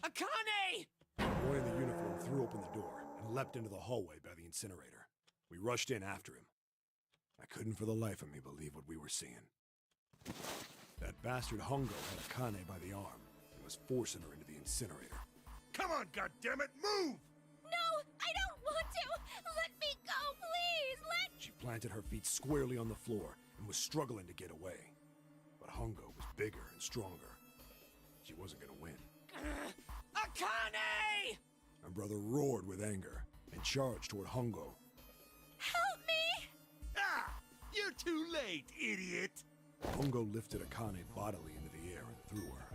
Akane! The boy in the uniform threw open the door and leapt into the hallway by the incinerator. We rushed in after him. I couldn't for the life of me believe what we were seeing. That bastard Hongo had Akane by the arm and was forcing her into the incinerator. Come on, goddammit, move! No, I don't want to! Let me go, please! She planted her feet squarely on the floor and was struggling to get away. But Hongo was bigger and stronger. She wasn't gonna win. Akane! My brother roared with anger and charged toward Hongo. Help me! Ah! You're too late, idiot! Hongo lifted Akane bodily into the air and threw her,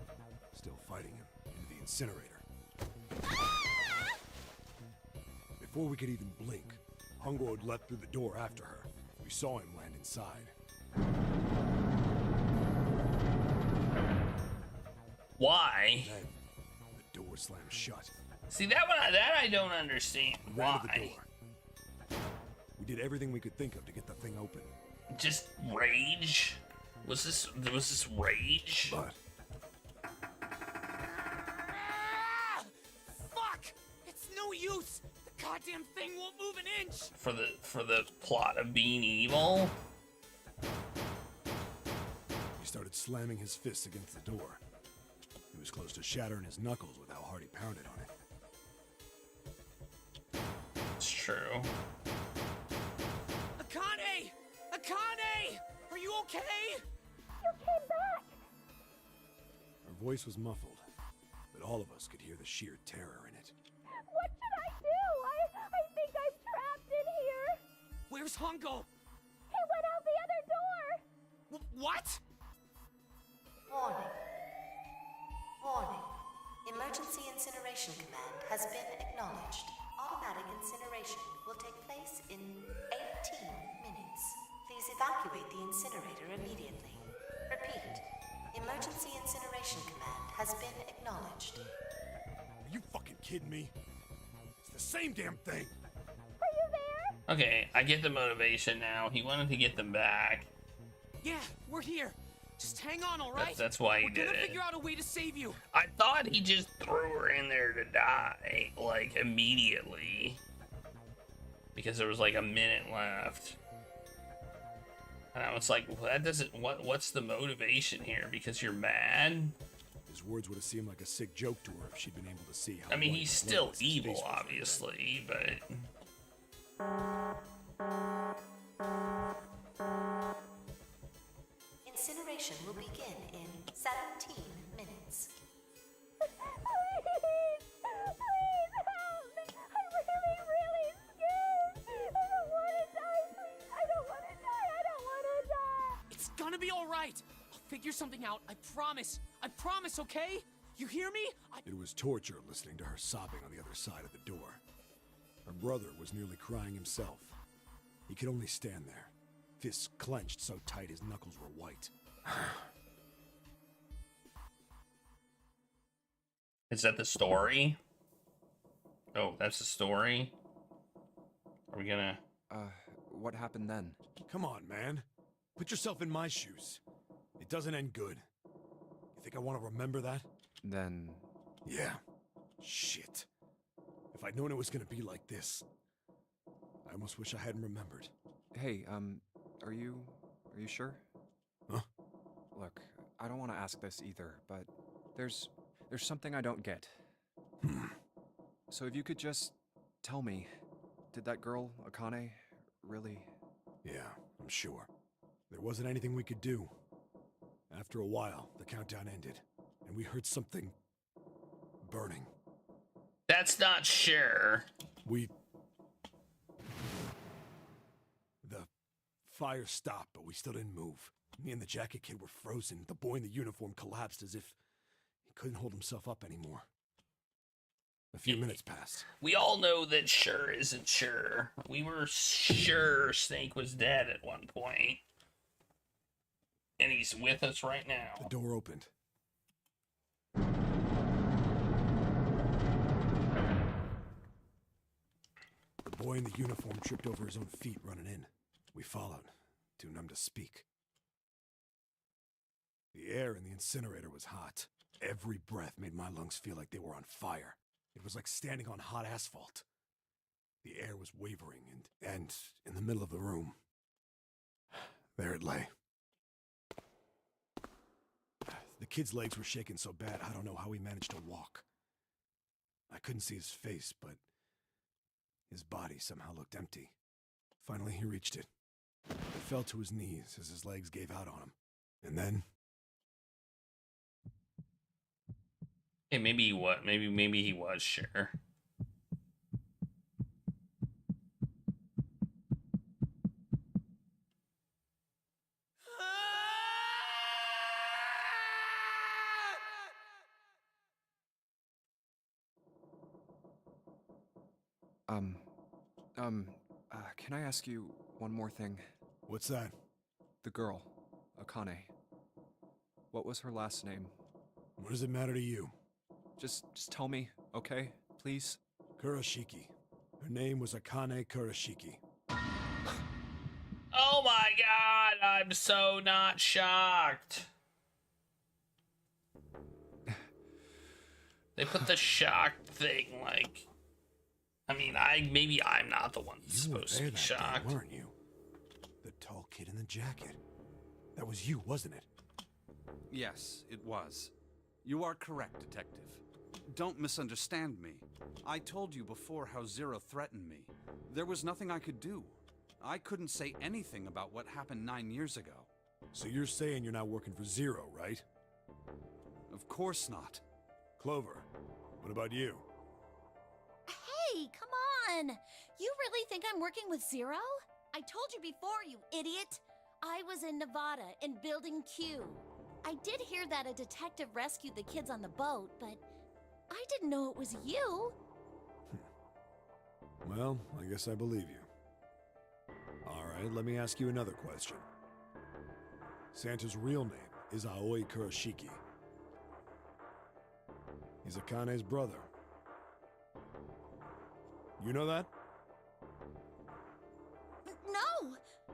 still fighting him, into the incinerator. Ah! Before we could even blink, Hongo had leapt through the door after her. We saw him land inside. Why? Then, the door slammed shut. See, that I don't understand. We ran Why? to the door. We did everything we could think of to get the thing open. Just rage? Was this rage? But Fuck! It's no use! The goddamn thing won't move an inch! For the plot of being evil? he started slamming his fists against the door. He was close to shattering his knuckles with how hard he pounded on it. It's true. Akane! Akane! Are you okay? You came back! Her voice was muffled, but all of us could hear the sheer terror in it. What should I do? I think I'm trapped in here! Where's Hongo? He went out the other door! What? Warning. Warning. Emergency Incineration Command has been acknowledged. Automatic incineration will take place in 18 minutes. Please evacuate the incinerator immediately. Repeat. Emergency Incineration Command has been acknowledged. Are you fucking kidding me? It's the same damn thing. Are you there? Okay, I get the motivation now. He wanted to get them back. Yeah, we're here. Just hang on, all right? That's why he We're did gonna it. figure out a way to save you. I thought he just threw her in there to die, like, immediately. Because there was like a minute left. And I was like, well, that doesn't, what's the motivation here? Because you're mad? His words would have seemed like a sick joke to her if she'd been able to see how... I mean, white he's and still bloodless his evil, face was right obviously, but... Incineration will begin in 17 minutes. Please! Please help me! I'm really, really scared! I don't want to die, please! I don't want to die! I don't want to die! It's gonna be all right. I'll figure something out. I promise. I promise, okay? You hear me? It was torture listening to her sobbing on the other side of the door. Her brother was nearly crying himself. He could only stand there, fists clenched so tight his knuckles were white. Is that the story? Oh, that's the story? Are we gonna... What happened then? Come on, man. Put yourself in my shoes. It doesn't end good. You think I want to remember that? Then... Yeah. Shit. If I'd known it was gonna be like this, I almost wish I hadn't remembered. Hey, are you sure? Huh? Look, I don't want to ask this either, but there's something I don't get. So if you could just tell me, did that girl, Akane, really... Yeah, I'm sure. There wasn't anything we could do. After a while, the countdown ended, and we heard something... burning. That's not sure. The fire stopped, but we still didn't move. Me and the jacket kid were frozen. The boy in the uniform collapsed as if he couldn't hold himself up anymore. A few minutes passed. We all know that sure isn't sure. We were sure Snake was dead at one point. And he's with us right now. The door opened. The boy in the uniform tripped over his own feet running in. We followed, too numb to speak. The air in the incinerator was hot. Every breath made my lungs feel like they were on fire. It was like standing on hot asphalt. The air was wavering, and in the middle of the room, there it lay. The kid's legs were shaking so bad, I don't know how he managed to walk. I couldn't see his face, but his body somehow looked empty. Finally, he reached it. He fell to his knees as his legs gave out on him. And then... Hey, maybe he was. Maybe he was sure. Can I ask you one more thing? What's that? The girl, Akane. What was her last name? What does it matter to you? Just tell me, okay? Please? Kurashiki. Her name was Akane Kurashiki. Oh my god, I'm so not shocked. They put the shocked thing like... I mean, maybe I'm not the one that's supposed to be shocked. Day, weren't you? The tall kid in the jacket. That was you, wasn't it? Yes, it was. You are correct, Detective. Don't misunderstand me. I told you before how Zero threatened me. There was nothing I could do. I couldn't say anything about what happened 9 years ago. So you're saying you're not working for Zero, right? Of course not. Clover, what about you? Hey, come on! You really think I'm working with Zero? I told you before, you idiot! I was in Nevada, in Building Q. I did hear that a detective rescued the kids on the boat, but I didn't know it was you. Well, I guess I believe you. Alright, let me ask you another question. Santa's real name is Aoi Kurashiki. He's Akane's brother. You know that?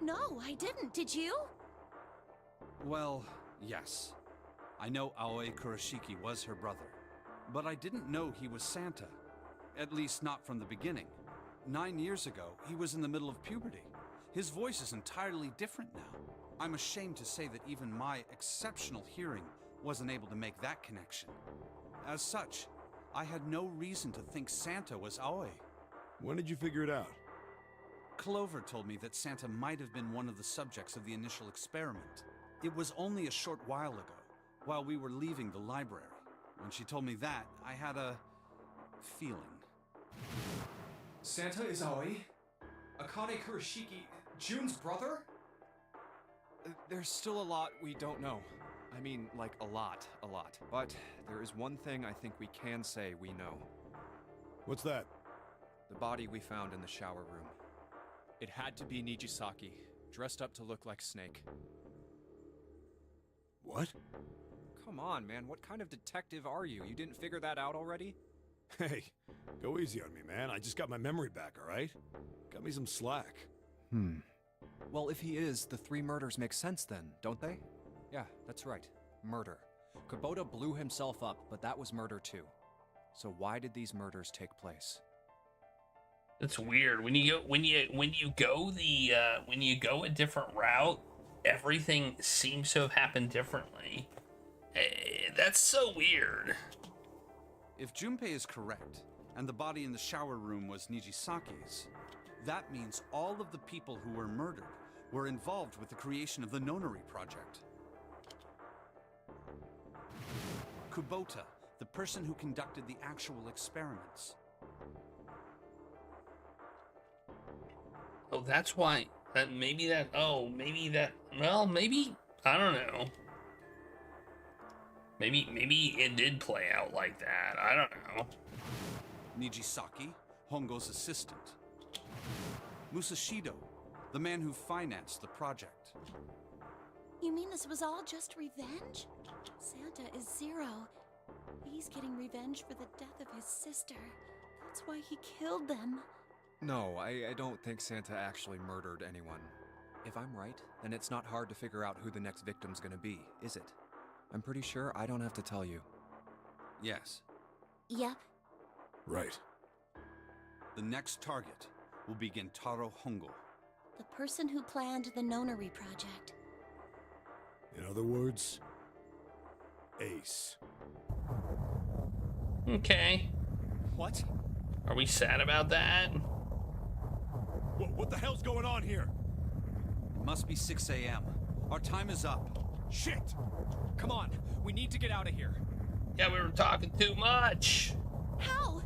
No, I didn't. Did you? Well, yes. I know Aoi Kurashiki was her brother, but I didn't know he was Santa. At least not from the beginning. 9 years ago, he was in the middle of puberty. His voice is entirely different now. I'm ashamed to say that even my exceptional hearing wasn't able to make that connection. As such, I had no reason to think Santa was Aoi. When did you figure it out? Clover told me that Santa might have been one of the subjects of the initial experiment. It was only a short while ago, while we were leaving the library. When she told me that, I had a feeling. Santa is Aoi? Akane Kurashiki, June's brother? There's still a lot we don't know. I mean, like a lot. But there is one thing I think we can say we know. What's that? The body we found in the shower room. It had to be Nijisaki, dressed up to look like Snake. What? Come on, man, what kind of detective are you? You didn't figure that out already? Hey, go easy on me, man. I just got my memory back, alright? Got me some slack. Well, if he is, the 3 murders make sense then, don't they? Yeah, that's right. Murder. Kubota blew himself up, but that was murder too. So why did these murders take place? That's weird. When you go a different route, everything seems to have happened differently. That's so weird. If Junpei is correct, and the body in the shower room was Nijisake's, that means all of the people who were murdered were involved with the creation of the Nonori Project. Kubota, the person who conducted the actual experiments. Oh, that's why. Maybe, I don't know. Maybe it did play out like that. I don't know. Nijisaki, Hongo's assistant. Musashido, the man who financed the project. You mean this was all just revenge? Santa is Zero. He's getting revenge for the death of his sister. That's why he killed them. No, I don't think Santa actually murdered anyone. If I'm right, then it's not hard to figure out who the next victim's gonna be, is it? I'm pretty sure I don't have to tell you. Yes. Yep. Right. The next target will be Gentaro Hongo. The person who planned the Nonori Project. In other words, Ace. Okay. What? Are we sad about that? What the hell's going on here? It must be 6 a.m. Our time is up. Shit! Come on, we need to get out of here. Yeah, we were talking too much. How?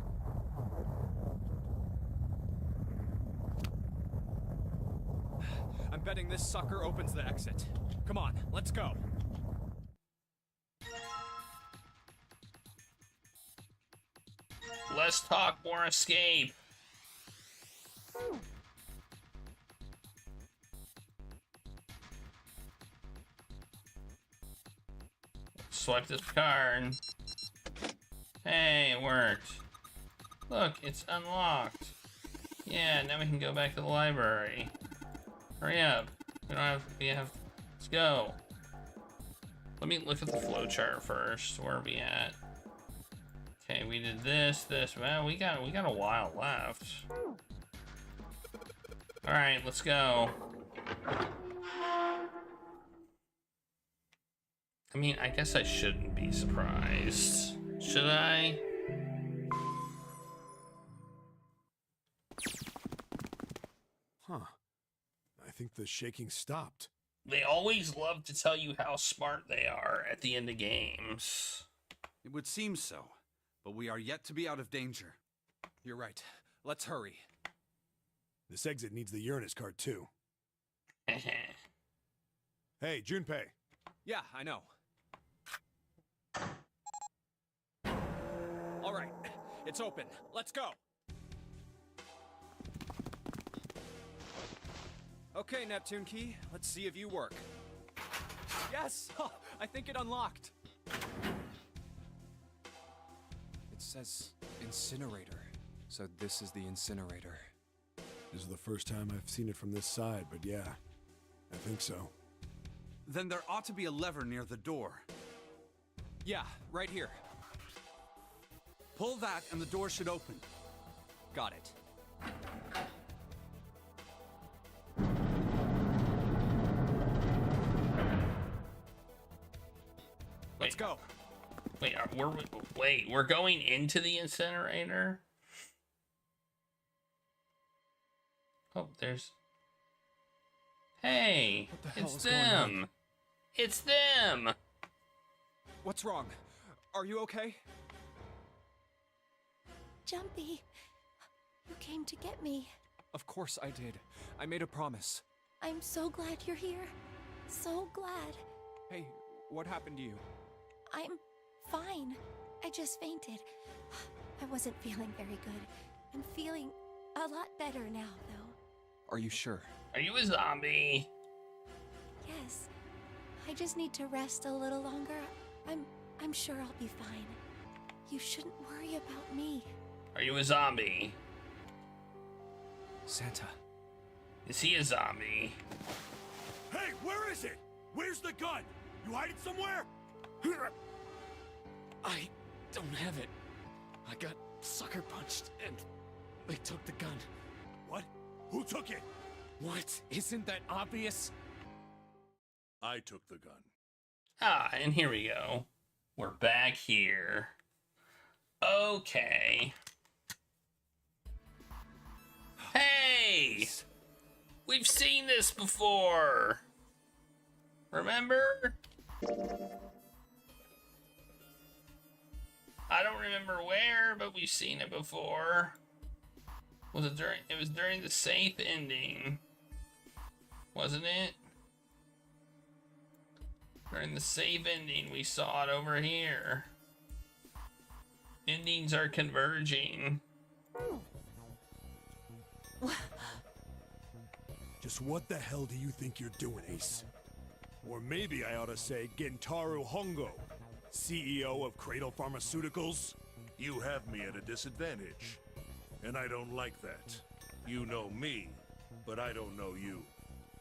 I'm betting this sucker opens the exit. Come on, let's go. Less talk, more escape. Swipe this card. Hey, it worked. Look, it's unlocked. Yeah, now we can go back to the library. Hurry up. Let's go. Let me look at the flowchart first. Where are we at? Okay, we did this. Well, we got a while left. All right, let's go. I mean, I guess I shouldn't be surprised. Should I? Huh. I think the shaking stopped. They always love to tell you how smart they are at the end of games. It would seem so, but we are yet to be out of danger. You're right. Let's hurry. This exit needs the Uranus card, too. Hey, Junpei. Yeah, I know. All right, it's open. Let's go. Okay, Neptune Key, let's see if you work. Yes! Oh, I think it unlocked. It says incinerator, so this is the incinerator. This is the first time I've seen it from this side, but yeah, I think so. Then there ought to be a lever near the door. Yeah, right here. Pull that and the door should open. Got it. Let's go. Wait, we're going into the incinerator? Oh, there's... Hey, it's them. It's them. What's wrong? Are you okay? Jumpy, you came to get me. Of course I did. I made a promise. I'm so glad you're here. So glad. Hey, what happened to you? I'm fine. I just fainted. I wasn't feeling very good. I'm feeling a lot better now, though. Are you sure? Are you a zombie? Yes. I just need to rest a little longer. I'm sure I'll be fine. You shouldn't worry about me. Are you a zombie? Santa. Is he a zombie? Hey, where is it? Where's the gun? You hide it somewhere? I don't have it. I got sucker punched and they took the gun. What? Who took it? What? Isn't that obvious? I took the gun. Ah, and here we go. We're back here. Okay. Hey! We've seen this before! Remember? I don't remember where, but we've seen it before. Was it during? It was during the safe ending, wasn't it? During the safe ending, we saw it over here. Endings are converging. Just what the hell do you think you're doing, Ace? Or maybe I ought to say Gentaro Hongo, CEO of Cradle Pharmaceuticals. You have me at a disadvantage, and I don't like that. You know me, but I don't know you.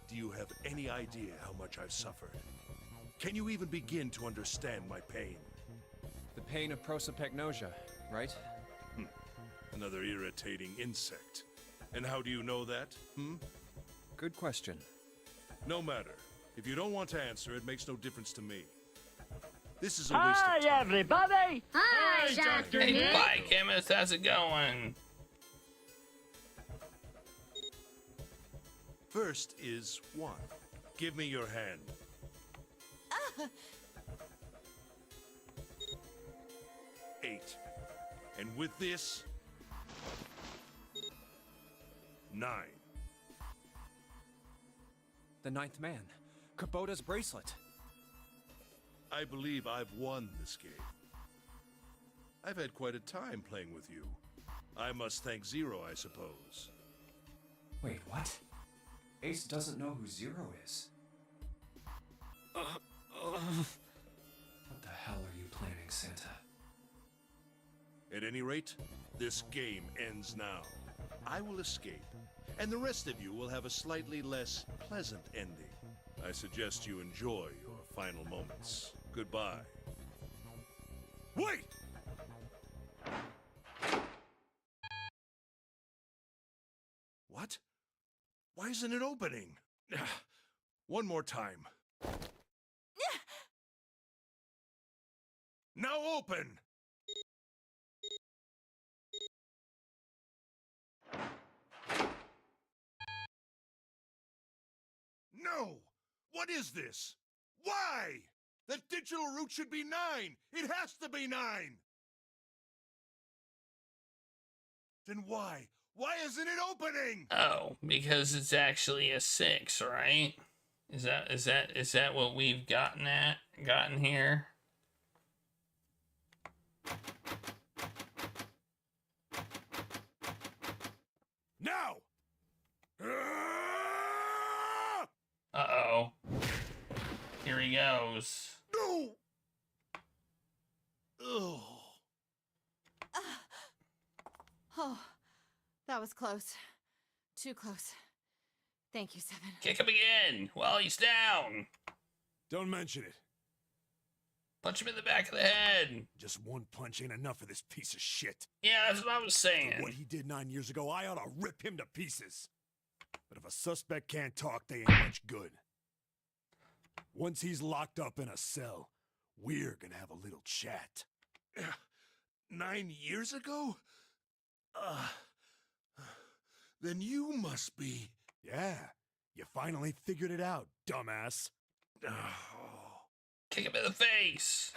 Do you have any idea how much I've suffered? Can you even begin to understand my pain? The pain of prosopagnosia, right? Another irritating insect. And how do you know that, Good question. No matter. If you don't want to answer, it makes no difference to me. This is a waste of time. Hi, everybody! Hi, Dr. Hey, Nick. bye, chemist. How's it going? First is 1. Give me your hand. 8. And with this, 9. The ninth man. Kubota's bracelet. I believe I've won this game. I've had quite a time playing with you. I must thank Zero, I suppose. Wait, what? Ace doesn't know who Zero is. What the hell are you planning, Santa? At any rate, this game ends now. I will escape, and the rest of you will have a slightly less pleasant ending. I suggest you enjoy your final moments. Goodbye. Wait! What? Why isn't it opening? One more time. Now open! No! What is this? Why? That digital root should be 9! It has to be 9! Then why? Why isn't it opening? Oh, because it's actually a 6, right? Is that what we've gotten here? Now! Uh-oh. Here he goes. No! Ugh. Oh, that was close. Too close. Thank you, Seven. Kick him again while he's down. Don't mention it. Punch him in the back of the head. Just one punch ain't enough for this piece of shit. Yeah, that's what I was saying. For what he did 9 years ago, I ought to rip him to pieces. But if a suspect can't talk, they ain't much good. Once he's locked up in a cell, we're gonna have a little chat. 9 years ago? Then you must be... Yeah, you finally figured it out, dumbass. Kick him in the face.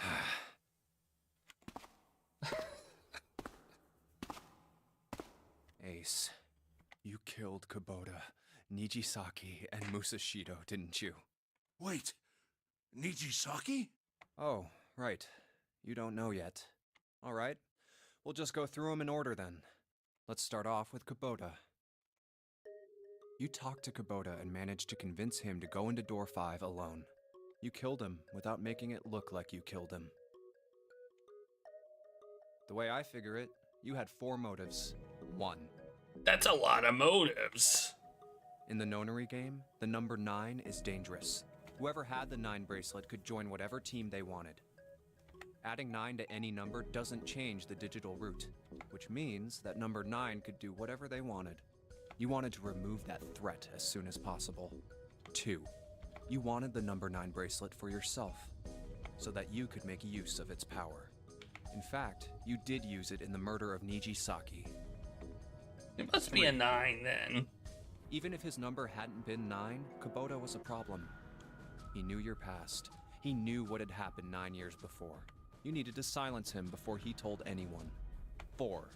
Ace, you killed Kubota, Nijisaki, and Musashido, didn't you? Wait, Nijisaki? Oh, right. You don't know yet. All right. We'll just go through them in order then. Let's start off with Kubota. You talked to Kubota and managed to convince him to go into Door 5 alone. You killed him without making it look like you killed him. The way I figure it, you had 4 motives. 1. That's a lot of motives. In the Nonary game, the number 9 is dangerous. Whoever had the 9 bracelet could join whatever team they wanted. Adding 9 to any number doesn't change the digital root, which means that number 9 could do whatever they wanted. You wanted to remove that threat as soon as possible. 2. You wanted the number 9 bracelet for yourself, so that you could make use of its power. In fact, you did use it in the murder of Nijisaki. It must be a 9 then. Even if his number hadn't been 9, Kubota was a problem. He knew your past. He knew what had happened 9 years before. You needed to silence him before he told anyone. 4.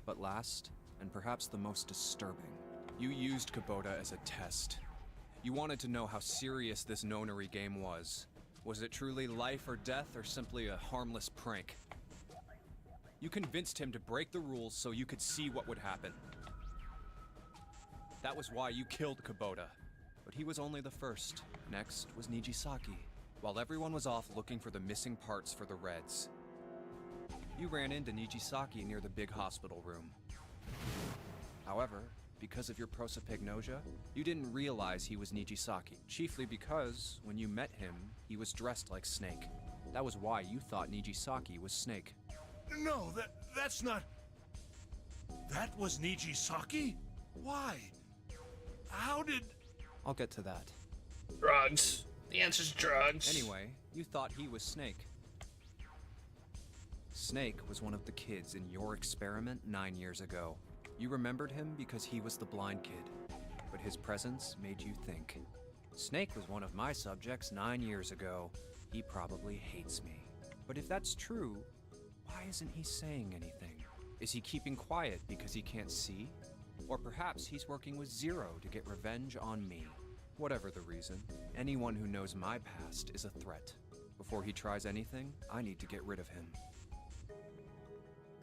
But last, and perhaps the most disturbing, you used Kubota as a test. You wanted to know how serious this nonary game was. Was it truly life or death, or simply a harmless prank? You convinced him to break the rules so you could see what would happen. That was why you killed Kubota. But he was only the first. Next was Nijisaki. While everyone was off looking for the missing parts for the Reds, you ran into Nijisaki near the big hospital room. However, because of your prosopagnosia, you didn't realize he was Nijisaki, chiefly because, when you met him, he was dressed like Snake. That was why you thought Nijisaki was Snake. No, that's not... That was Nijisaki? Why? How did... I'll get to that. Drugs. The answer's drugs. Anyway, you thought he was Snake. Snake was one of the kids in your experiment 9 years ago. You remembered him because he was the blind kid, but his presence made you think. Snake was one of my subjects 9 years ago. He probably hates me. But if that's true, why isn't he saying anything? Is he keeping quiet because he can't see? Or perhaps he's working with Zero to get revenge on me. Whatever the reason, anyone who knows my past is a threat. Before he tries anything, I need to get rid of him.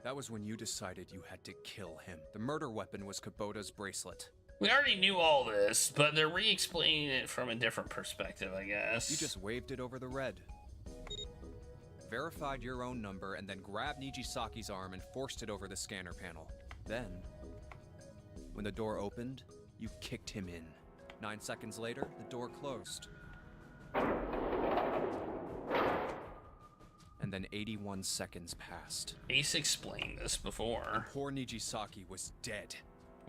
That was when you decided you had to kill him. The murder weapon was Kubota's bracelet. We already knew all this, but they're re-explaining it from a different perspective, I guess. You just waved it over the red. Verified your own number and then grabbed Nijisaki's arm and forced it over the scanner panel. Then, when the door opened, you kicked him in. 9 seconds later, the door closed. And then 81 seconds passed. Ace explained this before. Poor Nijisaki was dead.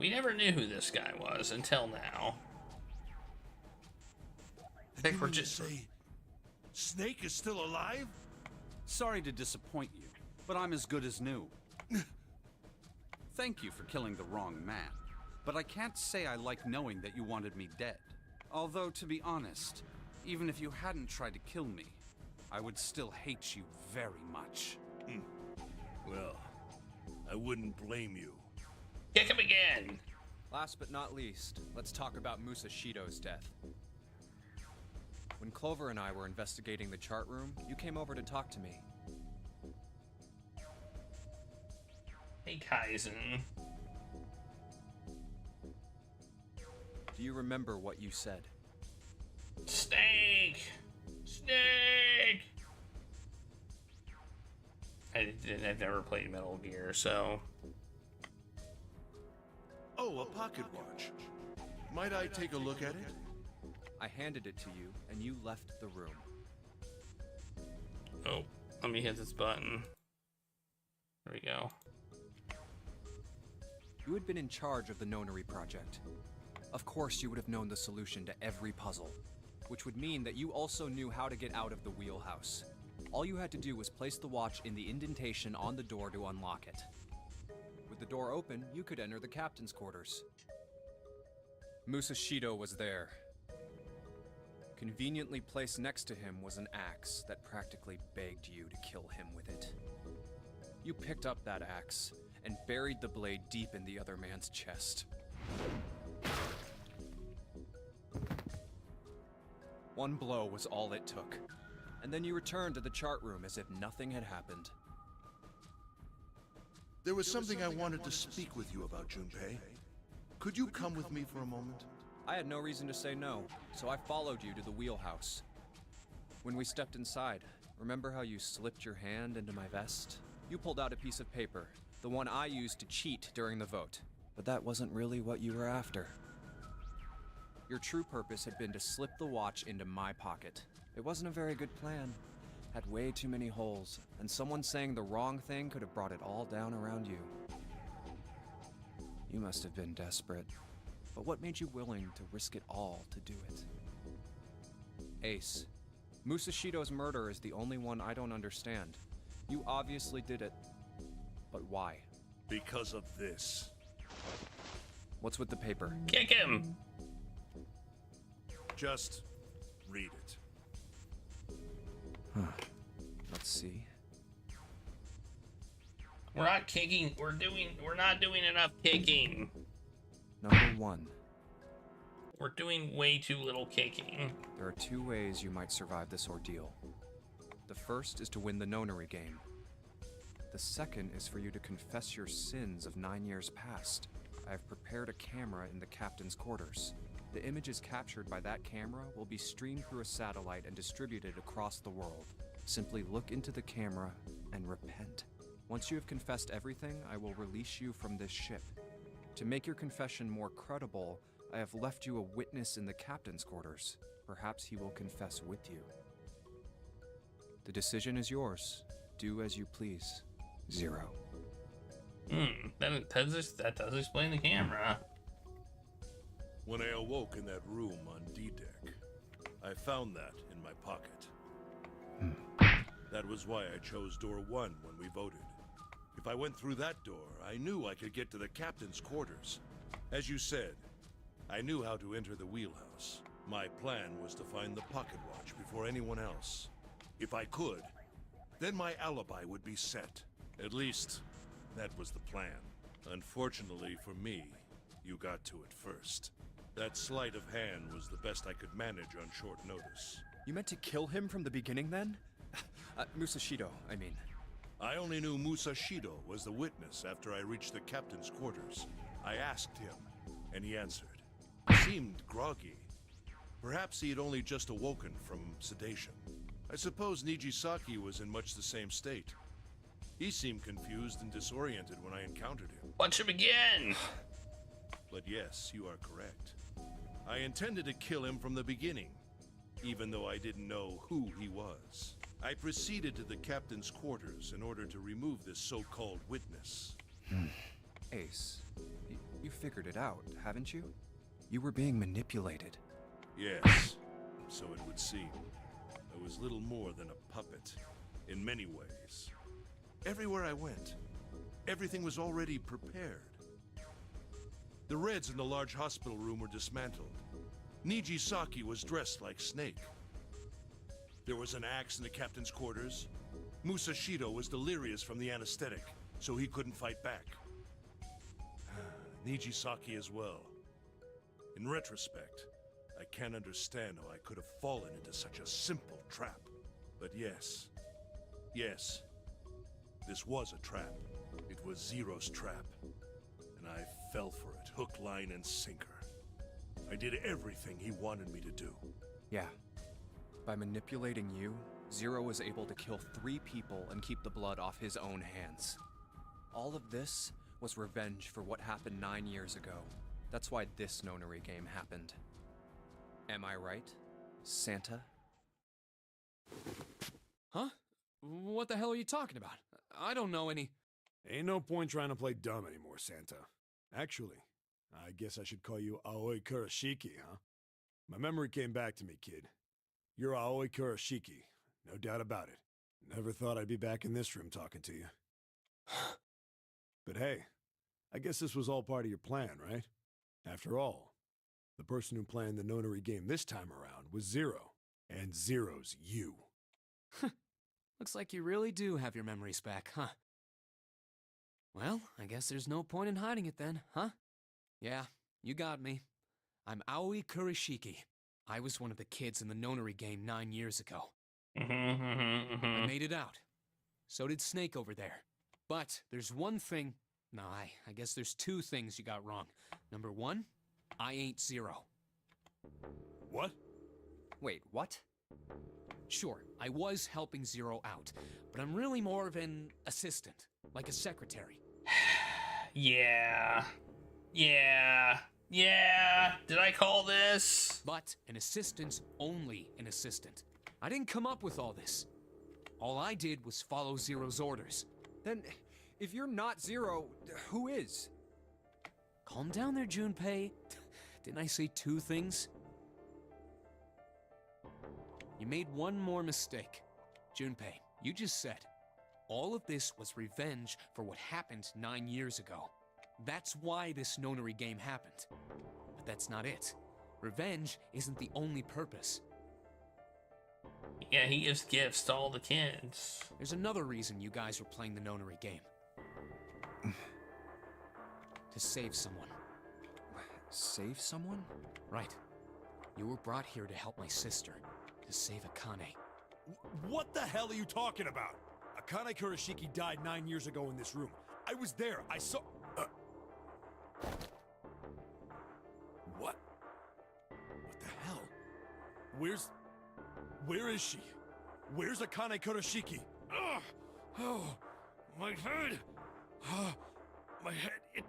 We never knew who this guy was until now. I think we're just... say Snake is still alive? Sorry to disappoint you, but I'm as good as new. Thank you for killing the wrong man, but I can't say I like knowing that you wanted me dead. Although, to be honest, even if you hadn't tried to kill me, I would still hate you very much. Well, I wouldn't blame you. Kick him again! Last but not least, let's talk about Musashido's death. When Clover and I were investigating the chart room, you came over to talk to me. Hey, Kaizen. Do you remember what you said? Snake! Snake! I've never played Metal Gear, so... Oh, a pocket watch. Might I take a look at it? I handed it to you, and you left the room. Oh, let me hit this button. There we go. You had been in charge of the Nonary project. Of course you would have known the solution to every puzzle, which would mean that you also knew how to get out of the wheelhouse. All you had to do was place the watch in the indentation on the door to unlock it. With the door open, you could enter the captain's quarters. Musashido was there. Conveniently placed next to him was an axe that practically begged you to kill him with it. You picked up that axe and buried the blade deep in the other man's chest. One blow was all it took, and then you returned to the chart room as if nothing had happened. There was something I wanted to speak with you about, Junpei. Could you come with me for a moment? I had no reason to say no, so I followed you to the wheelhouse. When we stepped inside, remember how you slipped your hand into my vest? You pulled out a piece of paper, the one I used to cheat during the vote. But that wasn't really what you were after. Your true purpose had been to slip the watch into my pocket. It wasn't a very good plan. Had way too many holes, and someone saying the wrong thing could have brought it all down around you. You must have been desperate. but what made you willing to risk it all to do it? Ace, Musashido's murder is the only one I don't understand. You obviously did it, but why? Because of this. What's with the paper? Kick him! Just read it. Huh. Let's see. We're not kicking. We're not doing enough kicking. Number 1. We're doing way too little kicking. There are 2 ways you might survive this ordeal. The first is to win the nonary game. The second is for you to confess your sins of 9 years past. I have prepared a camera in the captain's quarters. The images captured by that camera will be streamed through a satellite and distributed across the world. Simply look into the camera and repent. Once you have confessed everything, I will release you from this ship. To make your confession more credible, I have left you a witness in the captain's quarters. Perhaps he will confess with you. The decision is yours. Do as you please. Zero. That does explain the camera. When I awoke in that room on D-Deck, I found that in my pocket. That was why I chose door 1 when we voted. If I went through that door, I knew I could get to the captain's quarters. As you said, I knew how to enter the wheelhouse. My plan was to find the pocket watch before anyone else. If I could, then my alibi would be set. At least, that was the plan. Unfortunately for me, you got to it first. That sleight of hand was the best I could manage on short notice. You meant to kill him from the beginning then? Musashido, I mean. I only knew Musashido was the witness after I reached the captain's quarters. I asked him, and he answered. He seemed groggy. Perhaps he had only just awoken from sedation. I suppose Nijisaki was in much the same state. He seemed confused and disoriented when I encountered him. Watch him again! But yes, you are correct. I intended to kill him from the beginning, even though I didn't know who he was. I proceeded to the captain's quarters in order to remove this so-called witness. Ace, you figured it out, haven't you? You were being manipulated. Yes, so it would seem. I was little more than a puppet, in many ways. Everywhere I went, everything was already prepared. The Reds in the large hospital room were dismantled. Nijisaki was dressed like Snake. There was an axe in the captain's quarters. Musashido was delirious from the anesthetic, so he couldn't fight back. Nijisaki as well. In retrospect, I can't understand how I could have fallen into such a simple trap. But yes, this was a trap. It was Zero's trap. And I fell for it, hook, line, and sinker. I did everything he wanted me to do. Yeah. By manipulating you, Zero was able to kill 3 people and keep the blood off his own hands. All of this was revenge for what happened 9 years ago. That's why this nonary game happened. Am I right, Santa? Huh? What the hell are you talking about? I don't know any... Ain't no point trying to play dumb anymore, Santa. Actually, I guess I should call you Aoi Kurashiki, huh? My memory came back to me, kid. You're Aoi Kurashiki, no doubt about it. Never thought I'd be back in this room talking to you. But hey, I guess this was all part of your plan, right? After all, the person who planned the nonary game this time around was Zero, and Zero's you. Looks like you really do have your memories back, huh? Well, I guess there's no point in hiding it then, huh? Yeah, you got me. I'm Aoi Kurashiki. I was one of the kids in the nonary game 9 years ago. I made it out. So did Snake over there. But there's one thing... No, I guess there's 2 things you got wrong. Number 1, I ain't Zero. What? Wait, what? Sure, I was helping Zero out, but I'm really more of an assistant, like a secretary. Yeah. Did I call this? But an assistant's only an assistant. I didn't come up with all this. All I did was follow Zero's orders. Then, if you're not Zero, who is? Calm down there, Junpei. Didn't I say 2 things? You made one more mistake. Junpei, you just said, all of this was revenge for what happened 9 years ago. That's why this nonary game happened. But that's not it. Revenge isn't the only purpose. Yeah, he gives gifts to all the kids. There's another reason you guys were playing the nonary game. To save someone. Save someone? Right. You were brought here to help my sister, to save Akane. What the hell are you talking about? Akane Kurashiki died 9 years ago in this room. I was there. I saw... What? What the hell? Where is she? Where's Akane Kurashiki? Ugh! Oh, my head! My head, it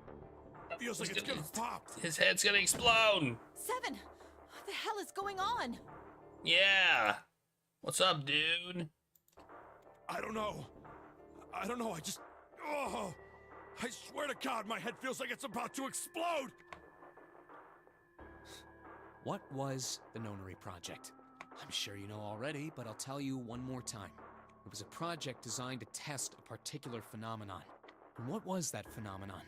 feels like it's gonna pop. His head's gonna explode. 7! What the hell is going on? Yeah. What's up, dude? I don't know. I just... Oh! I swear to God, my head feels like it's about to explode! What was the Nonary Project? I'm sure you know already, but I'll tell you one more time. It was a project designed to test a particular phenomenon. And what was that phenomenon?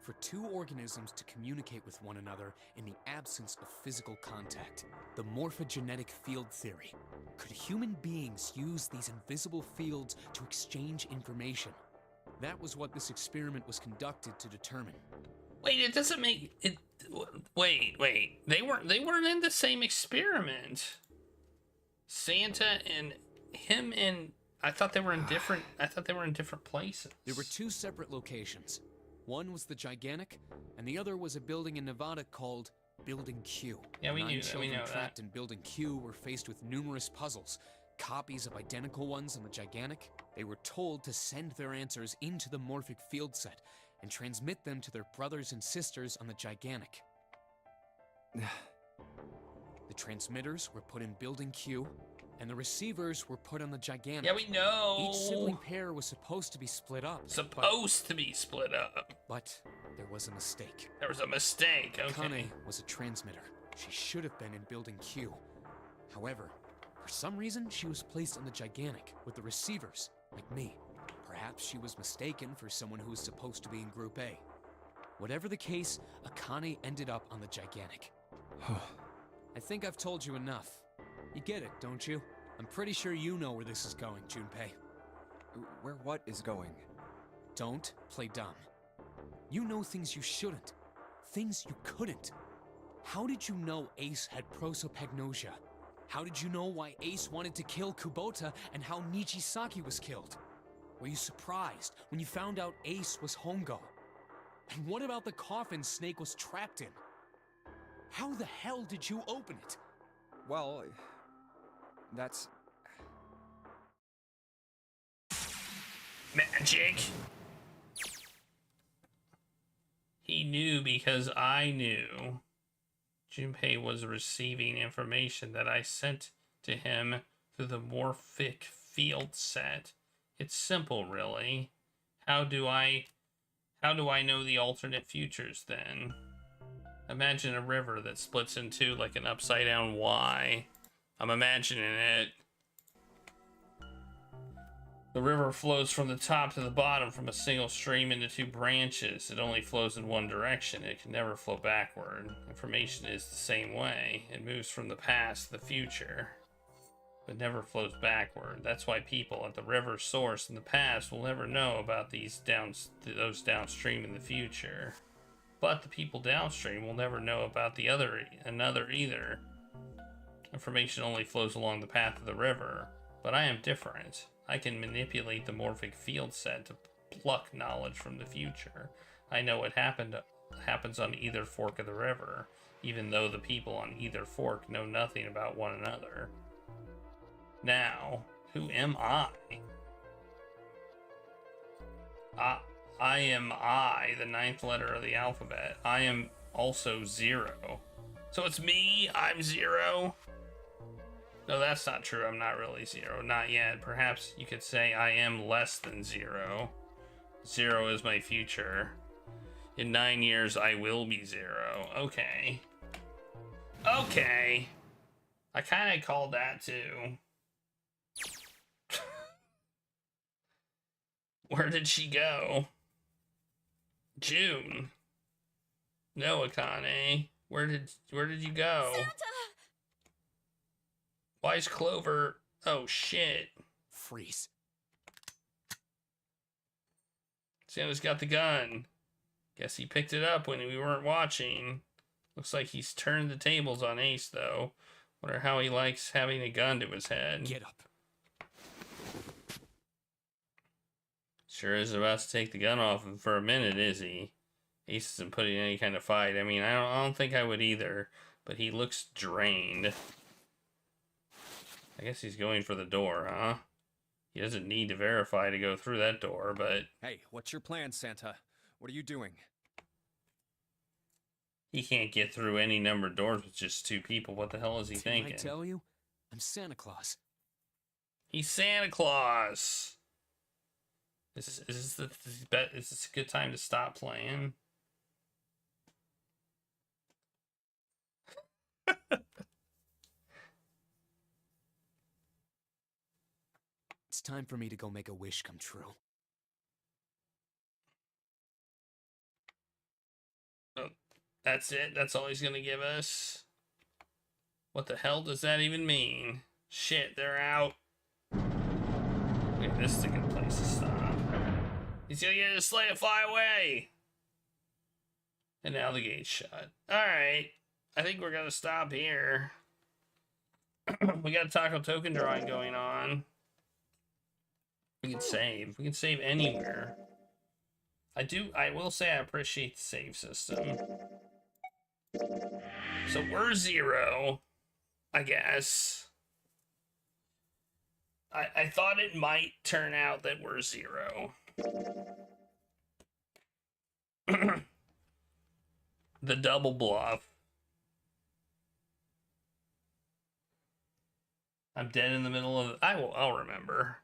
For 2 organisms to communicate with one another in the absence of physical contact. The morphogenetic field theory. Could human beings use these invisible fields to exchange information? That was what this experiment was conducted to determine. Wait, it doesn't make it. Wait. They weren't in the same experiment. Santa and him and I thought they were in different. I thought they were in different places. There were 2 separate locations. One was the Gigantic, and the other was a building in Nevada called Building Q. Yeah, we 9 knew that. children We know trapped that. in Building Q were faced with numerous puzzles, copies of identical ones on the Gigantic. They were told to send their answers into the morphic field set and transmit them to their brothers and sisters on the Gigantic. The transmitters were put in Building Q, and the receivers were put on the Gigantic. Yeah, we know. Each sibling pair was supposed to be split up. Supposed to be split up. But there was a mistake. There was a mistake. Okay. Akane was a transmitter. She should have been in Building Q. However, for some reason, she was placed on the Gigantic with the receivers, like me. Perhaps she was mistaken for someone who was supposed to be in Group A. Whatever the case, Akane ended up on the Gigantic. I think I've told you enough. You get it, don't you? I'm pretty sure you know where this is going, Junpei. Where what is going? Don't play dumb. You know things you shouldn't. Things you couldn't. How did you know Ace had prosopagnosia? How did you know why Ace wanted to kill Kubota and how Nijisaki was killed? Were you surprised when you found out Ace was Hongo? And what about the coffin Snake was trapped in? How the hell did you open it? Well, that's... Magic. He knew because I knew. Junpei was receiving information that I sent to him through the morphic field set. It's simple, really. How do I know the alternate futures then? Imagine a river that splits in 2 like an upside down Y. I'm imagining it. The river flows from the top to the bottom from a single stream into 2 branches. It only flows in one direction. It can never flow backward. Information is the same way. It moves from the past to the future, but never flows backward. That's why people at the river source in the past will never know about those downstream in the future. But the people downstream will never know about another either. Information only flows along the path of the river, but I am different. I can manipulate the morphic field set to pluck knowledge from the future. I know what happens on either fork of the river, even though the people on either fork know nothing about one another. Now, who am I? I am I, the 9th letter of the alphabet. I am also 0. So it's me, I'm 0? No, that's not true. I'm not really 0. Not yet. Perhaps you could say I am less than 0. 0 is my future. In 9 years, I will be 0. Okay. Okay. I kind of called that too. Where did she go? June. No, Akane. Where did you go? Santa! Why is Clover? Oh shit. Freeze. Santa's got the gun. Guess he picked it up when we weren't watching. Looks like he's turned the tables on Ace though. Wonder how he likes having a gun to his head. Get up. Sure is about to take the gun off him for a minute, is he? Ace isn't putting any kind of fight. I mean, I don't think I would either, but he looks drained. I guess he's going for the door, huh? He doesn't need to verify to go through that door, but... Hey, what's your plan, Santa? What are you doing? He can't get through any number of doors with just 2 people. What the hell is he thinking? Didn't I tell you? I'm Santa Claus. He's Santa Claus! Is this a good time to stop playing? It's time for me to go make a wish come true. Oh, that's it? That's all he's gonna give us? What the hell does that even mean? Shit, they're out. Okay, this is a good place to stop. He's gonna get his sleigh to fly away! And now the gate's shut. Alright. I think we're gonna stop here. We got a taco token drawing going on. We can save. We can save anywhere. I will say I appreciate the save system. So we're 0, I guess. I thought it might turn out that we're 0. The double bluff. I'm dead in the middle of... I'll remember.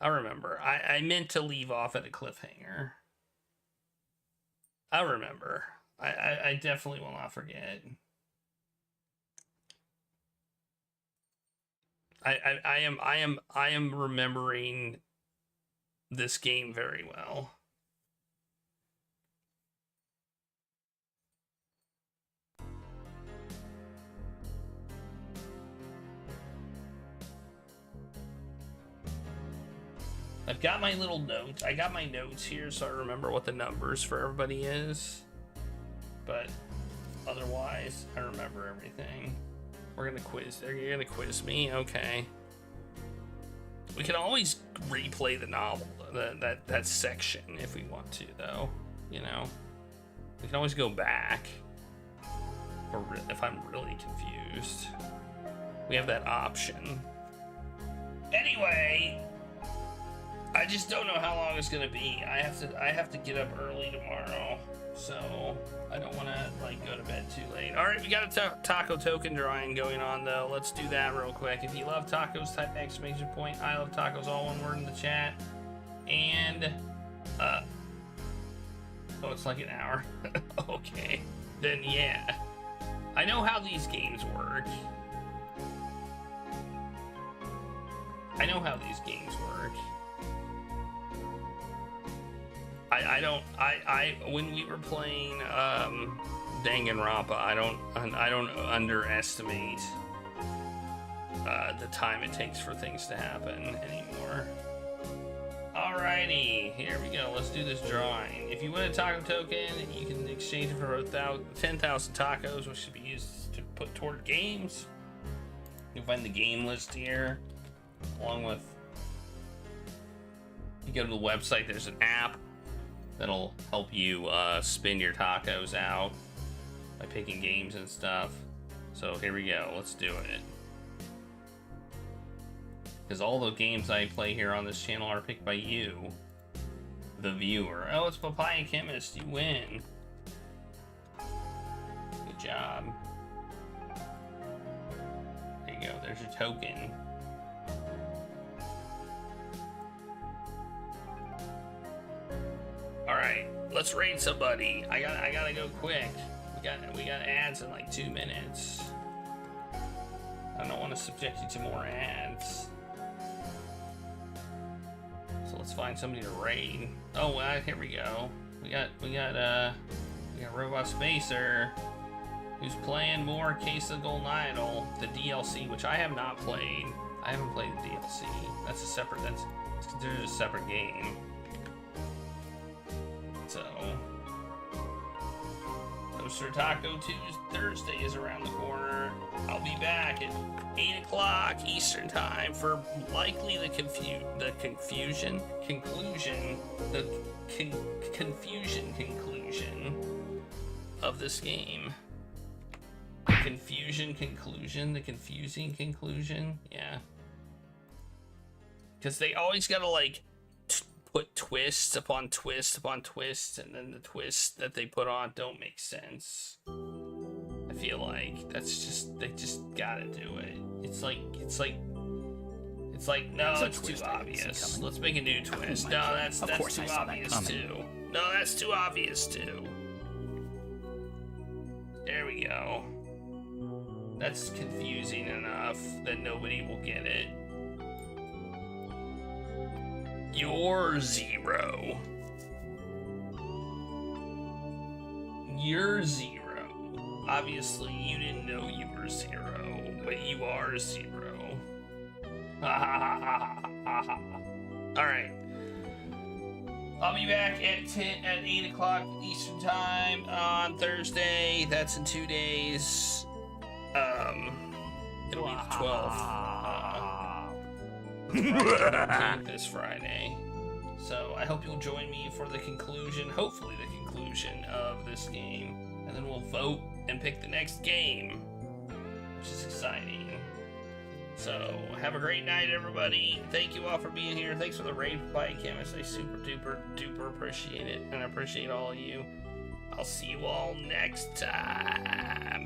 I'll remember. I meant to leave off at a cliffhanger. I'll remember. I definitely will not forget. I am remembering this game very well. I've got my little notes. I got my notes here so I remember what the numbers for everybody is. But otherwise, I remember everything. We're gonna quiz. You're gonna quiz me? Okay. We can always replay the novel, that section if we want to, though. You know? We can always go back. Or if I'm really confused. We have that option. Anyway... I just don't know how long it's gonna be. I have to get up early tomorrow, so I don't want to like go to bed too late. All right, we got a taco token drawing going on though. Let's do that real quick. If you love tacos, type exclamation point I love tacos, all one word in the chat. And oh, it's like an hour. Okay, then yeah, I know how these games work. I know how these games work. When we were playing Danganronpa, I don't underestimate the time it takes for things to happen anymore. Alrighty, here we go. Let's do this drawing. If you win a taco token, you can exchange it for 10,000 tacos, which should be used to put toward games. You'll find the game list here, along with. You go to the website. There's an app that'll help you spin your tacos out by picking games and stuff. So here we go. Let's do it. Because all the games I play here on this channel are picked by you, the viewer. Oh, it's Papaya Chemist. You win. Good job. There you go. There's your token. All right, let's raid somebody. I gotta go quick. We got ads in like 2 minutes. I don't want to subject you to more ads. So let's find somebody to raid. Oh, well, here we go. We got Robot Spacer, who's playing more Case of the Golden Idol, the DLC, which I have not played. I haven't played the DLC. That's considered a separate game. So, Toaster Taco Thursday is around the corner. I'll be back at 8 o'clock Eastern Time for likely the confusion conclusion of this game. The confusing conclusion, yeah. Because they always gotta like put twist upon twist upon twist, and then the twists that they put on don't make sense. I feel like they just gotta do it. It's like no, it's too obvious. Let's make a new twist. No, that's too obvious too. No, that's too obvious too. There we go. That's confusing enough that nobody will get it. You're zero. You're zero. Obviously, you didn't know you were zero, but you are zero. Alright. I'll be back at 8 o'clock Eastern Time on Thursday. That's in 2 days. It'll be the 12th. This Friday. So I hope you'll join me for the conclusion, hopefully the conclusion of this game. And then we'll vote and pick the next game, which is exciting. So have a great night, everybody. Thank you all for being here. Thanks for the raid by Chemist. I super duper appreciate it, and I appreciate all of you. I'll see you all next time.